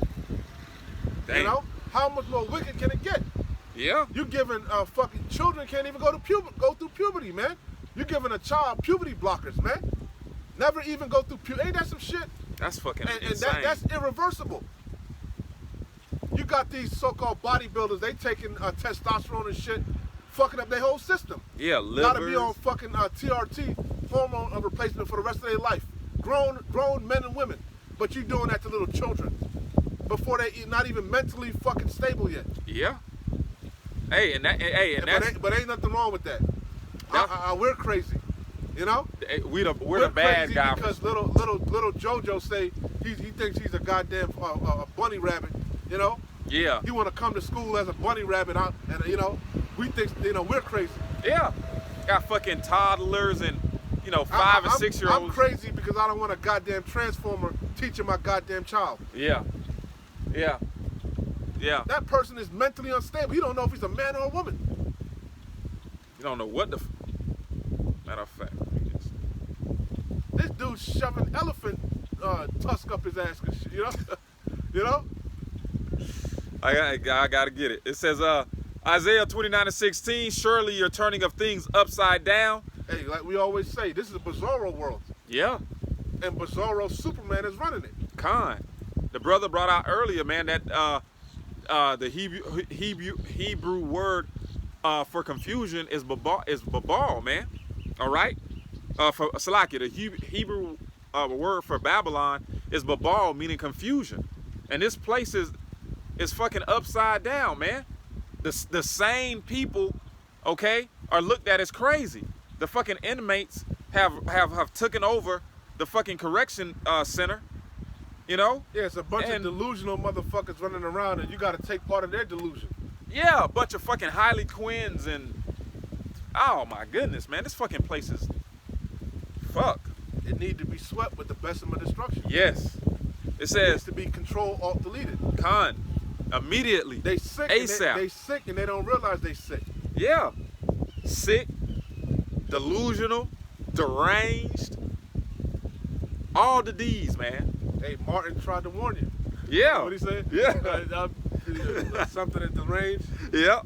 Damn.
You know, how much more wicked can it get?
Yeah.
You giving fucking children can't even go through puberty, man. You giving a child puberty blockers, man. Never even go through puberty. Ain't that some shit?
That's fucking
And
insane.
that's irreversible. You got these so-called bodybuilders, they taking testosterone and shit, fucking up their whole system.
Yeah,
Gotta be
livers.
on fucking TRT, hormone replacement for the rest of their life. Grown men and women. But you doing that to little children before they not even mentally fucking stable yet.
Yeah. Hey, and that's
But ain't nothing wrong with that. We're crazy, you know.
we're the
We're
bad
crazy
guy.
because little JoJo say he thinks he's a goddamn bunny rabbit, you know.
Yeah.
He want to come to school as a bunny rabbit, and you know, we think, you know, we're crazy.
Yeah. Got fucking toddlers and, you know, 5 and 6 year olds.
I'm crazy because I don't want a goddamn transformer teaching my goddamn child.
Yeah. Yeah. Yeah.
That person is mentally unstable. He don't know if he's a man or a woman.
You don't know what the. Matter of fact.
This dude's shoving elephant tusk up his ass, and shit, you know. You know.
I gotta get it. It says, Isaiah 29:16. Surely you're turning of things upside down.
Hey, like we always say, this is a bizarro world,
Yeah.
and bizarro Superman is running it.
Con. The brother brought out earlier, man, that the Hebrew word for confusion is babal, man. All right. For Salakia, the Hebrew word for Babylon is babal, meaning confusion. And this place is fucking upside down, man. The sane people, okay, are looked at as crazy. The fucking inmates have taken over the fucking correction center, you know?
Yeah, it's a bunch of delusional motherfuckers running around, and you got to take part of their delusion.
Yeah, a bunch of fucking Harley Quinns and oh my goodness, man, this fucking place is fuck.
It need to be swept with the best of my destruction.
Yes. It
It needs
says
to be control alt deleted.
con immediately.
They sick.
ASAP.
And they sick and they don't realize they sick.
Yeah. Sick, delusional, deranged. All the D's, man.
Hey, Martin tried to warn you.
Yeah.
What he said?
Yeah.
Something at the range.
Yeah.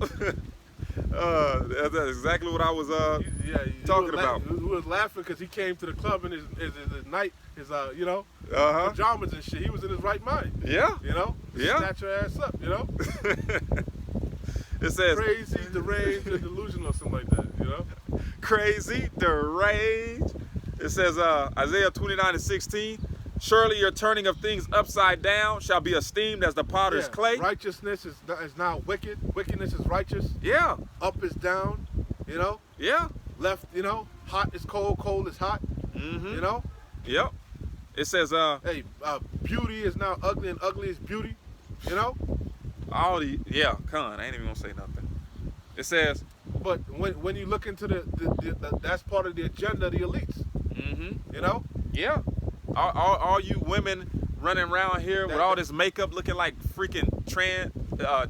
That's exactly what I was talking about.
We was laughing because he came to the club in his night, you know,
Uh-huh.
pajamas and shit. He was in his right mind.
Yeah.
You know?
Yeah.
Snatch your ass up, you know?
It says
Crazy, deranged, or delusional or something like that, you know?
crazy, deranged. It says Isaiah 29:16. Surely your turning of things upside down shall be esteemed as the potter's clay.
Righteousness is now wicked. Wickedness is righteous.
Yeah.
Up is down, you know?
Yeah.
Left, you know? Hot is cold, cold is hot,
Mm-hmm.
you know?
Yep. It says
Hey, beauty is now ugly and ugly is beauty, you know?
all the con. I ain't even gonna say nothing. It says
But when you look into the that's part of the agenda of the elites,
mm-hmm.
you know?
Yeah. All you women running around here with all this makeup looking like freaking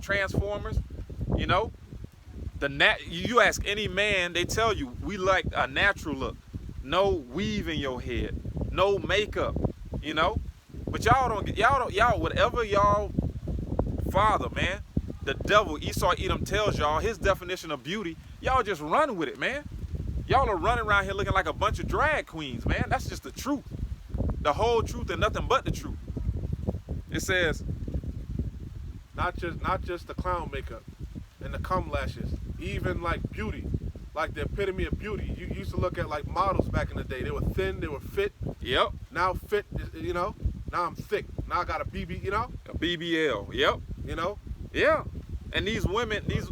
transformers, you know? You ask any man, they tell you we like a natural look. No weave in your head, no makeup, you know? But y'all whatever y'all father, man, the devil, Esau Edom tells y'all his definition of beauty, y'all just run with it, man. Y'all are running around here looking like a bunch of drag queens, man. That's just the truth. The whole truth and nothing but the truth. It says,
not just the clown makeup and the cum lashes, even like beauty, like the epitome of beauty. You used to look at like models back in the day. They were thin, they were fit.
Yep.
Now fit, you know. Now I'm thick. Now I got a BB, you know.
A BBL. Yep.
You know.
Yeah. And these women, these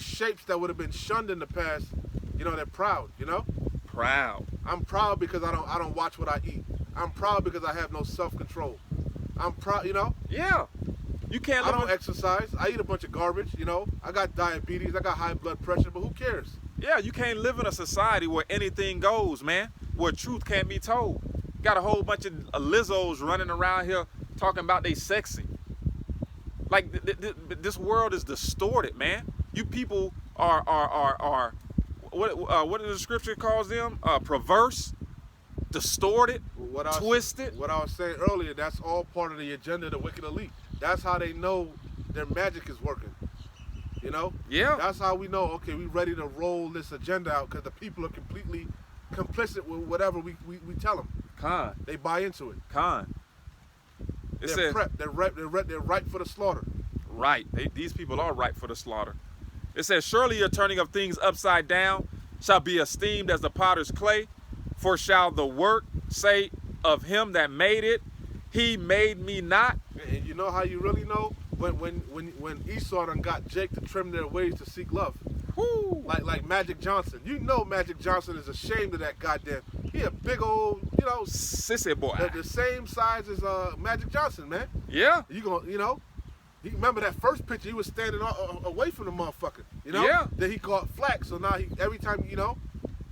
shapes that would have been shunned in the past, you know, they're proud, you know? Proud.
I'm proud because I don't watch what I eat. I'm proud because I have no self-control. I'm proud, you know?
Yeah. You can't
I don't exercise. I eat a bunch of garbage, you know? I got diabetes, I got high blood pressure, but who cares?
Yeah, you can't live in a society where anything goes, man. Where truth can't be told. Got a whole bunch of Lizzos running around here talking about they sexy. Like this world is distorted, man. You people are what the scripture calls them? Perverse, distorted, twisted.
What I was saying earlier, that's all part of the agenda of the wicked elite. That's how they know their magic is working. You know?
Yeah.
That's how we know, okay, we ready to roll this agenda out because the people are completely complicit with whatever we tell them.
Con.
They buy into it.
Con.
They're prepped. They're ripe for the slaughter.
Right. These people are ripe for the slaughter. It says, surely your turning of things upside down shall be esteemed as the potter's clay, for shall the work say of him that made it, he made me not.
And you know how you really know? When Esau done got Jake to trim their ways to seek love.
Woo.
Like Magic Johnson. You know Magic Johnson is ashamed of that goddamn. He a big old, you know,
sissy boy.
The same size as Magic Johnson, man.
Yeah.
You gonna, you know, you remember that first picture, he was standing away from the motherfucker, you know?
Yeah.
Then he caught flack, so now every time, you know.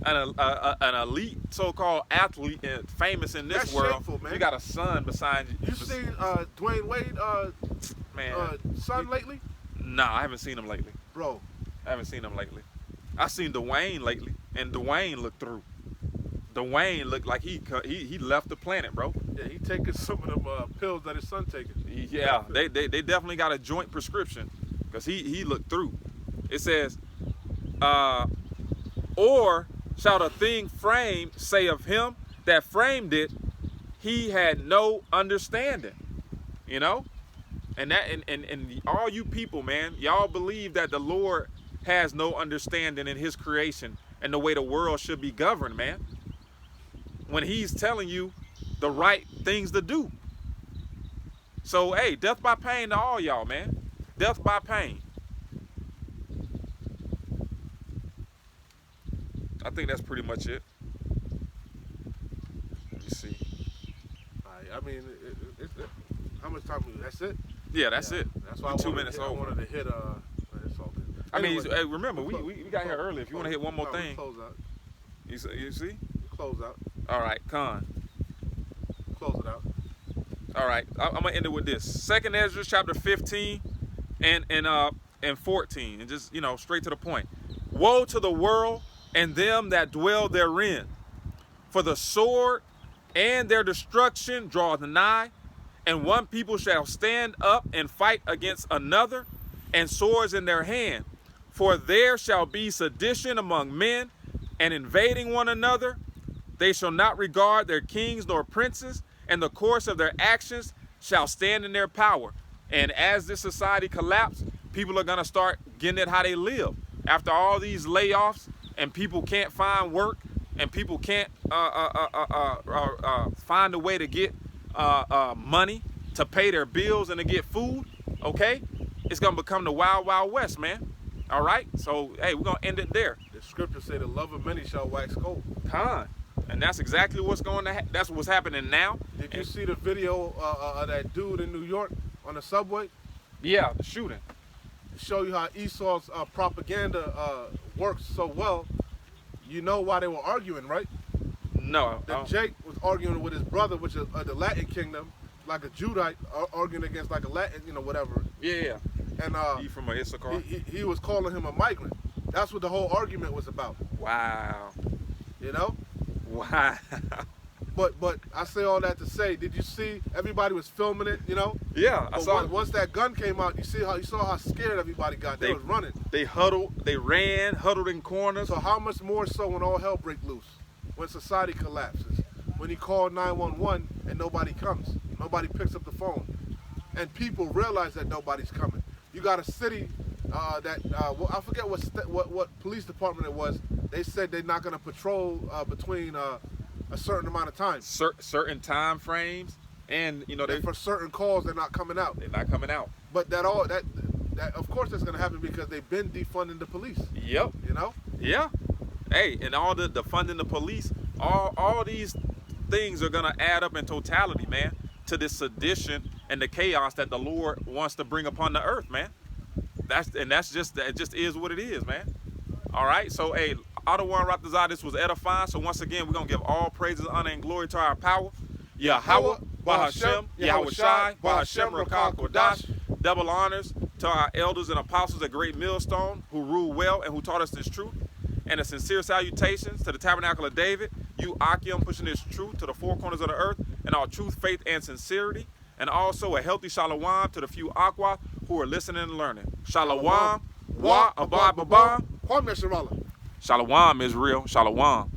An elite so-called athlete and famous in this world.
Shameful, man.
You got a son beside you.
You seen Dwayne Wade son lately?
Nah, I haven't seen him lately.
Bro.
I haven't seen him lately. I seen Dwayne lately, and Dwayne looked through. Dwayne looked like he left the planet, bro.
Yeah, he taking some of them pills that his son taking.
Yeah, they definitely got a joint prescription, because he looked through. It says, or shall the thing framed say of him that framed it, he had no understanding. You know? And all you people, man, y'all believe that the Lord has no understanding in his creation and the way the world should be governed, man. When he's telling you the right things to do. So, hey, death by pain to all y'all, man. Death by pain. I think that's pretty much it. Let me see.
I mean, how much time? That's it?
Yeah, that's it.
That's why
2 minutes over.
I wanted to hit it's all good.
I mean,
Anyway,
hey, remember, we got here early. If you want to hit one more thing.
Close out.
You see?
Close out.
All right, Con.
Close it out.
All right, I'm gonna end it with this. 2nd Ezra chapter 15 and 14, and just, you know, straight to the point. Woe to the world and them that dwell therein, for the sword and their destruction draweth nigh, and one people shall stand up and fight against another, and swords in their hand. For there shall be sedition among men, and invading one another. They shall not regard their kings nor princes, and the course of their actions shall stand in their power. And as this society collapses, people are going to start getting it how they live. After all these layoffs, and people can't find work, and people can't find a way to get money to pay their bills and to get food, okay? It's going to become the wild, wild west, man. All right? So, hey, we're going to end it there.
The scripture say the love of many shall wax cold.
Con. And that's exactly what's going to that's what's happening now.
Did you see the video of that dude in New York on the subway?
Yeah, the shooting.
To show you how Esau's propaganda works so well, you know why they were arguing, right?
No.
That Jake was arguing with his brother, which is the Latin kingdom, like a Judite, arguing against like a Latin, whatever.
Yeah.
And
He from a Issachar.
he was calling him a migrant. That's what the whole argument was about.
Wow.
You know?
Wow.
But I say all that to say, did you see everybody was filming it?
Yeah, I
But
saw.
once that gun came out, you saw how scared everybody got. They was running.
They huddled. They ran, huddled in corners.
So how much more so when all hell break loose, when society collapses, when he called 911 and nobody comes, nobody picks up the phone, and people realize that nobody's coming. You got a city that I forget what police department it was. They said they're not going to patrol between a certain amount of time.
Certain time frames, and
And for certain calls they're not coming out.
they're not coming out.
But that of course that's going to happen because they've been defunding the police.
Yep. Yeah. Hey, and all the funding the police, all these things are gonna add up in totality, man, to this sedition and the chaos that the Lord wants to bring upon the earth, man. That just is what it is, man. All right. So, hey, Adawan Raptazah, this was edifying. So once again, we're gonna give all praises, honor, and glory to our power. Yahweh, Bahashem, Yahweh Shai, Bahashem, Rakah Kodash. Double honors to our elders and apostles at Great Millstone who ruled well and who taught us this truth. And a sincere salutations to the Tabernacle of David, you Akim, pushing this truth to the four corners of the earth and all truth, faith, and sincerity. And also a healthy shalom to the few Aqua who are listening and learning. Shalom, wa, abad, babam.
Kwame Sharala.
Shalom, Israel. Shalom.